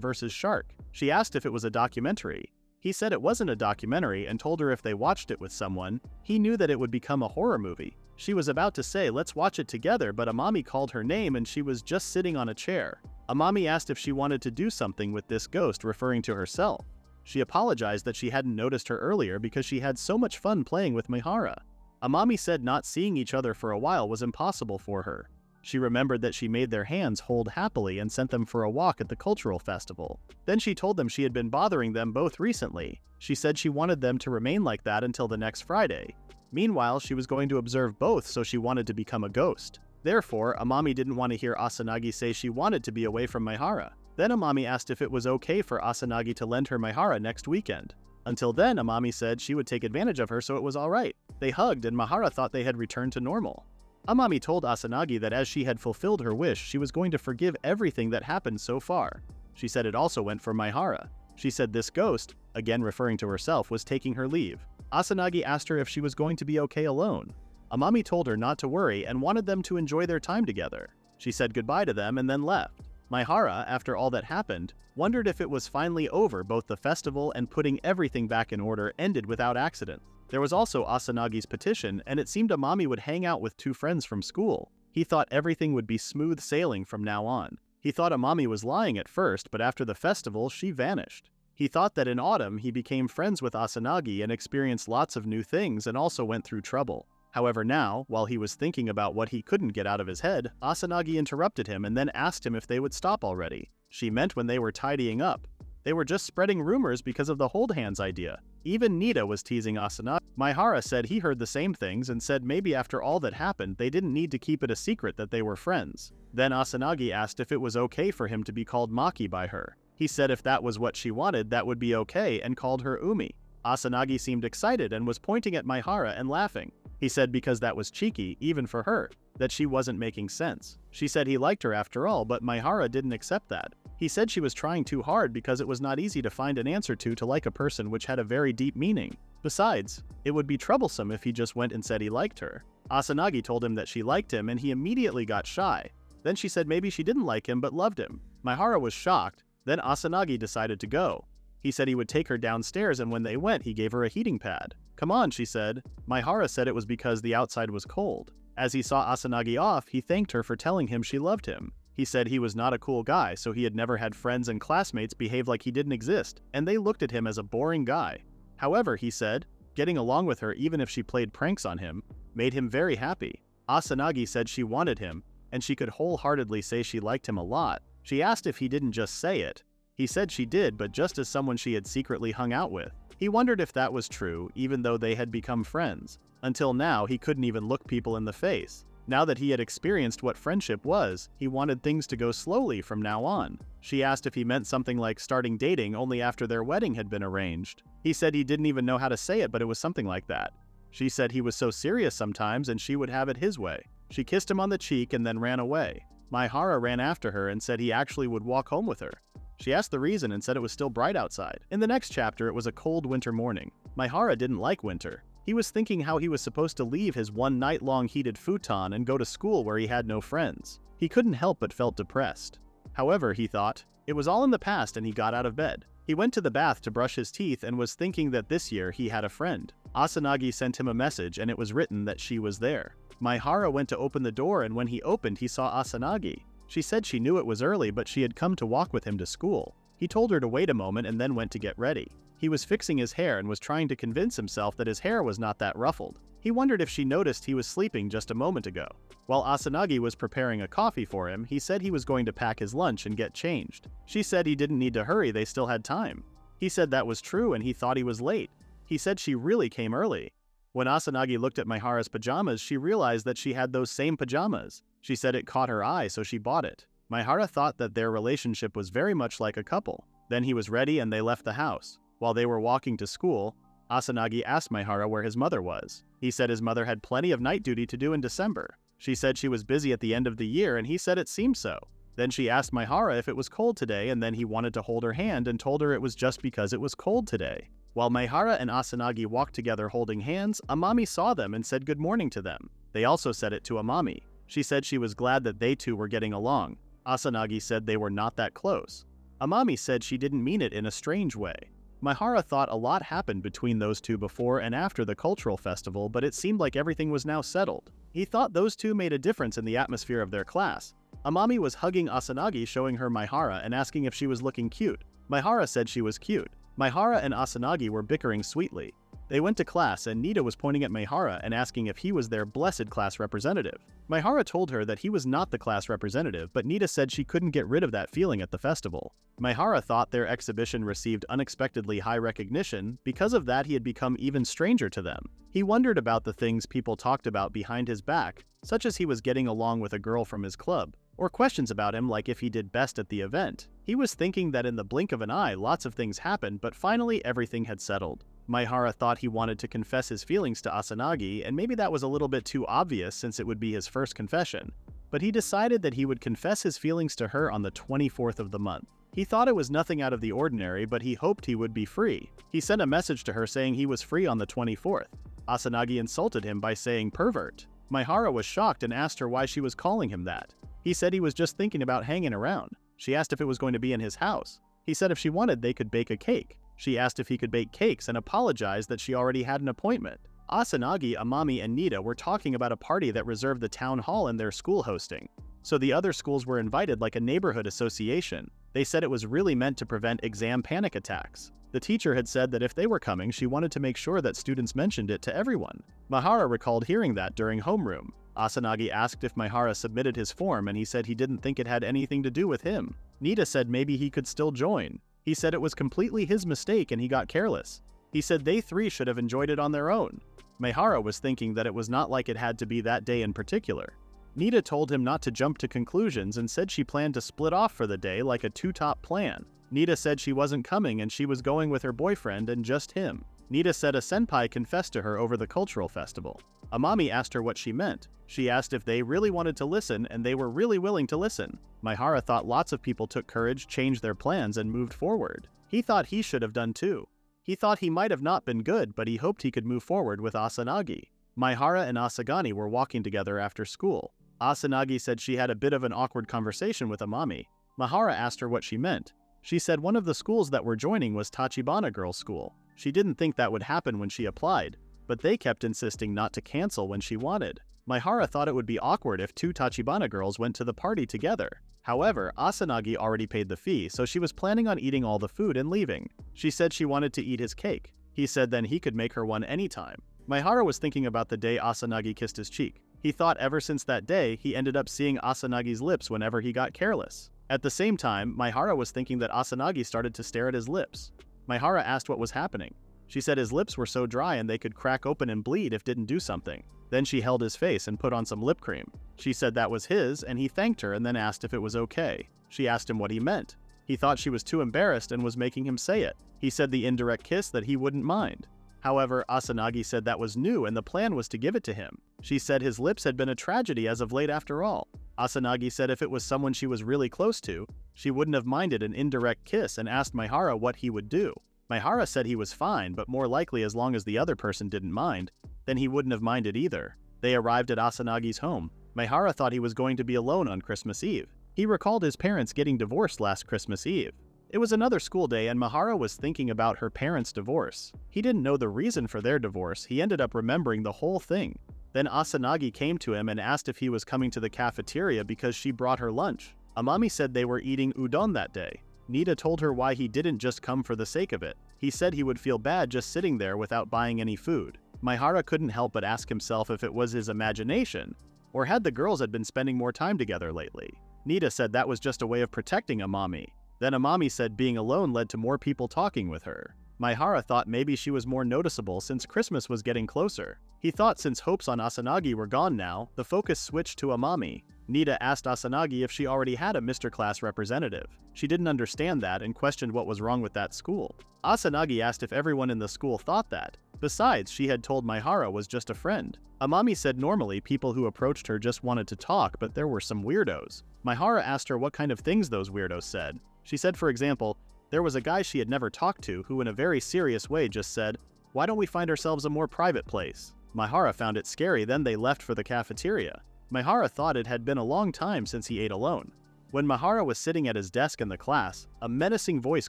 vs. Shark. She asked if it was a documentary. He said it wasn't a documentary and told her if they watched it with someone, he knew that it would become a horror movie. She was about to say, let's watch it together, but Amami called her name and she was just sitting on a chair. Amami asked if she wanted to do something with this ghost, referring to herself. She apologized that she hadn't noticed her earlier because she had so much fun playing with Maehara. Amami said not seeing each other for a while was impossible for her. She remembered that she made their hands hold happily and sent them for a walk at the cultural festival. Then she told them she had been bothering them both recently. She said she wanted them to remain like that until the next Friday. Meanwhile, she was going to observe both, so she wanted to become a ghost. Therefore, Amami didn't want to hear Asanagi say she wanted to be away from Maehara. Then Amami asked if it was okay for Asanagi to lend her Maehara next weekend. Until then, Amami said she would take advantage of her, so it was alright. They hugged and Maehara thought they had returned to normal. Amami told Asanagi that as she had fulfilled her wish, she was going to forgive everything that happened so far. She said it also went for Maehara. She said this ghost, again referring to herself, was taking her leave. Asanagi asked her if she was going to be okay alone. Amami told her not to worry and wanted them to enjoy their time together. She said goodbye to them and then left. Maehara, after all that happened, wondered if it was finally over. Both the festival and putting everything back in order ended without accident. There was also Asanagi's petition, and it seemed Amami would hang out with 2 friends from school. He thought everything would be smooth sailing from now on. He thought Amami was lying at first, but after the festival, she vanished. He thought that in autumn he became friends with Asanagi and experienced lots of new things and also went through trouble. However now, while he was thinking about what he couldn't get out of his head, Asanagi interrupted him and then asked him if they would stop already. She meant when they were tidying up. They were just spreading rumors because of the hold hands idea. Even Nita was teasing Asanagi. Maehara said he heard the same things and said maybe after all that happened they didn't need to keep it a secret that they were friends. Then Asanagi asked if it was okay for him to be called Maki by her. He said if that was what she wanted that would be okay and called her Umi. Asanagi seemed excited and was pointing at Maehara and laughing. He said because that was cheeky, even for her, that she wasn't making sense. She said he liked her after all, but Maehara didn't accept that. He said she was trying too hard because it was not easy to find an answer to like a person which had a very deep meaning. Besides, it would be troublesome if he just went and said he liked her. Asanagi told him that she liked him and he immediately got shy. Then she said maybe she didn't like him but loved him. Maehara was shocked. Then Asanagi decided to go. He said he would take her downstairs and when they went he gave her a heating pad. Come on, she said. Maehara said it was because the outside was cold. As he saw Asanagi off, he thanked her for telling him she loved him. He said he was not a cool guy, so he had never had friends and classmates behave like he didn't exist, and they looked at him as a boring guy. However, he said, getting along with her even if she played pranks on him, made him very happy. Asanagi said she wanted him, and she could wholeheartedly say she liked him a lot. She asked if he didn't just say it. He said she did, but just as someone she had secretly hung out with. He wondered if that was true, even though they had become friends. Until now, he couldn't even look people in the face. Now that he had experienced what friendship was, he wanted things to go slowly from now on. She asked if he meant something like starting dating only after their wedding had been arranged. He said he didn't even know how to say it, but it was something like that. She said he was so serious sometimes and she would have it his way. She kissed him on the cheek and then ran away. Maehara ran after her and said he actually would walk home with her. She asked the reason and said it was still bright outside. In the next chapter, it was a cold winter morning. Maehara didn't like winter. He was thinking how he was supposed to leave his one night-long heated futon and go to school where he had no friends. He couldn't help but felt depressed. However, he thought, it was all in the past and he got out of bed. He went to the bath to brush his teeth and was thinking that this year he had a friend. Asanagi sent him a message and it was written that she was there. Maehara went to open the door and when he opened he saw Asanagi. She said she knew it was early but she had come to walk with him to school. He told her to wait a moment and then went to get ready. He was fixing his hair and was trying to convince himself that his hair was not that ruffled. He wondered if she noticed he was sleeping just a moment ago. While Asanagi was preparing a coffee for him, he said he was going to pack his lunch and get changed. She said he didn't need to hurry, they still had time. He said that was true and he thought he was late. He said she really came early. When Asanagi looked at Maehara's pajamas, she realized that she had those same pajamas. She said it caught her eye, so she bought it. Maehara thought that their relationship was very much like a couple. Then he was ready and they left the house. While they were walking to school, Asanagi asked Maehara where his mother was. He said his mother had plenty of night duty to do in December. She said she was busy at the end of the year and he said it seemed so. Then she asked Maehara if it was cold today and then he wanted to hold her hand and told her it was just because it was cold today. While Maehara and Asanagi walked together holding hands, Amami saw them and said good morning to them. They also said it to Amami. She said she was glad that they two were getting along. Asanagi said they were not that close. Amami said she didn't mean it in a strange way. Maehara thought a lot happened between those two before and after the cultural festival, but it seemed like everything was now settled. He thought those two made a difference in the atmosphere of their class. Amami was hugging Asanagi, showing her Maehara and asking if she was looking cute. Maehara said she was cute. Maehara and Asanagi were bickering sweetly. They went to class and Nita was pointing at Maehara and asking if he was their blessed class representative. Maehara told her that he was not the class representative, but Nita said she couldn't get rid of that feeling at the festival. Maehara thought their exhibition received unexpectedly high recognition. Because of that, he had become even stranger to them. He wondered about the things people talked about behind his back, such as he was getting along with a girl from his club, or questions about him like if he did best at the event. He was thinking that in the blink of an eye lots of things happened, but finally everything had settled. Maehara thought he wanted to confess his feelings to Asanagi, and maybe that was a little bit too obvious since it would be his first confession, but he decided that he would confess his feelings to her on the 24th of the month. He thought it was nothing out of the ordinary, but he hoped he would be free. He sent a message to her saying he was free on the 24th. Asanagi insulted him by saying pervert. Maehara was shocked and asked her why she was calling him that. He said he was just thinking about hanging around. She asked if it was going to be in his house. He said if she wanted, they could bake a cake. She asked if he could bake cakes and apologized that she already had an appointment. Asanagi, Amami, and Nita were talking about a party that reserved the town hall in their school hosting. So the other schools were invited like a neighborhood association. They said it was really meant to prevent exam panic attacks. The teacher had said that if they were coming, she wanted to make sure that students mentioned it to everyone. Maehara recalled hearing that during homeroom. Asanagi asked if Maehara submitted his form and he said he didn't think it had anything to do with him. Nita said maybe he could still join. He said it was completely his mistake and he got careless. He said they three should have enjoyed it on their own. Maehara was thinking that it was not like it had to be that day in particular. Nita told him not to jump to conclusions and said she planned to split off for the day like a two-top plan. Nita said she wasn't coming and she was going with her boyfriend and just him. Nita said a senpai confessed to her over the cultural festival. Amami asked her what she meant. She asked if they really wanted to listen and they were really willing to listen. Maehara thought lots of people took courage, changed their plans, and moved forward. He thought he should have done too. He thought he might have not been good, but he hoped he could move forward with Asanagi. Maehara and Asagani were walking together after school. Asanagi said she had a bit of an awkward conversation with Amami. Maehara asked her what she meant. She said one of the schools that were joining was Tachibana Girls' School. She didn't think that would happen when she applied, but they kept insisting not to cancel when she wanted. Maehara thought it would be awkward if two Tachibana girls went to the party together. However, Asanagi already paid the fee, so she was planning on eating all the food and leaving. She said she wanted to eat his cake. He said then he could make her one anytime. Maehara was thinking about the day Asanagi kissed his cheek. He thought ever since that day, he ended up seeing Asanagi's lips whenever he got careless. At the same time, Maehara was thinking that Asanagi started to stare at his lips. Maehara asked what was happening. She said his lips were so dry and they could crack open and bleed if didn't do something. Then she held his face and put on some lip cream. She said that was his, and he thanked her and then asked if it was okay. She asked him what he meant. He thought she was too embarrassed and was making him say it. He said the indirect kiss that he wouldn't mind. However, Asanagi said that was new and the plan was to give it to him. She said his lips had been a tragedy as of late after all. Asanagi said if it was someone she was really close to, she wouldn't have minded an indirect kiss and asked Maehara what he would do. Maehara said he was fine, but more likely as long as the other person didn't mind, then he wouldn't have minded either. They arrived at Asanagi's home. Maehara thought he was going to be alone on Christmas Eve. He recalled his parents getting divorced last Christmas Eve. It was another school day and Maehara was thinking about her parents' divorce. He didn't know the reason for their divorce, he ended up remembering the whole thing. Then Asanagi came to him and asked if he was coming to the cafeteria because she brought her lunch. Amami said they were eating udon that day. Nita told her why he didn't just come for the sake of it. He said he would feel bad just sitting there without buying any food. Maehara couldn't help but ask himself if it was his imagination, or had the girls had been spending more time together lately. Nita said that was just a way of protecting Amami. Then Amami said being alone led to more people talking with her. Maehara thought maybe she was more noticeable since Christmas was getting closer. He thought since hopes on Asanagi were gone now, the focus switched to Amami. Nita asked Asanagi if she already had a Mr. Class representative. She didn't understand that and questioned what was wrong with that school. Asanagi asked if everyone in the school thought that. Besides, she had told Maehara was just a friend. Amami said normally people who approached her just wanted to talk, but there were some weirdos. Maehara asked her what kind of things those weirdos said. She said, for example, there was a guy she had never talked to who in a very serious way just said, "Why don't we find ourselves a more private place?" Maehara found it scary, then they left for the cafeteria. Maehara thought it had been a long time since he ate alone. When Maehara was sitting at his desk in the class, a menacing voice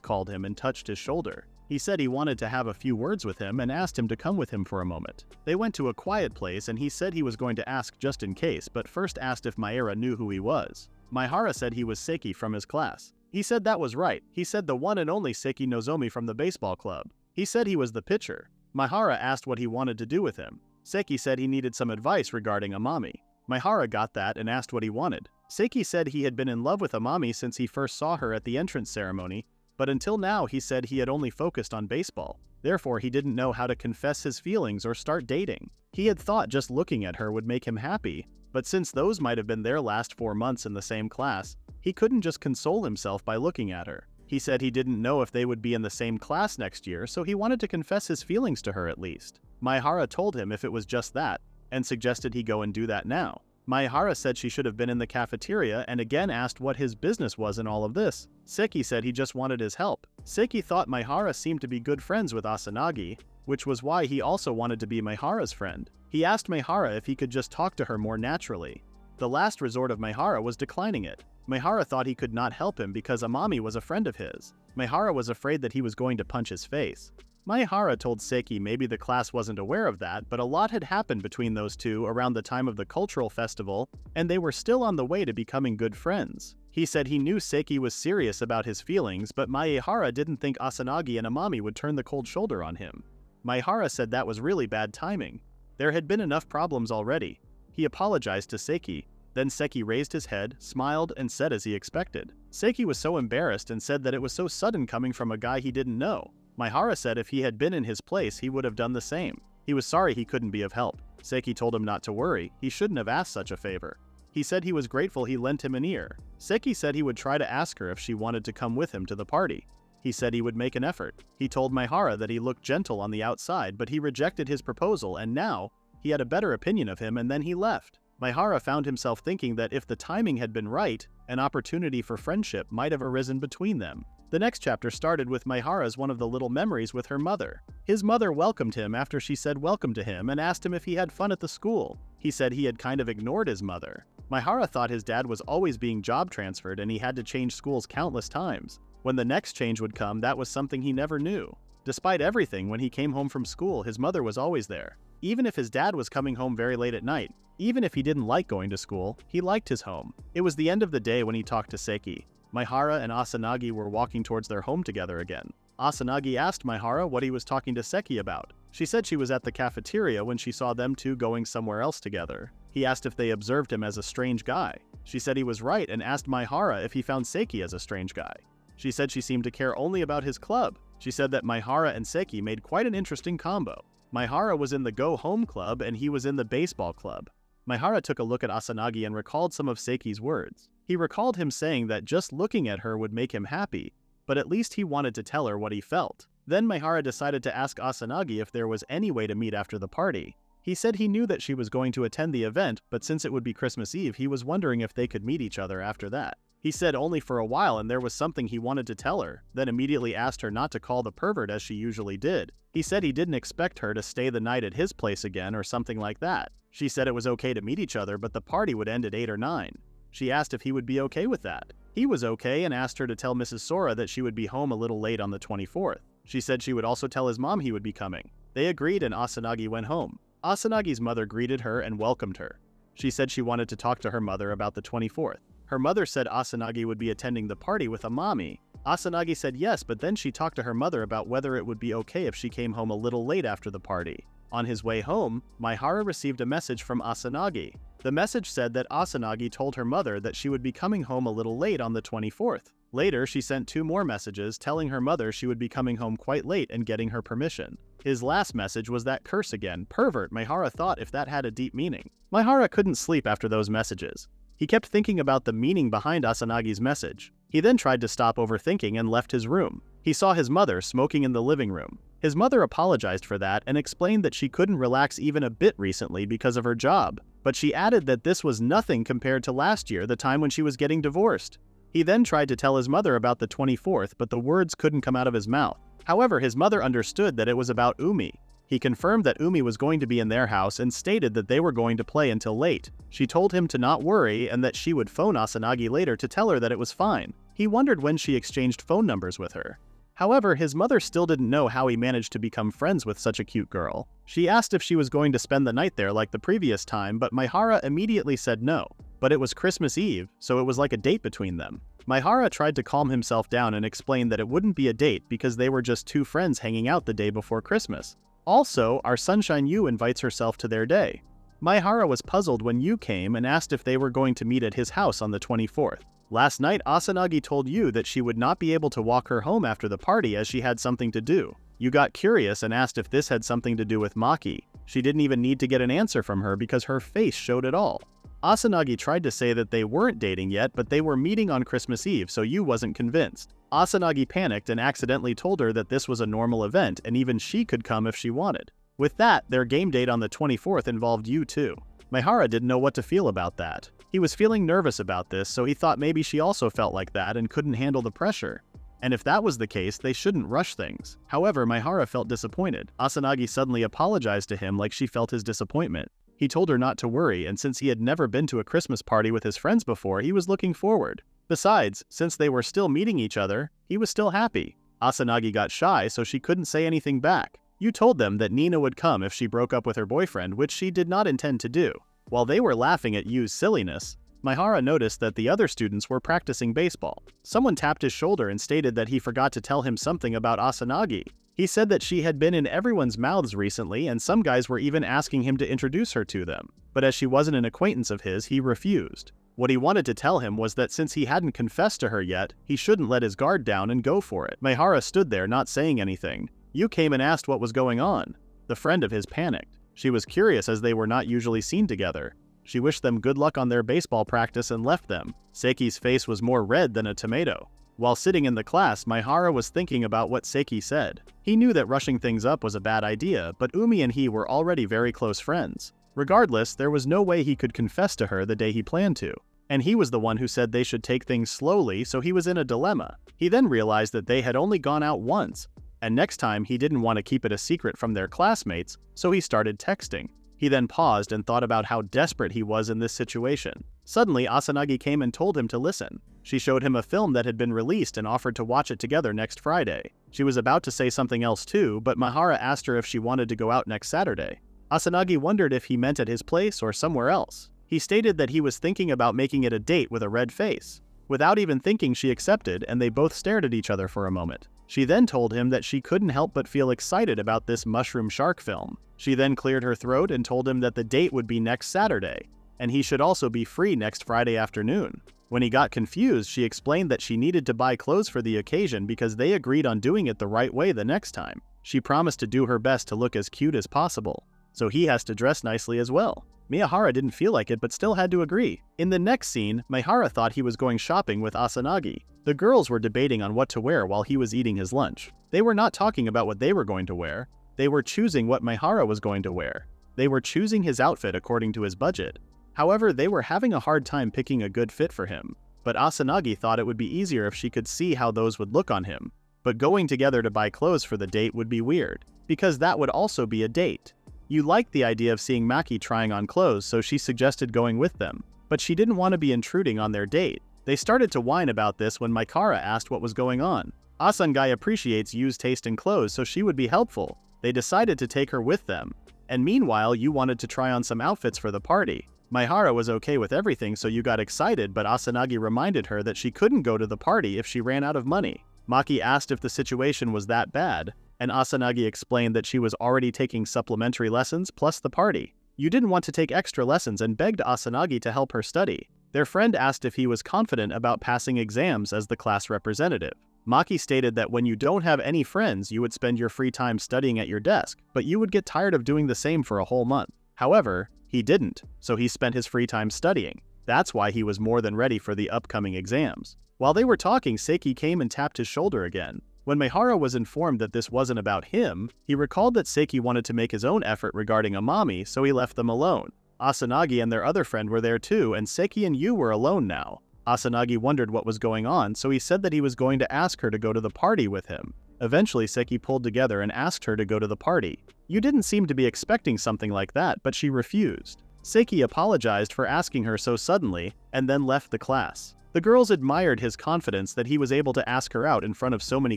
called him and touched his shoulder. He said he wanted to have a few words with him and asked him to come with him for a moment. They went to a quiet place and he said he was going to ask just in case, but first asked if Maehara knew who he was. Maehara said he was Seki from his class. He said that was right. He said the one and only Seki Nozomi from the baseball club. He said he was the pitcher. Maehara asked what he wanted to do with him. Seki said he needed some advice regarding Amami. Maehara got that and asked what he wanted. Seki said he had been in love with Amami since he first saw her at the entrance ceremony, but until now he said he had only focused on baseball. Therefore, he didn't know how to confess his feelings or start dating. He had thought just looking at her would make him happy, but since those might have been their last 4 months in the same class, he couldn't just console himself by looking at her. He said he didn't know if they would be in the same class next year, so he wanted to confess his feelings to her at least. Maehara told him if it was just that, and suggested he go and do that now. Maehara said she should have been in the cafeteria and again asked what his business was in all of this. Seki said he just wanted his help. Seki thought Maehara seemed to be good friends with Asanagi, which was why he also wanted to be Maehara's friend. He asked Maehara if he could just talk to her more naturally. The last resort of Maehara was declining it. Maehara thought he could not help him because Amami was a friend of his. Maehara was afraid that he was going to punch his face. Maehara told Seki maybe the class wasn't aware of that, but a lot had happened between those two around the time of the cultural festival, and they were still on the way to becoming good friends. He said he knew Seki was serious about his feelings, but Maehara didn't think Asanagi and Amami would turn the cold shoulder on him. Maehara said that was really bad timing. There had been enough problems already. He apologized to Seki. Then Seki raised his head, smiled, and said as he expected. Seki was so embarrassed and said that it was so sudden coming from a guy he didn't know. Maehara said if he had been in his place, he would have done the same. He was sorry he couldn't be of help. Seki told him not to worry, he shouldn't have asked such a favor. He said he was grateful he lent him an ear. Seki said he would try to ask her if she wanted to come with him to the party. He said he would make an effort. He told Maehara that he looked gentle on the outside, but he rejected his proposal and now, he had a better opinion of him and then he left. Maehara found himself thinking that if the timing had been right, an opportunity for friendship might have arisen between them. The next chapter started with Maehara's one of the little memories with her mother. His mother welcomed him after she said welcome to him and asked him if he had fun at the school. He said he had kind of ignored his mother. Maehara thought his dad was always being job transferred and he had to change schools countless times. When the next change would come, that was something he never knew. Despite everything, when he came home from school, his mother was always there. Even if his dad was coming home very late at night, even if he didn't like going to school, he liked his home. It was the end of the day when he talked to Seki. Maehara and Asanagi were walking towards their home together again. Asanagi asked Maehara what he was talking to Seki about. She said she was at the cafeteria when she saw them two going somewhere else together. He asked if they observed him as a strange guy. She said he was right and asked Maehara if he found Seki as a strange guy. She said she seemed to care only about his club. She said that Maehara and Seki made quite an interesting combo. Maehara was in the Go Home Club and he was in the baseball club. Maehara took a look at Asanagi and recalled some of Seki's words. He recalled him saying that just looking at her would make him happy, but at least he wanted to tell her what he felt. Then Maehara decided to ask Asanagi if there was any way to meet after the party. He said he knew that she was going to attend the event, but since it would be Christmas Eve, he was wondering if they could meet each other after that. He said only for a while and there was something he wanted to tell her, then immediately asked her not to call the pervert as she usually did. He said he didn't expect her to stay the night at his place again or something like that. She said it was okay to meet each other, but the party would end at 8 or 9. She asked if he would be okay with that. He was okay and asked her to tell Mrs. Sora that she would be home a little late on the 24th. She said she would also tell his mom he would be coming. They agreed and Asanagi went home. Asanagi's mother greeted her and welcomed her. She said she wanted to talk to her mother about the 24th. Her mother said Asanagi would be attending the party with Amami. Asanagi said yes, but then she talked to her mother about whether it would be okay if she came home a little late after the party. On his way home, Maehara received a message from Asanagi. The message said that Asanagi told her mother that she would be coming home a little late on the 24th. Later, she sent 2 more messages telling her mother she would be coming home quite late and getting her permission. His last message was that curse again, pervert. Maehara thought if that had a deep meaning. Maehara couldn't sleep after those messages. He kept thinking about the meaning behind Asanagi's message. He then tried to stop overthinking and left his room. He saw his mother smoking in the living room. His mother apologized for that and explained that she couldn't relax even a bit recently because of her job, but she added that this was nothing compared to last year, the time when she was getting divorced. He then tried to tell his mother about the 24th, but the words couldn't come out of his mouth. However, his mother understood that it was about Umi. He confirmed that Umi was going to be in their house and stated that they were going to play until late. She told him to not worry and that she would phone Asanagi later to tell her that it was fine. He wondered when she exchanged phone numbers with her. However, his mother still didn't know how he managed to become friends with such a cute girl. She asked if she was going to spend the night there like the previous time, but Maehara immediately said no. But it was Christmas Eve, so it was like a date between them. Maehara tried to calm himself down and explain that it wouldn't be a date because they were just two friends hanging out the day before Christmas. Also, our Sunshine Yu invites herself to their day. Maehara was puzzled when Yu came and asked if they were going to meet at his house on the 24th. Last night, Asanagi told Yu that she would not be able to walk her home after the party as she had something to do. Yu got curious and asked if this had something to do with Maki. She didn't even need to get an answer from her because her face showed it all. Asanagi tried to say that they weren't dating yet, but they were meeting on Christmas Eve, so Yu wasn't convinced. Asanagi panicked and accidentally told her that this was a normal event and even she could come if she wanted. With that, their game date on the 24th involved Yu too. Maehara didn't know what to feel about that. He was feeling nervous about this, so he thought maybe she also felt like that and couldn't handle the pressure. And if that was the case, they shouldn't rush things. However, Maehara felt disappointed. Asanagi suddenly apologized to him like she felt his disappointment. He told her not to worry, and since he had never been to a Christmas party with his friends before, he was looking forward. Besides, since they were still meeting each other, he was still happy. Asanagi got shy, so she couldn't say anything back. Yu told them that Nina would come if she broke up with her boyfriend, which she did not intend to do. While they were laughing at Yu's silliness, Maehara noticed that the other students were practicing baseball. Someone tapped his shoulder and stated that he forgot to tell him something about Asanagi. He said that she had been in everyone's mouths recently and some guys were even asking him to introduce her to them. But as she wasn't an acquaintance of his, he refused. What he wanted to tell him was that since he hadn't confessed to her yet, he shouldn't let his guard down and go for it. Maehara stood there not saying anything. Yu came and asked what was going on. The friend of his panicked. She was curious as they were not usually seen together. She wished them good luck on their baseball practice and left them. Seiki's face was more red than a tomato. While sitting in the class, Maehara was thinking about what Seiki said. He knew that rushing things up was a bad idea, but Umi and he were already very close friends. Regardless, there was no way he could confess to her the day he planned to. And he was the one who said they should take things slowly, so he was in a dilemma. He then realized that they had only gone out once, and next time he didn't want to keep it a secret from their classmates, so he started texting. He then paused and thought about how desperate he was in this situation. Suddenly, Asanagi came and told him to listen. She showed him a film that had been released and offered to watch it together next Friday. She was about to say something else too, but Maehara asked her if she wanted to go out next Saturday. Asanagi wondered if he meant at his place or somewhere else. He stated that he was thinking about making it a date with a red face. Without even thinking, she accepted, and they both stared at each other for a moment. She then told him that she couldn't help but feel excited about this mushroom shark film. She then cleared her throat and told him that the date would be next Saturday, and he should also be free next Friday afternoon. When he got confused, she explained that she needed to buy clothes for the occasion because they agreed on doing it the right way the next time. She promised to do her best to look as cute as possible, so he has to dress nicely as well. Maehara didn't feel like it but still had to agree. In the next scene, Maehara thought he was going shopping with Asanagi. The girls were debating on what to wear while he was eating his lunch. They were not talking about what they were going to wear. They were choosing what Maehara was going to wear. They were choosing his outfit according to his budget. However, they were having a hard time picking a good fit for him. But Asanagi thought it would be easier if she could see how those would look on him. But going together to buy clothes for the date would be weird, because that would also be a date. Yu liked the idea of seeing Maki trying on clothes, so she suggested going with them. But she didn't want to be intruding on their date. They started to whine about this when Maehara asked what was going on. Asanagi appreciates Yu's taste in clothes, so she would be helpful. They decided to take her with them. And meanwhile, Yu wanted to try on some outfits for the party. Maehara was okay with everything, so Yu got excited, but Asanagi reminded her that she couldn't go to the party if she ran out of money. Maki asked if the situation was that bad, and Asanagi explained that she was already taking supplementary lessons plus the party. Yu didn't want to take extra lessons and begged Asanagi to help her study. Their friend asked if he was confident about passing exams as the class representative. Maki stated that when you don't have any friends, you would spend your free time studying at your desk, but you would get tired of doing the same for a whole month. However, he didn't, so he spent his free time studying. That's why he was more than ready for the upcoming exams. While they were talking, Seiki came and tapped his shoulder again. When Maehara was informed that this wasn't about him, he recalled that Seiki wanted to make his own effort regarding Amami, so he left them alone. Asanagi and their other friend were there too, and Seiki and Yu were alone now. Asanagi wondered what was going on, so he said that he was going to ask her to go to the party with him. Eventually, Seki pulled together and asked her to go to the party. You didn't seem to be expecting something like that, but she refused. Seki apologized for asking her so suddenly, and then left the class. The girls admired his confidence that he was able to ask her out in front of so many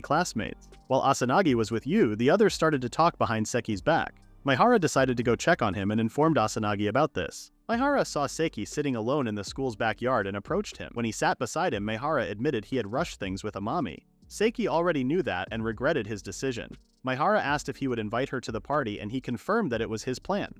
classmates. While Asanagi was with Yu, the others started to talk behind Seki's back. Maehara decided to go check on him and informed Asanagi about this. Maehara saw Seki sitting alone in the school's backyard and approached him. When he sat beside him, Maehara admitted he had rushed things with Amami. Seki already knew that and regretted his decision. Maehara asked if he would invite her to the party, and he confirmed that it was his plan.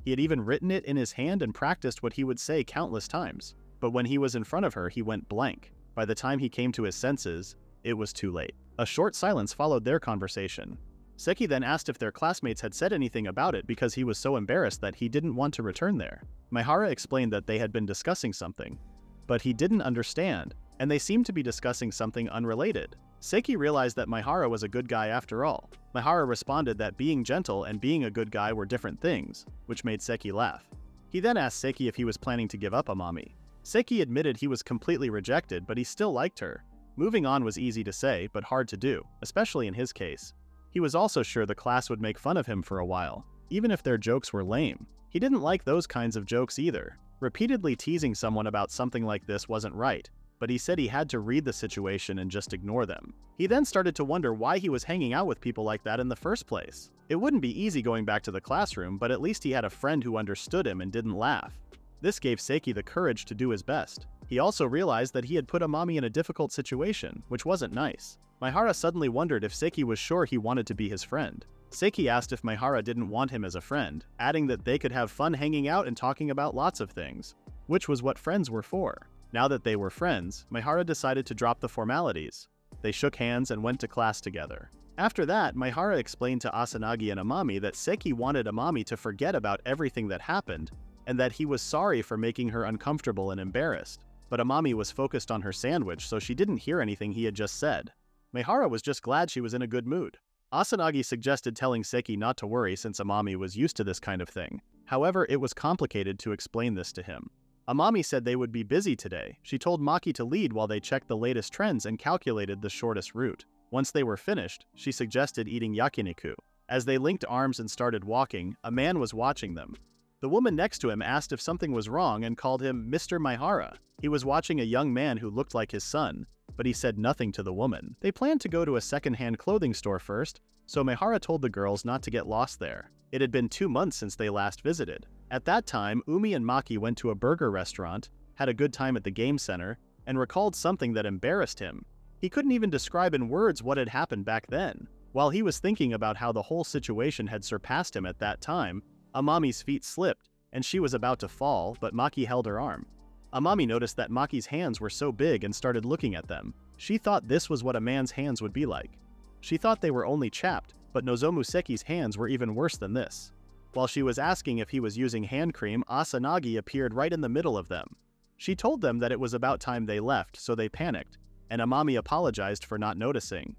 He had even written it in his hand and practiced what he would say countless times. But when he was in front of her, he went blank. By the time he came to his senses, it was too late. A short silence followed their conversation. Seki then asked if their classmates had said anything about it because he was so embarrassed that he didn't want to return there. Maehara explained that they had been discussing something, but he didn't understand, and they seemed to be discussing something unrelated. Seki realized that Maehara was a good guy after all. Maehara responded that being gentle and being a good guy were different things, which made Seki laugh. He then asked Seki if he was planning to give up Amami. Seki admitted he was completely rejected, but he still liked her. Moving on was easy to say, but hard to do, especially in his case. He was also sure the class would make fun of him for a while, even if their jokes were lame. He didn't like those kinds of jokes either. Repeatedly teasing someone about something like this wasn't right, but he said he had to read the situation and just ignore them. He then started to wonder why he was hanging out with people like that in the first place. It wouldn't be easy going back to the classroom, but at least he had a friend who understood him and didn't laugh. This gave Seki the courage to do his best. He also realized that he had put Amami in a difficult situation, which wasn't nice. Maehara suddenly wondered if Seki was sure he wanted to be his friend. Seki asked if Maehara didn't want him as a friend, adding that they could have fun hanging out and talking about lots of things, which was what friends were for. Now that they were friends, Maehara decided to drop the formalities. They shook hands and went to class together. After that, Maehara explained to Asanagi and Amami that Seki wanted Amami to forget about everything that happened, and that he was sorry for making her uncomfortable and embarrassed. But Amami was focused on her sandwich, so she didn't hear anything he had just said. Maehara was just glad she was in a good mood. Asanagi suggested telling Seki not to worry since Amami was used to this kind of thing. However, it was complicated to explain this to him. Amami said they would be busy today. She told Maki to lead while they checked the latest trends and calculated the shortest route. Once they were finished, she suggested eating yakiniku. As they linked arms and started walking, a man was watching them. The woman next to him asked if something was wrong and called him Mr. Maehara. He was watching a young man who looked like his son, but he said nothing to the woman. They planned to go to a second-hand clothing store first, so Maehara told the girls not to get lost there. It had been 2 months since they last visited. At that time, Umi and Maki went to a burger restaurant, had a good time at the game center, and recalled something that embarrassed him. He couldn't even describe in words what had happened back then. While he was thinking about how the whole situation had surpassed him at that time, Amami's feet slipped, and she was about to fall, but Maki held her arm. Amami noticed that Maki's hands were so big and started looking at them. She thought this was what a man's hands would be like. She thought they were only chapped, but Nozomu Seki's hands were even worse than this. While she was asking if he was using hand cream, Asanagi appeared right in the middle of them. She told them that it was about time they left, so they panicked, and Amami apologized for not noticing.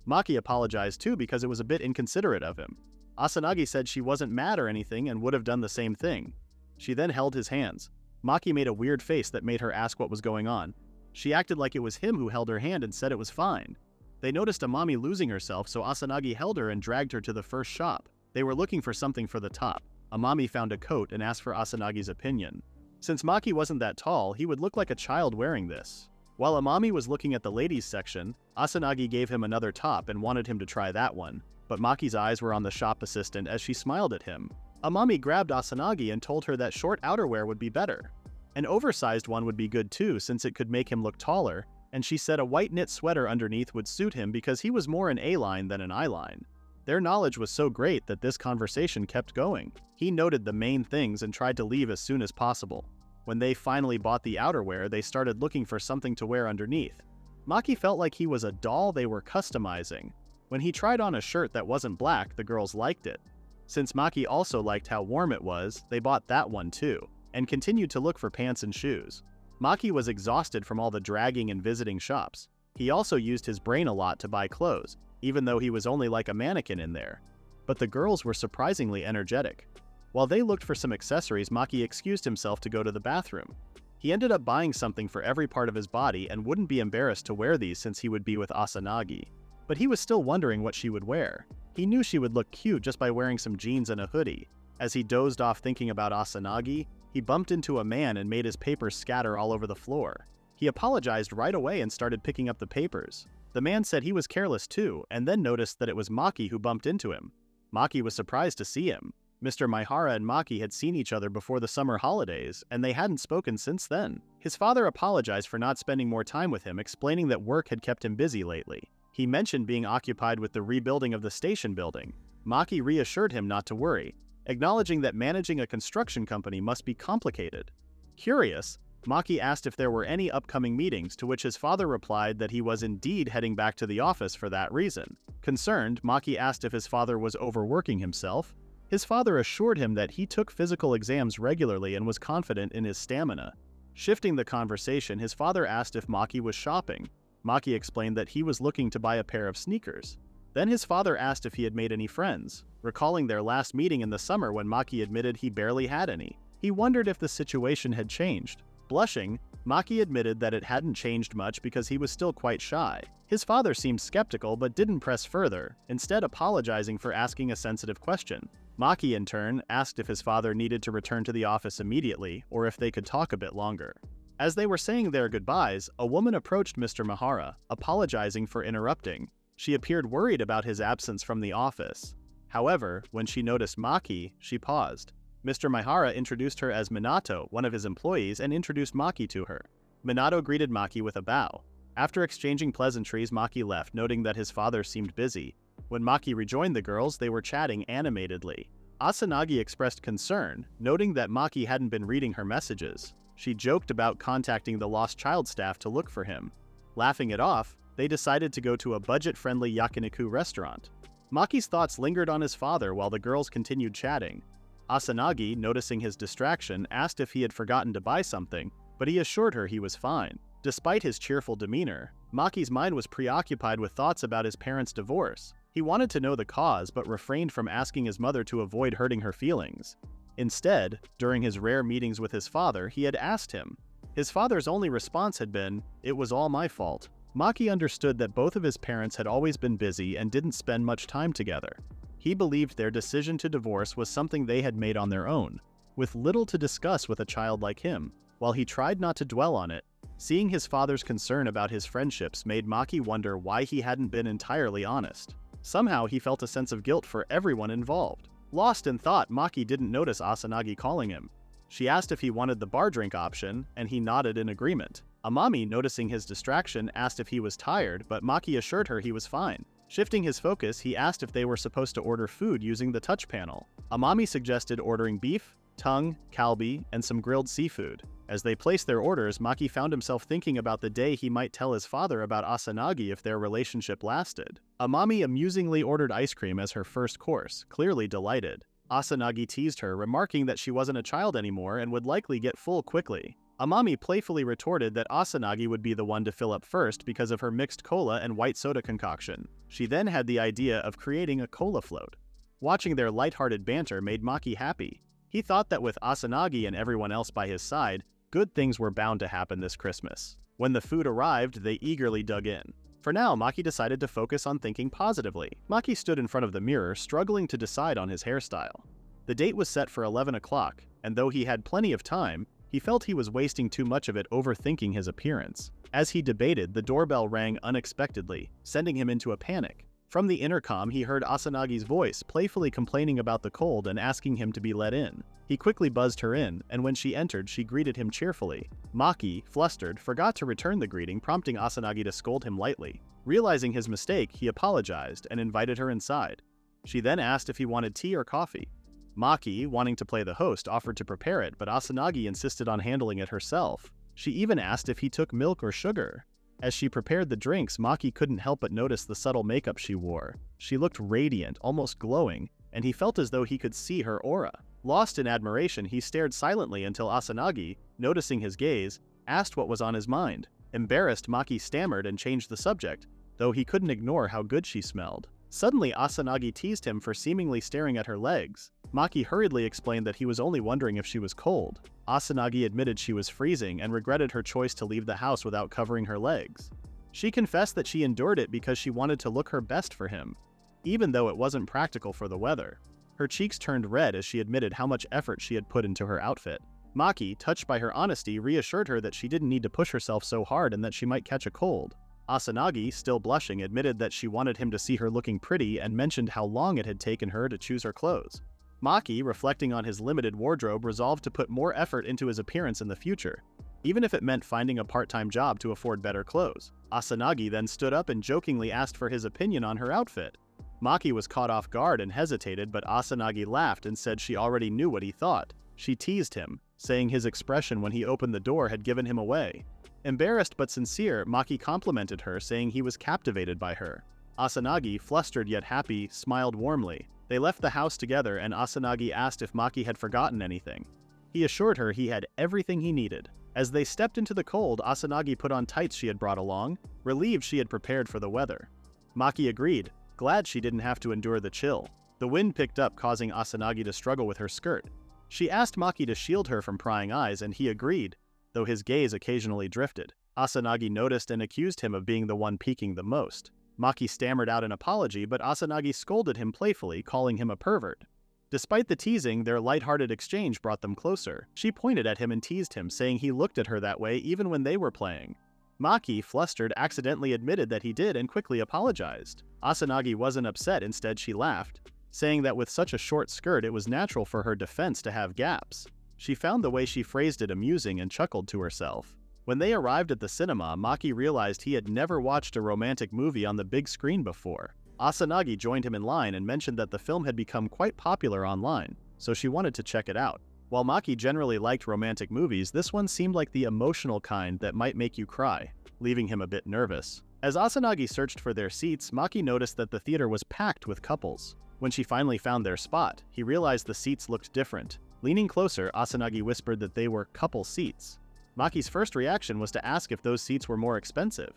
Maki apologized too because it was a bit inconsiderate of him. Asanagi said she wasn't mad or anything and would have done the same thing. She then held his hands. Maki made a weird face that made her ask what was going on. She acted like it was him who held her hand and said it was fine. They noticed Amami losing herself, so Asanagi held her and dragged her to the first shop. They were looking for something for the top. Amami found a coat and asked for Asanagi's opinion. Since Maki wasn't that tall, he would look like a child wearing this. While Amami was looking at the ladies section, Asanagi gave him another top and wanted him to try that one. But Maki's eyes were on the shop assistant as she smiled at him. Amami grabbed Asanagi and told her that short outerwear would be better. An oversized one would be good too since it could make him look taller, and she said a white knit sweater underneath would suit him because he was more an A-line than an I-line. Their knowledge was so great that this conversation kept going. He noted the main things and tried to leave as soon as possible. When they finally bought the outerwear, they started looking for something to wear underneath. Maki felt like he was a doll they were customizing. When he tried on a shirt that wasn't black, the girls liked it. Since Maki also liked how warm it was, they bought that one too, and continued to look for pants and shoes. Maki was exhausted from all the dragging and visiting shops. He also used his brain a lot to buy clothes, even though he was only like a mannequin in there. But the girls were surprisingly energetic. While they looked for some accessories, Maki excused himself to go to the bathroom. He ended up buying something for every part of his body and wouldn't be embarrassed to wear these since he would be with Asanagi. but he was still wondering what she would wear. He knew she would look cute just by wearing some jeans and a hoodie. As he dozed off thinking about Asanagi, he bumped into a man and made his papers scatter all over the floor. He apologized right away and started picking up the papers. The man said he was careless too, and then noticed that it was Maki who bumped into him. Maki was surprised to see him. Mr. Maehara and Maki had seen each other before the summer holidays, and they hadn't spoken since then. His father apologized for not spending more time with him, explaining that work had kept him busy lately. He mentioned being occupied with the rebuilding of the station building. Maki reassured him not to worry, acknowledging that managing a construction company must be complicated. Curious, Maki asked if there were any upcoming meetings, to which his father replied that he was indeed heading back to the office for that reason. Concerned, Maki asked if his father was overworking himself. His father assured him that he took physical exams regularly and was confident in his stamina. Shifting the conversation, his father asked if Maki was shopping. Maki explained that he was looking to buy a pair of sneakers. Then his father asked if he had made any friends, recalling their last meeting in the summer when Maki admitted he barely had any. He wondered if the situation had changed. Blushing, Maki admitted that it hadn't changed much because he was still quite shy. His father seemed skeptical but didn't press further, instead apologizing for asking a sensitive question. Maki, in turn, asked if his father needed to return to the office immediately or if they could talk a bit longer. As they were saying their goodbyes, a woman approached Mr. Maehara, apologizing for interrupting. She appeared worried about his absence from the office. However, when she noticed Maki, she paused. Mr. Maehara introduced her as Minato, one of his employees, and introduced Maki to her. Minato greeted Maki with a bow. After exchanging pleasantries, Maki left, noting that his father seemed busy. When Maki rejoined the girls, they were chatting animatedly. Asanagi expressed concern, noting that Maki hadn't been reading her messages. She joked about contacting the lost child staff to look for him. Laughing it off, they decided to go to a budget-friendly yakiniku restaurant. Maki's thoughts lingered on his father while the girls continued chatting. Asanagi, noticing his distraction, asked if he had forgotten to buy something, but he assured her he was fine. Despite his cheerful demeanor, Maki's mind was preoccupied with thoughts about his parents' divorce. He wanted to know the cause but refrained from asking his mother to avoid hurting her feelings. Instead, during his rare meetings with his father, he had asked him. His father's only response had been, "It was all my fault." Maki understood that both of his parents had always been busy and didn't spend much time together. He believed their decision to divorce was something they had made on their own, with little to discuss with a child like him. While he tried not to dwell on it, seeing his father's concern about his friendships made Maki wonder why he hadn't been entirely honest. Somehow he felt a sense of guilt for everyone involved. Lost in thought, Maki didn't notice Asanagi calling him. She asked if he wanted the bar drink option, and he nodded in agreement. Amami, noticing his distraction, asked if he was tired, but Maki assured her he was fine. Shifting his focus, he asked if they were supposed to order food using the touch panel. Amami suggested ordering beef, tongue, kalbi, and some grilled seafood. As they placed their orders, Maki found himself thinking about the day he might tell his father about Asanagi if their relationship lasted. Amami amusingly ordered ice cream as her first course, clearly delighted. Asanagi teased her, remarking that she wasn't a child anymore and would likely get full quickly. Amami playfully retorted that Asanagi would be the one to fill up first because of her mixed cola and white soda concoction. She then had the idea of creating a cola float. Watching their lighthearted banter made Maki happy. He thought that with Asanagi and everyone else by his side, good things were bound to happen this Christmas. When the food arrived, they eagerly dug in. For now, Maki decided to focus on thinking positively. Maki stood in front of the mirror, struggling to decide on his hairstyle. The date was set for 11 o'clock, and though he had plenty of time, he felt he was wasting too much of it overthinking his appearance. As he debated, the doorbell rang unexpectedly, sending him into a panic. From the intercom, he heard Asanagi's voice, playfully complaining about the cold and asking him to be let in. He quickly buzzed her in, and when she entered, she greeted him cheerfully. Maki, flustered, forgot to return the greeting, prompting Asanagi to scold him lightly. Realizing his mistake, he apologized and invited her inside. She then asked if he wanted tea or coffee. Maki, wanting to play the host, offered to prepare it, but Asanagi insisted on handling it herself. She even asked if he took milk or sugar. As she prepared the drinks, Maki couldn't help but notice the subtle makeup she wore. She looked radiant, almost glowing, and he felt as though he could see her aura. Lost in admiration, he stared silently until Asanagi, noticing his gaze, asked what was on his mind. Embarrassed, Maki stammered and changed the subject, though he couldn't ignore how good she smelled. Suddenly, Asanagi teased him for seemingly staring at her legs. Maki hurriedly explained that he was only wondering if she was cold. Asanagi admitted she was freezing and regretted her choice to leave the house without covering her legs. She confessed that she endured it because she wanted to look her best for him, even though it wasn't practical for the weather. Her cheeks turned red as she admitted how much effort she had put into her outfit. Maki, touched by her honesty, reassured her that she didn't need to push herself so hard and that she might catch a cold. Asanagi, still blushing, admitted that she wanted him to see her looking pretty and mentioned how long it had taken her to choose her clothes. Maki, reflecting on his limited wardrobe, resolved to put more effort into his appearance in the future, even if it meant finding a part-time job to afford better clothes. Asanagi then stood up and jokingly asked for his opinion on her outfit. Maki was caught off guard and hesitated, but Asanagi laughed and said she already knew what he thought. She teased him, saying his expression when he opened the door had given him away. Embarrassed but sincere, Maki complimented her, saying he was captivated by her. Asanagi, flustered yet happy, smiled warmly. They left the house together and Asanagi asked if Maki had forgotten anything. He assured her he had everything he needed. As they stepped into the cold, Asanagi put on tights she had brought along, relieved she had prepared for the weather. Maki agreed, glad she didn't have to endure the chill. The wind picked up, causing Asanagi to struggle with her skirt. She asked Maki to shield her from prying eyes and he agreed, though his gaze occasionally drifted. Asanagi noticed and accused him of being the one peeking the most. Maki stammered out an apology, but Asanagi scolded him playfully, calling him a pervert. Despite the teasing, their lighthearted exchange brought them closer. She pointed at him and teased him, saying he looked at her that way even when they were playing. Maki, flustered, accidentally admitted that he did and quickly apologized. Asanagi wasn't upset, instead she laughed, saying that with such a short skirt it was natural for her defense to have gaps. She found the way she phrased it amusing and chuckled to herself. When they arrived at the cinema, Maki realized he had never watched a romantic movie on the big screen before. Asanagi joined him in line and mentioned that the film had become quite popular online, so she wanted to check it out. While Maki generally liked romantic movies, this one seemed like the emotional kind that might make you cry, leaving him a bit nervous. As Asanagi searched for their seats, Maki noticed that the theater was packed with couples. When she finally found their spot, he realized the seats looked different. Leaning closer, Asanagi whispered that they were couple seats. Maki's first reaction was to ask if those seats were more expensive.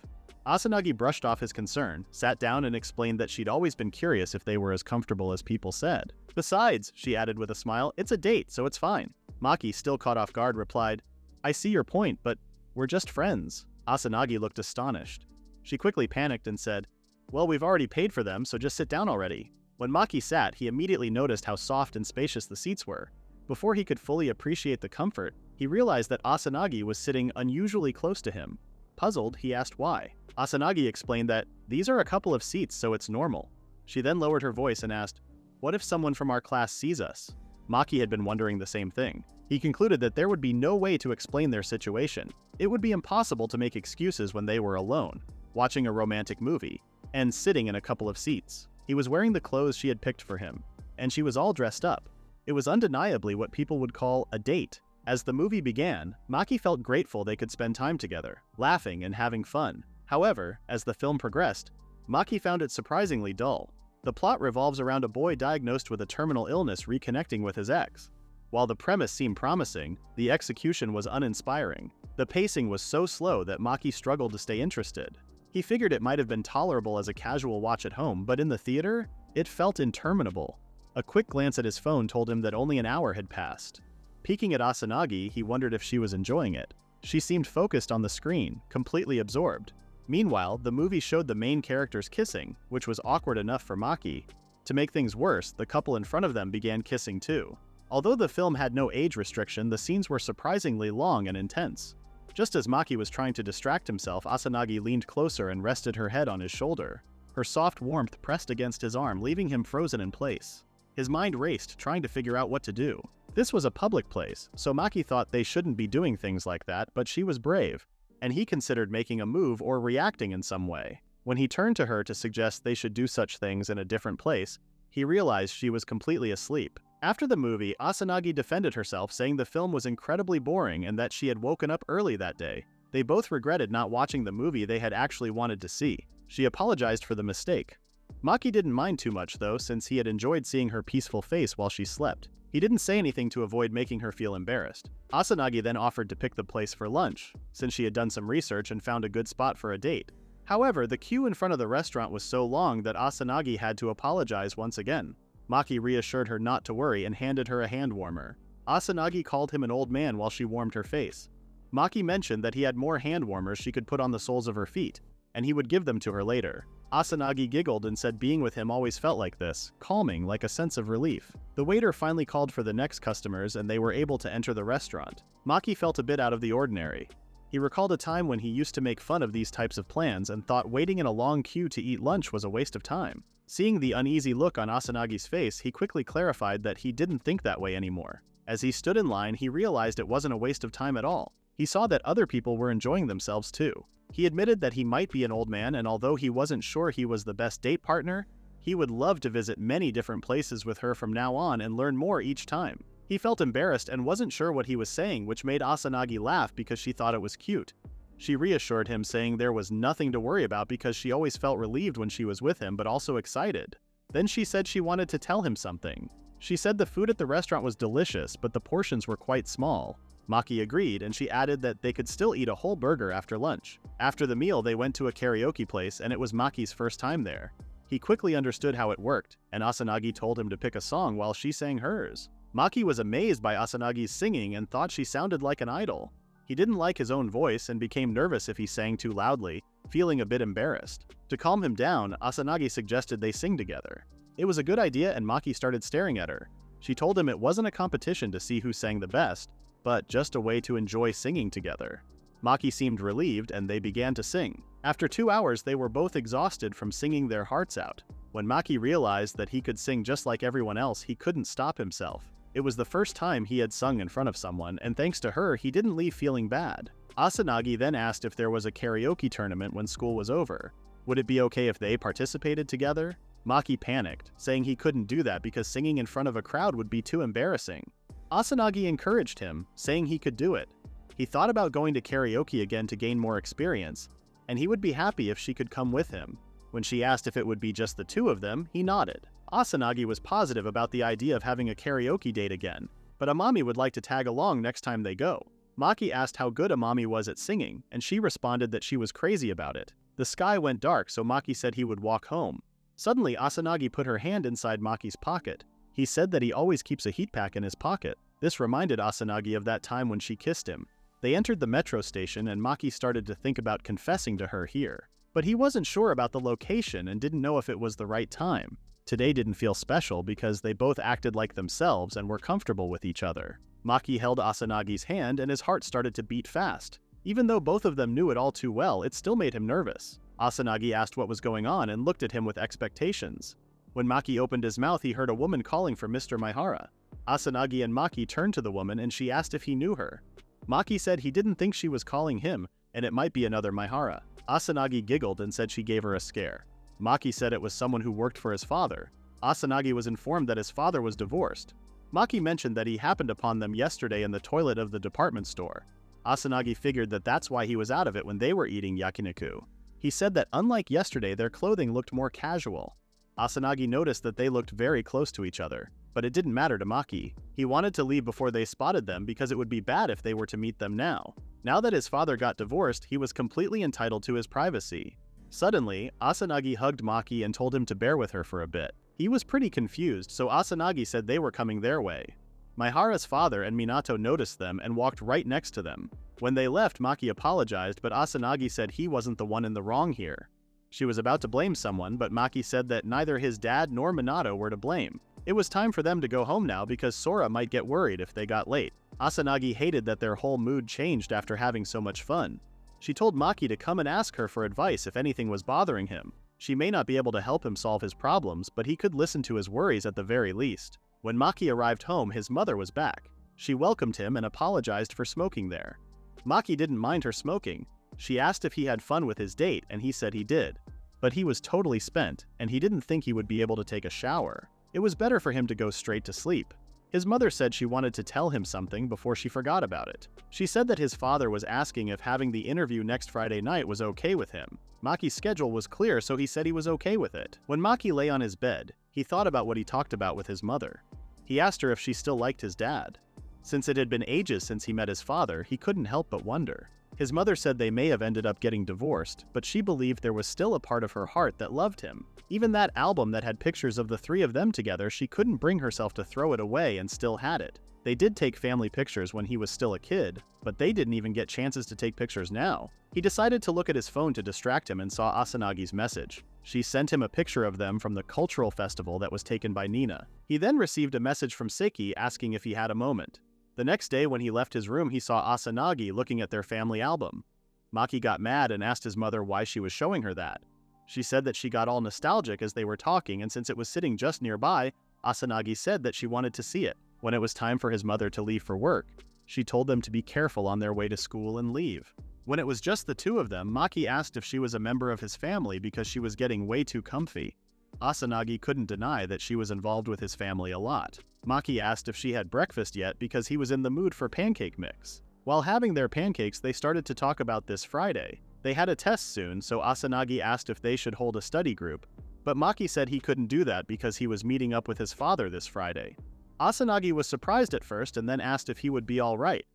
Asanagi brushed off his concern, sat down and explained that she'd always been curious if they were as comfortable as people said. Besides, she added with a smile, it's a date, so it's fine. Maki, still caught off guard, replied, I see your point, but we're just friends. Asanagi looked astonished. She quickly panicked and said, well, we've already paid for them, so just sit down already. When Maki sat, he immediately noticed how soft and spacious the seats were. Before he could fully appreciate the comfort, he realized that Asanagi was sitting unusually close to him. Puzzled, he asked why. Asanagi explained that, these are a couple of seats, so it's normal. She then lowered her voice and asked, what if someone from our class sees us? Maki had been wondering the same thing. He concluded that there would be no way to explain their situation. It would be impossible to make excuses when they were alone, watching a romantic movie, and sitting in a couple of seats. He was wearing the clothes she had picked for him, and she was all dressed up. It was undeniably what people would call a date. As the movie began, Maki felt grateful they could spend time together, laughing and having fun. However, as the film progressed, Maki found it surprisingly dull. The plot revolves around a boy diagnosed with a terminal illness reconnecting with his ex. While the premise seemed promising, the execution was uninspiring. The pacing was so slow that Maki struggled to stay interested. He figured it might have been tolerable as a casual watch at home, but in the theater, it felt interminable. A quick glance at his phone told him that only an hour had passed. Peeking at Asanagi, he wondered if she was enjoying it. She seemed focused on the screen, completely absorbed. Meanwhile, the movie showed the main characters kissing, which was awkward enough for Maki. To make things worse, the couple in front of them began kissing too. Although the film had no age restriction, the scenes were surprisingly long and intense. Just as Maki was trying to distract himself, Asanagi leaned closer and rested her head on his shoulder. Her soft warmth pressed against his arm, leaving him frozen in place. His mind raced, trying to figure out what to do. This was a public place, so Maki thought they shouldn't be doing things like that, but she was brave, and he considered making a move or reacting in some way. When he turned to her to suggest they should do such things in a different place, he realized she was completely asleep. After the movie, Asanagi defended herself, saying the film was incredibly boring and that she had woken up early that day. They both regretted not watching the movie they had actually wanted to see. She apologized for the mistake. Maki didn't mind too much though, since he had enjoyed seeing her peaceful face while she slept. He didn't say anything to avoid making her feel embarrassed. Asanagi then offered to pick the place for lunch, since she had done some research and found a good spot for a date. However, the queue in front of the restaurant was so long that Asanagi had to apologize once again. Maki reassured her not to worry and handed her a hand warmer. Asanagi called him an old man while she warmed her face. Maki mentioned that he had more hand warmers she could put on the soles of her feet, and he would give them to her later. Asanagi giggled and said being with him always felt like this, calming, like a sense of relief. The waiter finally called for the next customers and they were able to enter the restaurant. Maki felt a bit out of the ordinary. He recalled a time when he used to make fun of these types of plans and thought waiting in a long queue to eat lunch was a waste of time. Seeing the uneasy look on Asanagi's face, he quickly clarified that he didn't think that way anymore. As he stood in line, he realized it wasn't a waste of time at all. He saw that other people were enjoying themselves too. He admitted that he might be an old man, and although he wasn't sure he was the best date partner, he would love to visit many different places with her from now on and learn more each time. He felt embarrassed and wasn't sure what he was saying, which made Asanagi laugh because she thought it was cute. She reassured him, saying there was nothing to worry about because she always felt relieved when she was with him, but also excited. Then she said she wanted to tell him something. She said the food at the restaurant was delicious, but the portions were quite small. Maki agreed, and she added that they could still eat a whole burger after lunch. After the meal, they went to a karaoke place, and it was Maki's first time there. He quickly understood how it worked, and Asanagi told him to pick a song while she sang hers. Maki was amazed by Asanagi's singing and thought she sounded like an idol. He didn't like his own voice and became nervous if he sang too loudly, feeling a bit embarrassed. To calm him down, Asanagi suggested they sing together. It was a good idea, and Maki started staring at her. She told him it wasn't a competition to see who sang the best, but just a way to enjoy singing together. Maki seemed relieved and they began to sing. After 2 hours, they were both exhausted from singing their hearts out. When Maki realized that he could sing just like everyone else, he couldn't stop himself. It was the first time he had sung in front of someone, and thanks to her, he didn't leave feeling bad. Asanagi then asked if there was a karaoke tournament when school was over. Would it be okay if they participated together? Maki panicked, saying he couldn't do that because singing in front of a crowd would be too embarrassing. Asanagi encouraged him, saying he could do it. He thought about going to karaoke again to gain more experience, and he would be happy if she could come with him. When she asked if it would be just the two of them, he nodded. Asanagi was positive about the idea of having a karaoke date again, but Amami would like to tag along next time they go. Maki asked how good Amami was at singing, and she responded that she was crazy about it. The sky went dark, so Maki said he would walk home. Suddenly, Asanagi put her hand inside Maki's pocket. He said that he always keeps a heat pack in his pocket. This reminded Asanagi of that time when she kissed him. They entered the metro station and Maki started to think about confessing to her here. But he wasn't sure about the location and didn't know if it was the right time. Today didn't feel special because they both acted like themselves and were comfortable with each other. Maki held Asanagi's hand and his heart started to beat fast. Even though both of them knew it all too well, it still made him nervous. Asanagi asked what was going on and looked at him with expectations. When Maki opened his mouth, he heard a woman calling for Mr. Maehara. Asanagi and Maki turned to the woman and she asked if he knew her. Maki said he didn't think she was calling him and it might be another Maehara. Asanagi giggled and said she gave her a scare. Maki said it was someone who worked for his father. Asanagi was informed that his father was divorced. Maki mentioned that he happened upon them yesterday in the toilet of the department store. Asanagi figured that that's why he was out of it when they were eating yakiniku. He said that unlike yesterday, their clothing looked more casual. Asanagi noticed that they looked very close to each other, but it didn't matter to Maki. He wanted to leave before they spotted them because it would be bad if they were to meet them now. Now that his father got divorced, he was completely entitled to his privacy. Suddenly, Asanagi hugged Maki and told him to bear with her for a bit. He was pretty confused, so Asanagi said they were coming their way. Maehara's father and Minato noticed them and walked right next to them. When they left, Maki apologized, but Asanagi said he wasn't the one in the wrong here. She was about to blame someone, but Maki said that neither his dad nor Minato were to blame. It was time for them to go home now because Sora might get worried if they got late. Asanagi hated that their whole mood changed after having so much fun. She told Maki to come and ask her for advice if anything was bothering him. She may not be able to help him solve his problems, but he could listen to his worries at the very least. When Maki arrived home, his mother was back. She welcomed him and apologized for smoking there. Maki didn't mind her smoking. She asked if he had fun with his date, and he said he did. But he was totally spent, and he didn't think he would be able to take a shower. It was better for him to go straight to sleep. His mother said she wanted to tell him something before she forgot about it. She said that his father was asking if having the interview next Friday night was okay with him. Maki's schedule was clear, so he said he was okay with it. When Maki lay on his bed, he thought about what he talked about with his mother. He asked her if she still liked his dad. Since it had been ages since he met his father, he couldn't help but wonder. His mother said they may have ended up getting divorced, but she believed there was still a part of her heart that loved him. Even that album that had pictures of the three of them together, she couldn't bring herself to throw it away and still had it. They did take family pictures when he was still a kid, but they didn't even get chances to take pictures now. He decided to look at his phone to distract him and saw Asanagi's message. She sent him a picture of them from the cultural festival that was taken by Nina. He then received a message from Seki asking if he had a moment. The next day when he left his room, he saw Asanagi looking at their family album. Maki got mad and asked his mother why she was showing her that. She said that she got all nostalgic as they were talking, and since it was sitting just nearby, Asanagi said that she wanted to see it. When it was time for his mother to leave for work, she told them to be careful on their way to school and leave. When it was just the two of them, Maki asked if she was a member of his family because she was getting way too comfy. Asanagi couldn't deny that she was involved with his family a lot. Maki asked if she had breakfast yet because he was in the mood for pancake mix. While having their pancakes, they started to talk about this Friday. They had a test soon, so Asanagi asked if they should hold a study group, but Maki said he couldn't do that because he was meeting up with his father this Friday. Asanagi was surprised at first and then asked if he would be alright.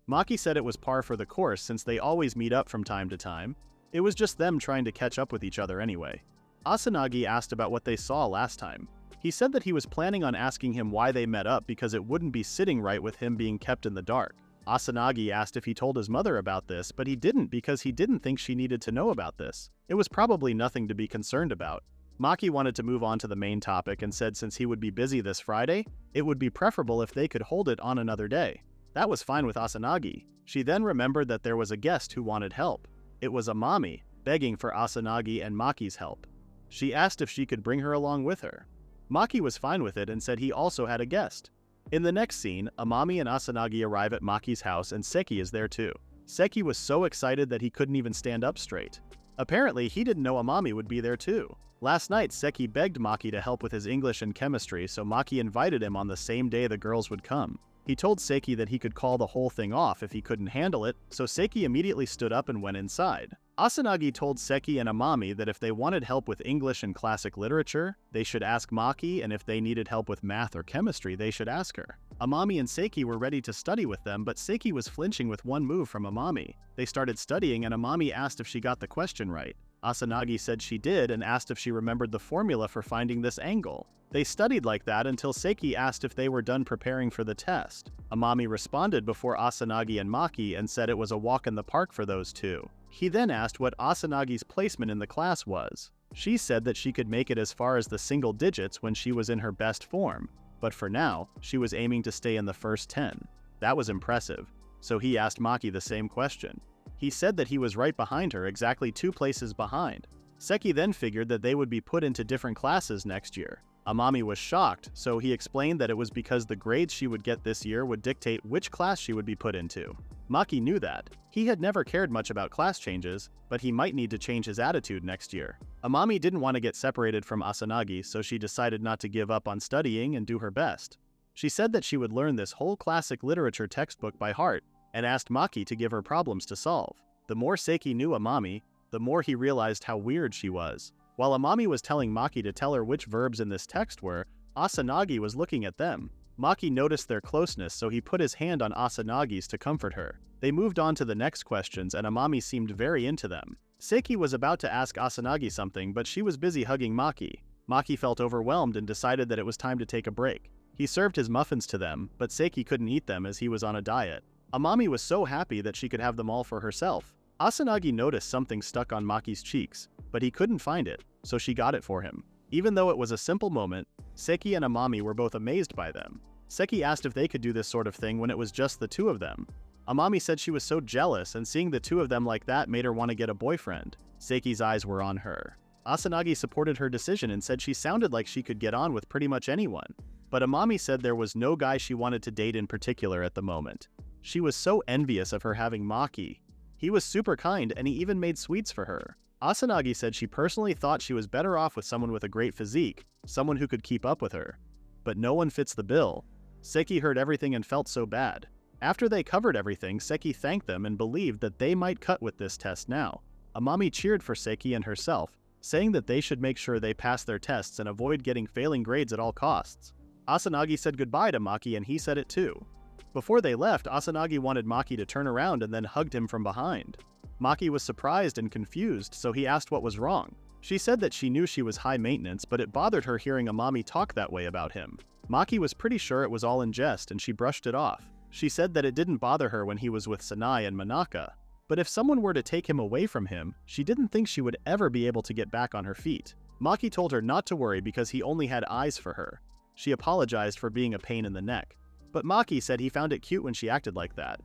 Maki said it was par for the course since they always meet up from time to time. It was just them trying to catch up with each other anyway. Asanagi asked about what they saw last time. He said that he was planning on asking him why they met up because it wouldn't be sitting right with him being kept in the dark. Asanagi asked if he told his mother about this, but he didn't because he didn't think she needed to know about this. It was probably nothing to be concerned about. Maki wanted to move on to the main topic and said since he would be busy this Friday, it would be preferable if they could hold it on another day. That was fine with Asanagi. She then remembered that there was a guest who wanted help. It was Amami, begging for Asanagi and Maki's help. She asked if she could bring her along with her. Maki was fine with it and said he also had a guest. In the next scene, Amami and Asanagi arrive at Maki's house and Seki is there too. Seki was so excited that he couldn't even stand up straight. Apparently, he didn't know Amami would be there too. Last night, Seki begged Maki to help with his English and chemistry, so Maki invited him on the same day the girls would come. He told Seki that he could call the whole thing off if he couldn't handle it, so Seki immediately stood up and went inside. Asanagi told Seki and Amami that if they wanted help with English and classic literature, they should ask Maki, and if they needed help with math or chemistry, they should ask her. Amami and Seki were ready to study with them, but Seki was flinching with one move from Amami. They started studying and Amami asked if she got the question right. Asanagi said she did and asked if she remembered the formula for finding this angle. They studied like that until Seki asked if they were done preparing for the test. Amami responded before Asanagi and Maki and said it was a walk in the park for those two. He then asked what Asanagi's placement in the class was. She said that she could make it as far as the single digits when she was in her best form, but for now, she was aiming to stay in the first 10. That was impressive, so he asked Maki the same question. He said that he was right behind her, exactly 2 places behind. Seki then figured that they would be put into different classes next year. Amami was shocked, so he explained that it was because the grades she would get this year would dictate which class she would be put into. Maki knew that. He had never cared much about class changes, but he might need to change his attitude next year. Amami didn't want to get separated from Asanagi, so she decided not to give up on studying and do her best. She said that she would learn this whole classic literature textbook by heart, and asked Maki to give her problems to solve. The more Seki knew Amami, the more he realized how weird she was. While Amami was telling Maki to tell her which verbs in this text were, Asanagi was looking at them. Maki noticed their closeness, so he put his hand on Asanagi's to comfort her. They moved on to the next questions and Amami seemed very into them. Seki was about to ask Asanagi something, but she was busy hugging Maki. Maki felt overwhelmed and decided that it was time to take a break. He served his muffins to them, but Seki couldn't eat them as he was on a diet. Amami was so happy that she could have them all for herself. Asanagi noticed something stuck on Maki's cheeks, but he couldn't find it, so she got it for him. Even though it was a simple moment, Seki and Amami were both amazed by them. Seki asked if they could do this sort of thing when it was just the two of them. Amami said she was so jealous, and seeing the two of them like that made her want to get a boyfriend. Seki's eyes were on her. Asanagi supported her decision and said she sounded like she could get on with pretty much anyone. But Amami said there was no guy she wanted to date in particular at the moment. She was so envious of her having Maki. He was super kind and he even made sweets for her. Asanagi said she personally thought she was better off with someone with a great physique, someone who could keep up with her. But no one fits the bill. Seki heard everything and felt so bad. After they covered everything, Seki thanked them and believed that they might cut with this test now. Amami cheered for Seki and herself, saying that they should make sure they pass their tests and avoid getting failing grades at all costs. Asanagi said goodbye to Maki and he said it too. Before they left, Asanagi wanted Maki to turn around and then hugged him from behind. Maki was surprised and confused, so he asked what was wrong. She said that she knew she was high maintenance, but it bothered her hearing Amami talk that way about him. Maki was pretty sure it was all in jest and she brushed it off. She said that it didn't bother her when he was with Sanai and Manaka, but if someone were to take him away from him, she didn't think she would ever be able to get back on her feet. Maki told her not to worry because he only had eyes for her. She apologized for being a pain in the neck. But Maki said he found it cute when she acted like that.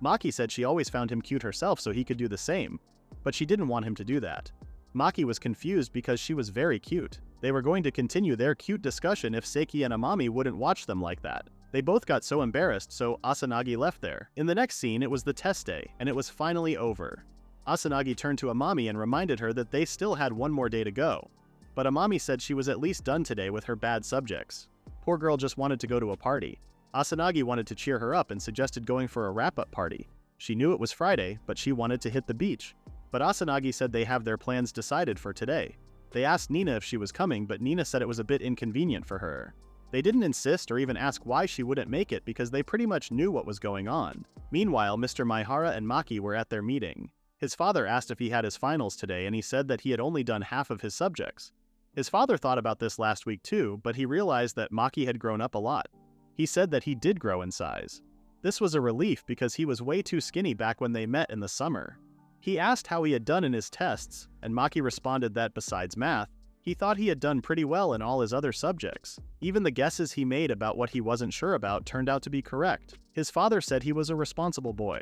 Maki said she always found him cute herself so he could do the same, but she didn't want him to do that. Maki was confused because she was very cute. They were going to continue their cute discussion if Seiki and Amami wouldn't watch them like that. They both got so embarrassed, so Asanagi left there. In the next scene, it was the test day, and it was finally over. Asanagi turned to Amami and reminded her that they still had one more day to go. But Amami said she was at least done today with her bad subjects. Poor girl just wanted to go to a party. Asanagi wanted to cheer her up and suggested going for a wrap-up party. She knew it was Friday, but she wanted to hit the beach. But Asanagi said they have their plans decided for today. They asked Nina if she was coming, but Nina said it was a bit inconvenient for her. They didn't insist or even ask why she wouldn't make it because they pretty much knew what was going on. Meanwhile, Mr. Maehara and Maki were at their meeting. His father asked if he had his finals today and he said that he had only done half of his subjects. His father thought about this last week too, but he realized that Maki had grown up a lot. He said that he did grow in size. This was a relief because he was way too skinny back when they met in the summer. He asked how he had done in his tests, and Maki responded that besides math, he thought he had done pretty well in all his other subjects. Even the guesses he made about what he wasn't sure about turned out to be correct. His father said he was a responsible boy.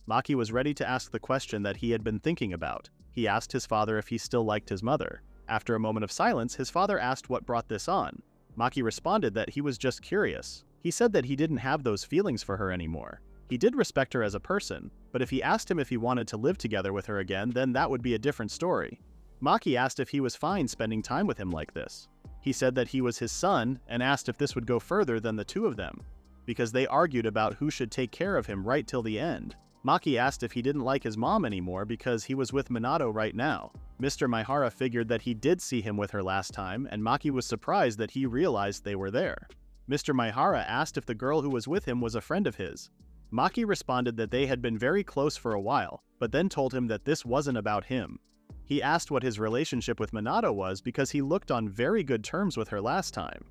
Maki was ready to ask the question that he had been thinking about. He asked his father if he still liked his mother. After a moment of silence, his father asked what brought this on. Maki responded that he was just curious. He said that he didn't have those feelings for her anymore. He did respect her as a person, but if he asked him if he wanted to live together with her again, then that would be a different story. Maki asked if he was fine spending time with him like this. He said that he was his son and asked if this would go further than the two of them, because they argued about who should take care of him right till the end. Maki asked if he didn't like his mom anymore because he was with Minato right now. Mr. Maehara figured that he did see him with her last time, and Maki was surprised that he realized they were there. Mr. Maehara asked if the girl who was with him was a friend of his. Maki responded that they had been very close for a while, but then told him that this wasn't about him. He asked what his relationship with Minato was because he looked on very good terms with her last time.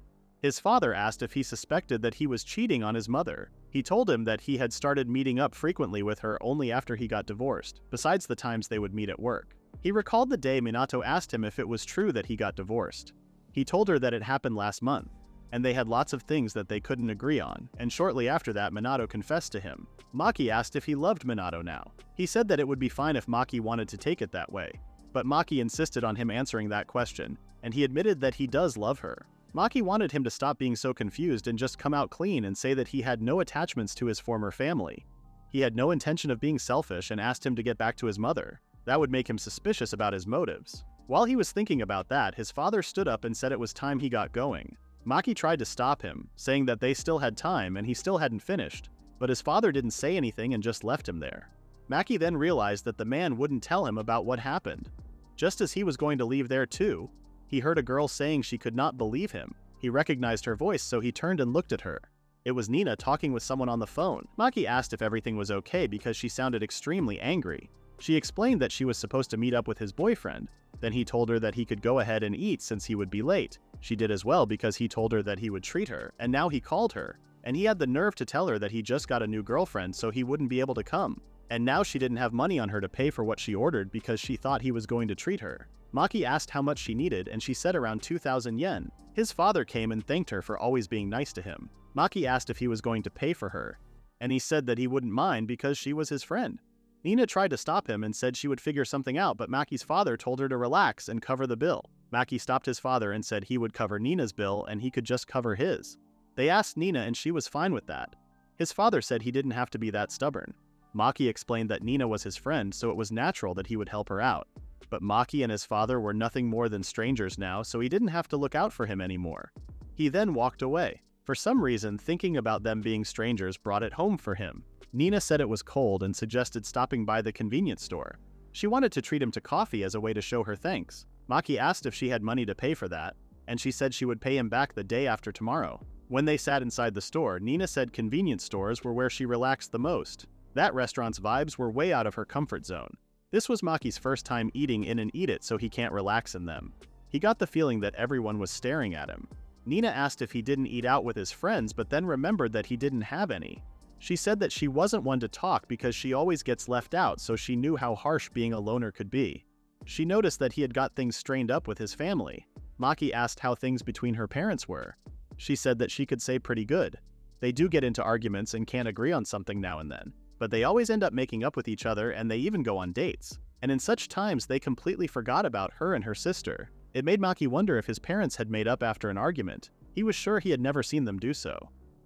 His father asked if he suspected that he was cheating on his mother. He told him that he had started meeting up frequently with her only after he got divorced, besides the times they would meet at work. He recalled the day Minato asked him if it was true that he got divorced. He told her that it happened last month, and they had lots of things that they couldn't agree on, and shortly after that Minato confessed to him. Maki asked if he loved Minato now. He said that it would be fine if Maki wanted to take it that way, but Maki insisted on him answering that question, and he admitted that he does love her. Maki wanted him to stop being so confused and just come out clean and say that he had no attachments to his former family. He had no intention of being selfish and asked him to get back to his mother. That would make him suspicious about his motives. While he was thinking about that, his father stood up and said it was time he got going. Maki tried to stop him, saying that they still had time and he still hadn't finished, but his father didn't say anything and just left him there. Maki then realized that the man wouldn't tell him about what happened. Just as he was going to leave there too, he heard a girl saying she could not believe him. He recognized her voice, so he turned and looked at her. It was Nina talking with someone on the phone. Maki asked if everything was okay because she sounded extremely angry. She explained that she was supposed to meet up with his boyfriend. Then he told her that he could go ahead and eat since he would be late. She did as well because he told her that he would treat her, and now he called her. And he had the nerve to tell her that he just got a new girlfriend so he wouldn't be able to come. And now she didn't have money on her to pay for what she ordered because she thought he was going to treat her. Maki asked how much she needed and she said around 2,000 yen. His father came and thanked her for always being nice to him. Maki asked if he was going to pay for her, and he said that he wouldn't mind because she was his friend. Nina tried to stop him and said she would figure something out, but Maki's father told her to relax and cover the bill. Maki stopped his father and said he would cover Nina's bill and he could just cover his. They asked Nina and she was fine with that. His father said he didn't have to be that stubborn. Maki explained that Nina was his friend, so it was natural that he would help her out. But Maki and his father were nothing more than strangers now, so he didn't have to look out for him anymore. He then walked away. For some reason, thinking about them being strangers brought it home for him. Nina said it was cold and suggested stopping by the convenience store. She wanted to treat him to coffee as a way to show her thanks. Maki asked if she had money to pay for that, and she said she would pay him back the day after tomorrow. When they sat inside the store, Nina said convenience stores were where she relaxed the most. That restaurant's vibes were way out of her comfort zone. This was Maki's first time eating in an eat-it, so he can't relax in them. He got the feeling that everyone was staring at him. Nina asked if he didn't eat out with his friends but then remembered that he didn't have any. She said that she wasn't one to talk because she always gets left out, so she knew how harsh being a loner could be. She noticed that he had got things strained up with his family. Maki asked how things between her parents were. She said that she could say pretty good. They do get into arguments and can't agree on something now and then, but they always end up making up with each other and they even go on dates. And in such times they completely forgot about her and her sister. It made Maki wonder if his parents had made up after an argument. He was sure he had never seen them do so.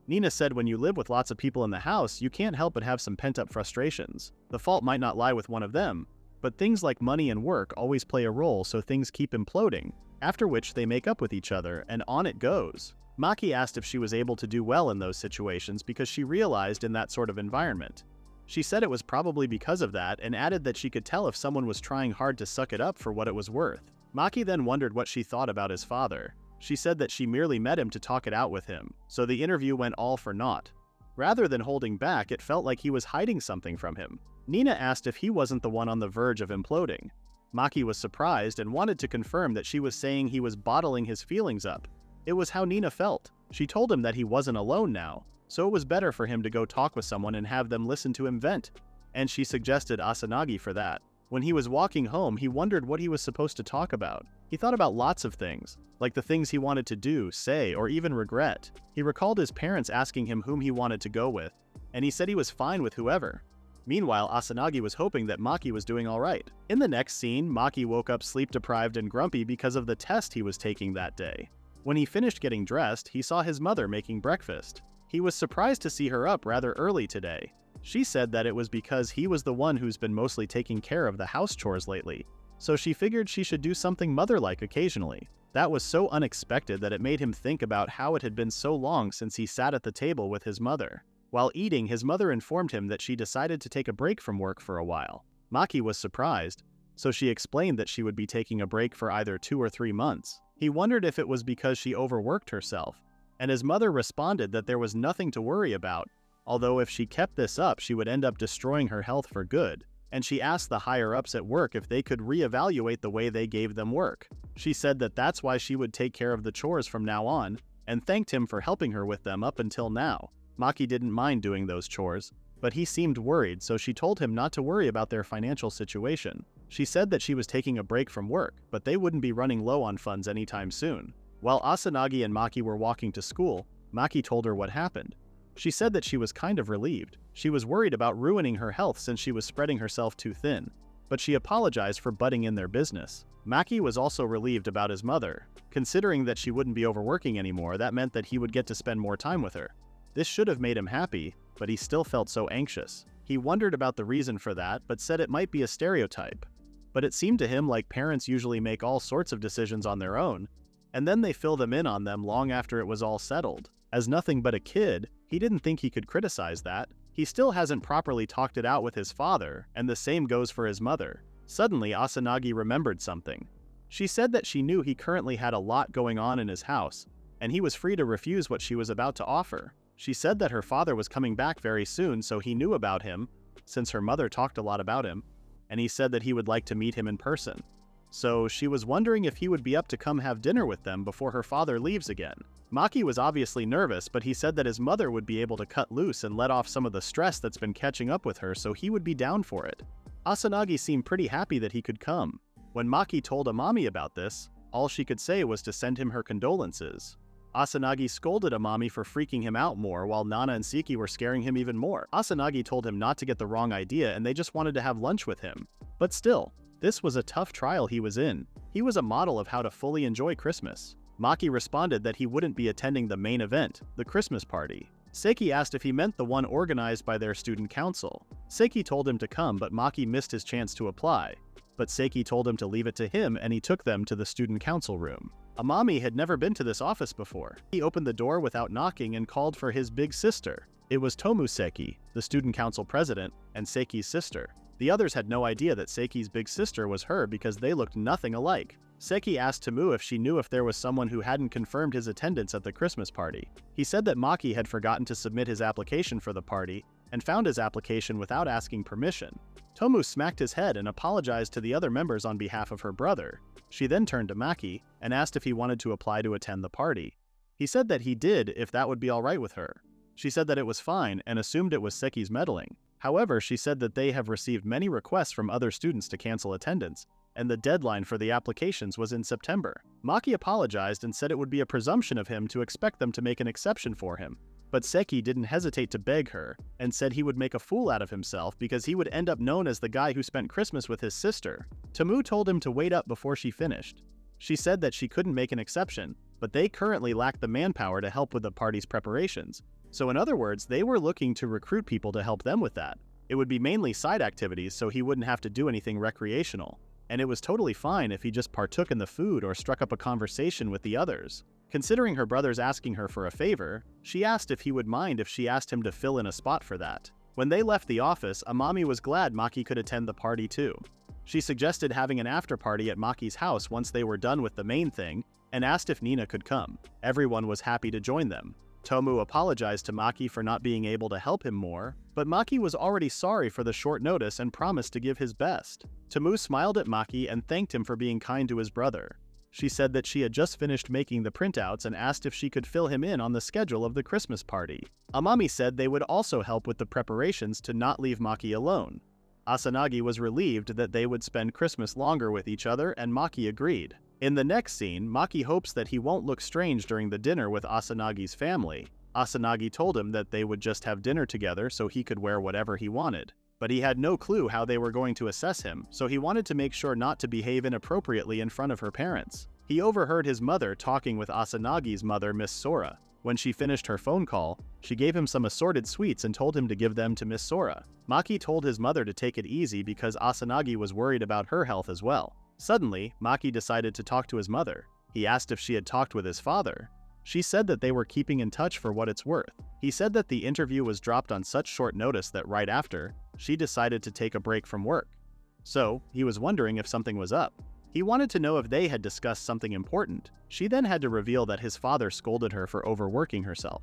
Nina said when you live with lots of people in the house, you can't help but have some pent-up frustrations. The fault might not lie with one of them, but things like money and work always play a role, so things keep imploding, after which they make up with each other, and on it goes. Maki asked if she was able to do well in those situations because she realized in that sort of environment. She said it was probably because of that and added that she could tell if someone was trying hard to suck it up for what it was worth. Maki then wondered what she thought about his father. She said that she merely met him to talk it out with him, so the interview went all for naught. Rather than holding back, it felt like he was hiding something from him. Nina asked if he wasn't the one on the verge of imploding. Maki was surprised and wanted to confirm that she was saying he was bottling his feelings up. It was how Nina felt. She told him that he wasn't alone now, so it was better for him to go talk with someone and have them listen to him vent. And she suggested Asanagi for that. When he was walking home, he wondered what he was supposed to talk about. He thought about lots of things, like the things he wanted to do, say, or even regret. He recalled his parents asking him whom he wanted to go with, and he said he was fine with whoever. Meanwhile, Asanagi was hoping that Maki was doing alright. In the next scene, Maki woke up sleep-deprived and grumpy because of the test he was taking that day. When he finished getting dressed, he saw his mother making breakfast. He was surprised to see her up rather early today. She said that it was because he was the one who's been mostly taking care of the house chores lately, so she figured she should do something mother-like occasionally. That was so unexpected that it made him think about how it had been so long since he sat at the table with his mother. While eating, his mother informed him that she decided to take a break from work for a while. Maki was surprised, so she explained that she would be taking a break for either 2 or 3 months. He wondered if it was because she overworked herself, and his mother responded that there was nothing to worry about, although if she kept this up, she would end up destroying her health for good, and she asked the higher-ups at work if they could reevaluate the way they gave them work. She said that that's why she would take care of the chores from now on, and thanked him for helping her with them up until now. Maki didn't mind doing those chores, but he seemed worried, so she told him not to worry about their financial situation. She said that she was taking a break from work, but they wouldn't be running low on funds anytime soon. While Asanagi and Maki were walking to school, Maki told her what happened. She said that she was kind of relieved. She was worried about ruining her health since she was spreading herself too thin, but she apologized for butting in their business. Maki was also relieved about his mother. Considering that she wouldn't be overworking anymore, that meant that he would get to spend more time with her. This should have made him happy, but he still felt so anxious. He wondered about the reason for that, but said it might be a stereotype. But it seemed to him like parents usually make all sorts of decisions on their own, and then they fill them in on them long after it was all settled. As nothing but a kid, he didn't think he could criticize that. He still hasn't properly talked it out with his father, and the same goes for his mother. Suddenly, Asanagi remembered something. She said that she knew he currently had a lot going on in his house, and he was free to refuse what she was about to offer. She said that her father was coming back very soon, so he knew about him, since her mother talked a lot about him, and he said that he would like to meet him in person. So she was wondering if he would be up to come have dinner with them before her father leaves again. Maki was obviously nervous, but he said that his mother would be able to cut loose and let off some of the stress that's been catching up with her, so he would be down for it. Asanagi seemed pretty happy that he could come. When Maki told Amami about this, all she could say was to send him her condolences. Asanagi scolded Amami for freaking him out more, while Nana and Siki were scaring him even more. Asanagi told him not to get the wrong idea and they just wanted to have lunch with him. But still, this was a tough trial he was in. He was a model of how to fully enjoy Christmas. Maki responded that he wouldn't be attending the main event, the Christmas party. Seiki asked if he meant the one organized by their student council. Seiki told him to come, but Maki missed his chance to apply. But Seiki told him to leave it to him and he took them to the student council room. Amami had never been to this office before. He opened the door without knocking and called for his big sister. It was Tomuseki, the student council president, and Seiki's sister. The others had no idea that Seiki's big sister was her because they looked nothing alike. Seiki asked Tamu if she knew if there was someone who hadn't confirmed his attendance at the Christmas party. He said that Maki had forgotten to submit his application for the party and found his application without asking permission. Tomu smacked his head and apologized to the other members on behalf of her brother. She then turned to Maki and asked if he wanted to apply to attend the party. He said that he did if that would be alright with her. She said that it was fine and assumed it was Seki's meddling. However, she said that they have received many requests from other students to cancel attendance, and the deadline for the applications was in September. Maki apologized and said it would be a presumption of him to expect them to make an exception for him. But Seki didn't hesitate to beg her, and said he would make a fool out of himself because he would end up known as the guy who spent Christmas with his sister. Tamu told him to wait up before she finished. She said that she couldn't make an exception, but they currently lack the manpower to help with the party's preparations. So in other words, they were looking to recruit people to help them with that. It would be mainly side activities so he wouldn't have to do anything recreational. And it was totally fine if he just partook in the food or struck up a conversation with the others. Considering her brothers asking her for a favor, she asked if he would mind if she asked him to fill in a spot for that. When they left the office, Amami was glad Maki could attend the party too. She suggested having an after party at Maki's house once they were done with the main thing, and asked if Nina could come. Everyone was happy to join them. Tomu apologized to Maki for not being able to help him more, but Maki was already sorry for the short notice and promised to give his best. Tomu smiled at Maki and thanked him for being kind to his brother. She said that she had just finished making the printouts and asked if she could fill him in on the schedule of the Christmas party. Amami said they would also help with the preparations to not leave Maki alone. Asanagi was relieved that they would spend Christmas longer with each other, and Maki agreed. In the next scene, Maki hopes that he won't look strange during the dinner with Asanagi's family. Asanagi told him that they would just have dinner together so he could wear whatever he wanted. But he had no clue how they were going to assess him, so he wanted to make sure not to behave inappropriately in front of her parents. He overheard his mother talking with Asanagi's mother, Miss Sora. When she finished her phone call, she gave him some assorted sweets and told him to give them to Miss Sora. Maki told his mother to take it easy because Asanagi was worried about her health as well. Suddenly, Maki decided to talk to his mother. He asked if she had talked with his father. She said that they were keeping in touch for what it's worth. He said that the interview was dropped on such short notice that right after, she decided to take a break from work. So, he was wondering if something was up. He wanted to know if they had discussed something important. She then had to reveal that his father scolded her for overworking herself.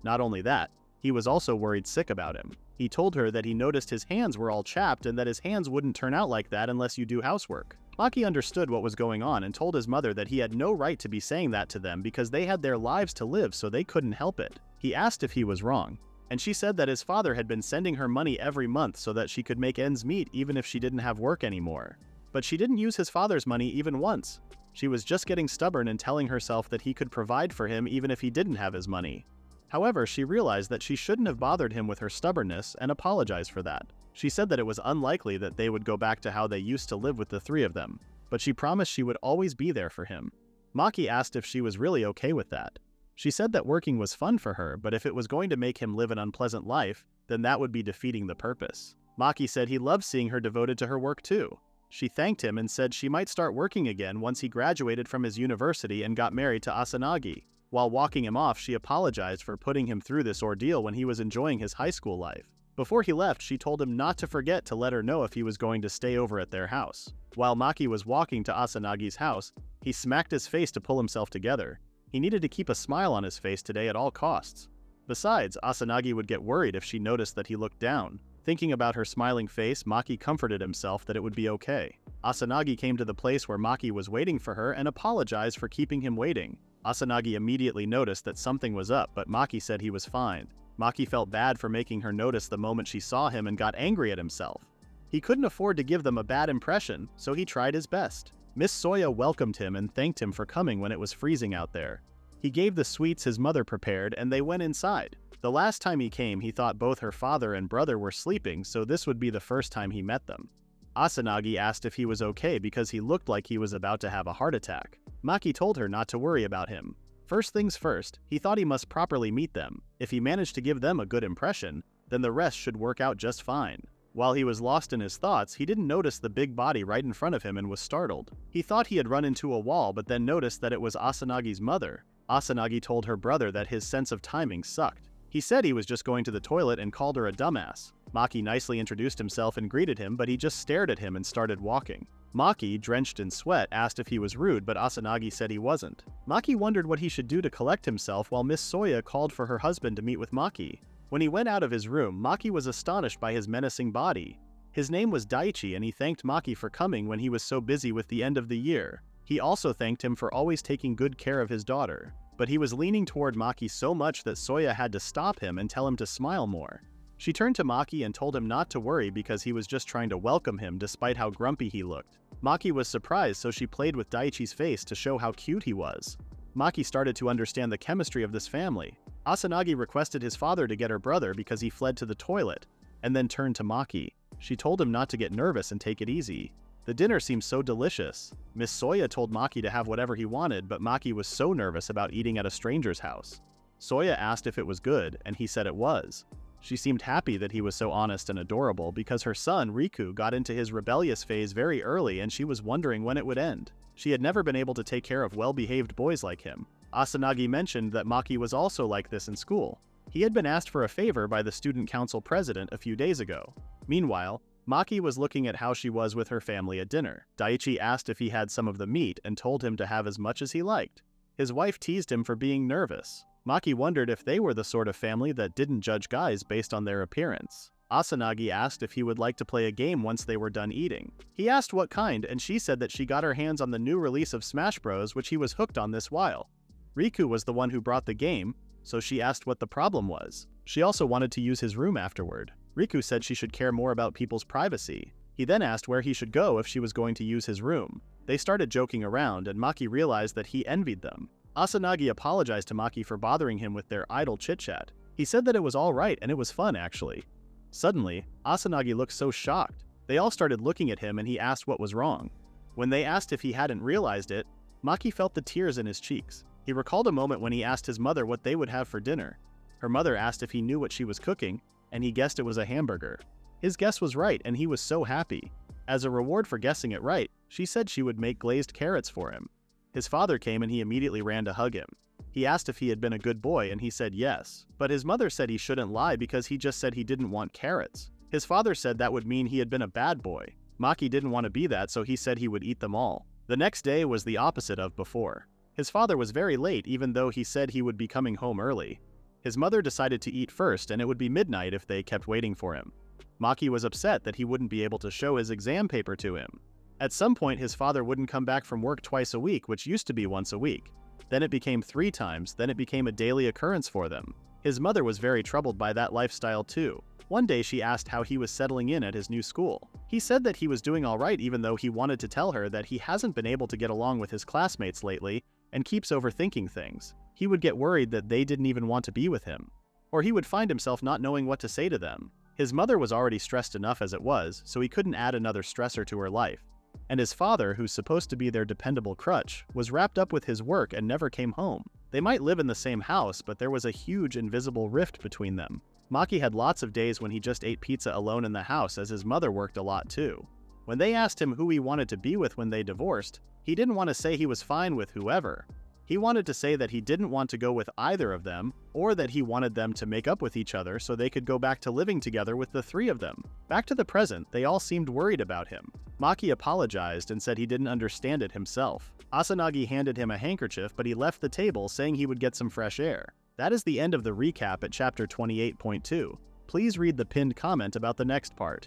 Not only that, he was also worried sick about him. He told her that he noticed his hands were all chapped and that his hands wouldn't turn out like that unless you do housework. Maki understood what was going on and told his mother that he had no right to be saying that to them because they had their lives to live, so they couldn't help it. He asked if he was wrong, and she said that his father had been sending her money every month so that she could make ends meet even if she didn't have work anymore. But she didn't use his father's money even once. She was just getting stubborn and telling herself that he could provide for him even if he didn't have his money. However, she realized that she shouldn't have bothered him with her stubbornness and apologized for that. She said that it was unlikely that they would go back to how they used to live with the three of them, but she promised she would always be there for him. Maki asked if she was really okay with that. She said that working was fun for her, but if it was going to make him live an unpleasant life, then that would be defeating the purpose. Maki said he loved seeing her devoted to her work too. She thanked him and said she might start working again once he graduated from his university and got married to Asanagi. While walking him off, she apologized for putting him through this ordeal when he was enjoying his high school life. Before he left, she told him not to forget to let her know if he was going to stay over at their house. While Maki was walking to Asanagi's house, he smacked his face to pull himself together. He needed to keep a smile on his face today at all costs. Besides, Asanagi would get worried if she noticed that he looked down. Thinking about her smiling face, Maki comforted himself that it would be okay. Asanagi came to the place where Maki was waiting for her and apologized for keeping him waiting. Asanagi immediately noticed that something was up, but Maki said he was fine. Maki felt bad for making her notice the moment she saw him and got angry at himself. He couldn't afford to give them a bad impression, so he tried his best. Miss Soya welcomed him and thanked him for coming when it was freezing out there. He gave the sweets his mother prepared and they went inside. The last time he came, he thought both her father and brother were sleeping, so this would be the first time he met them. Asanagi asked if he was okay because he looked like he was about to have a heart attack. Maki told her not to worry about him. First things first, he thought he must properly meet them. If he managed to give them a good impression, then the rest should work out just fine. While he was lost in his thoughts, he didn't notice the big body right in front of him and was startled. He thought he had run into a wall but then noticed that it was Asanagi's mother. Asanagi told her brother that his sense of timing sucked. He said he was just going to the toilet and called her a dumbass. Maki nicely introduced himself and greeted him, but he just stared at him and started walking. Maki, drenched in sweat, asked if he was rude, but Asanagi said he wasn't. Maki wondered what he should do to collect himself while Miss Soya called for her husband to meet with Maki. When he went out of his room, Maki was astonished by his menacing body. His name was Daichi and he thanked Maki for coming when he was so busy with the end of the year. He also thanked him for always taking good care of his daughter. but he was leaning toward Maki so much that Soya had to stop him and tell him to smile more. She turned to Maki and told him not to worry because he was just trying to welcome him despite how grumpy he looked. Maki was surprised, so she played with Daichi's face to show how cute he was. Maki started to understand the chemistry of this family. Asanagi requested his father to get her brother because he fled to the toilet, and then turned to Maki. She told him not to get nervous and take it easy. The dinner seemed so delicious. Miss Soya told Maki to have whatever he wanted, but Maki was so nervous about eating at a stranger's house. Soya asked if it was good, and he said it was. She seemed happy that he was so honest and adorable because her son, Riku, got into his rebellious phase very early and she was wondering when it would end. She had never been able to take care of well-behaved boys like him. Asanagi mentioned that Maki was also like this in school. He had been asked for a favor by the student council president a few days ago. Meanwhile, Maki was looking at how she was with her family at dinner. Daichi asked if he had some of the meat and told him to have as much as he liked. His wife teased him for being nervous. Maki wondered if they were the sort of family that didn't judge guys based on their appearance. Asanagi asked if he would like to play a game once they were done eating. He asked what kind, and she said that she got her hands on the new release of Smash Bros, which he was hooked on this while. Riku was the one who brought the game, so she asked what the problem was. She also wanted to use his room afterward. Riku said she should care more about people's privacy. He then asked where he should go if she was going to use his room. They started joking around, and Maki realized that he envied them. Asanagi apologized to Maki for bothering him with their idle chit-chat. He said that it was all right and it was fun, actually. Suddenly, Asanagi looked so shocked. They all started looking at him and he asked what was wrong. When they asked if he hadn't realized it, Maki felt the tears in his cheeks. He recalled a moment when he asked his mother what they would have for dinner. Her mother asked if he knew what she was cooking, and he guessed it was a hamburger. His guess was right and he was so happy. As a reward for guessing it right, she said she would make glazed carrots for him. His father came and he immediately ran to hug him. He asked if he had been a good boy and he said yes, but his mother said he shouldn't lie because he just said he didn't want carrots. His father said that would mean he had been a bad boy. Maki didn't want to be that, so he said he would eat them all. The next day was the opposite of before. His father was very late even though he said he would be coming home early. His mother decided to eat first and it would be midnight if they kept waiting for him. Maki was upset that he wouldn't be able to show his exam paper to him. At some point, his father wouldn't come back from work twice a week, which used to be once a week. Then it became 3 times, then it became a daily occurrence for them. His mother was very troubled by that lifestyle too. One day she asked how he was settling in at his new school. He said that he was doing alright even though he wanted to tell her that he hasn't been able to get along with his classmates lately and keeps overthinking things. He would get worried that they didn't even want to be with him. Or he would find himself not knowing what to say to them. His mother was already stressed enough as it was, so he couldn't add another stressor to her life. And his father, who's supposed to be their dependable crutch, was wrapped up with his work and never came home. They might live in the same house, but there was a huge invisible rift between them. Maki had lots of days when he just ate pizza alone in the house as his mother worked a lot too. When they asked him who he wanted to be with when they divorced, he didn't want to say he was fine with whoever. He wanted to say that he didn't want to go with either of them, or that he wanted them to make up with each other so they could go back to living together with the 3 of them. Back to the present, they all seemed worried about him. Maki apologized and said he didn't understand it himself. Asanagi handed him a handkerchief, but he left the table saying he would get some fresh air. That is the end of the recap at chapter 28.2. Please read the pinned comment about the next part.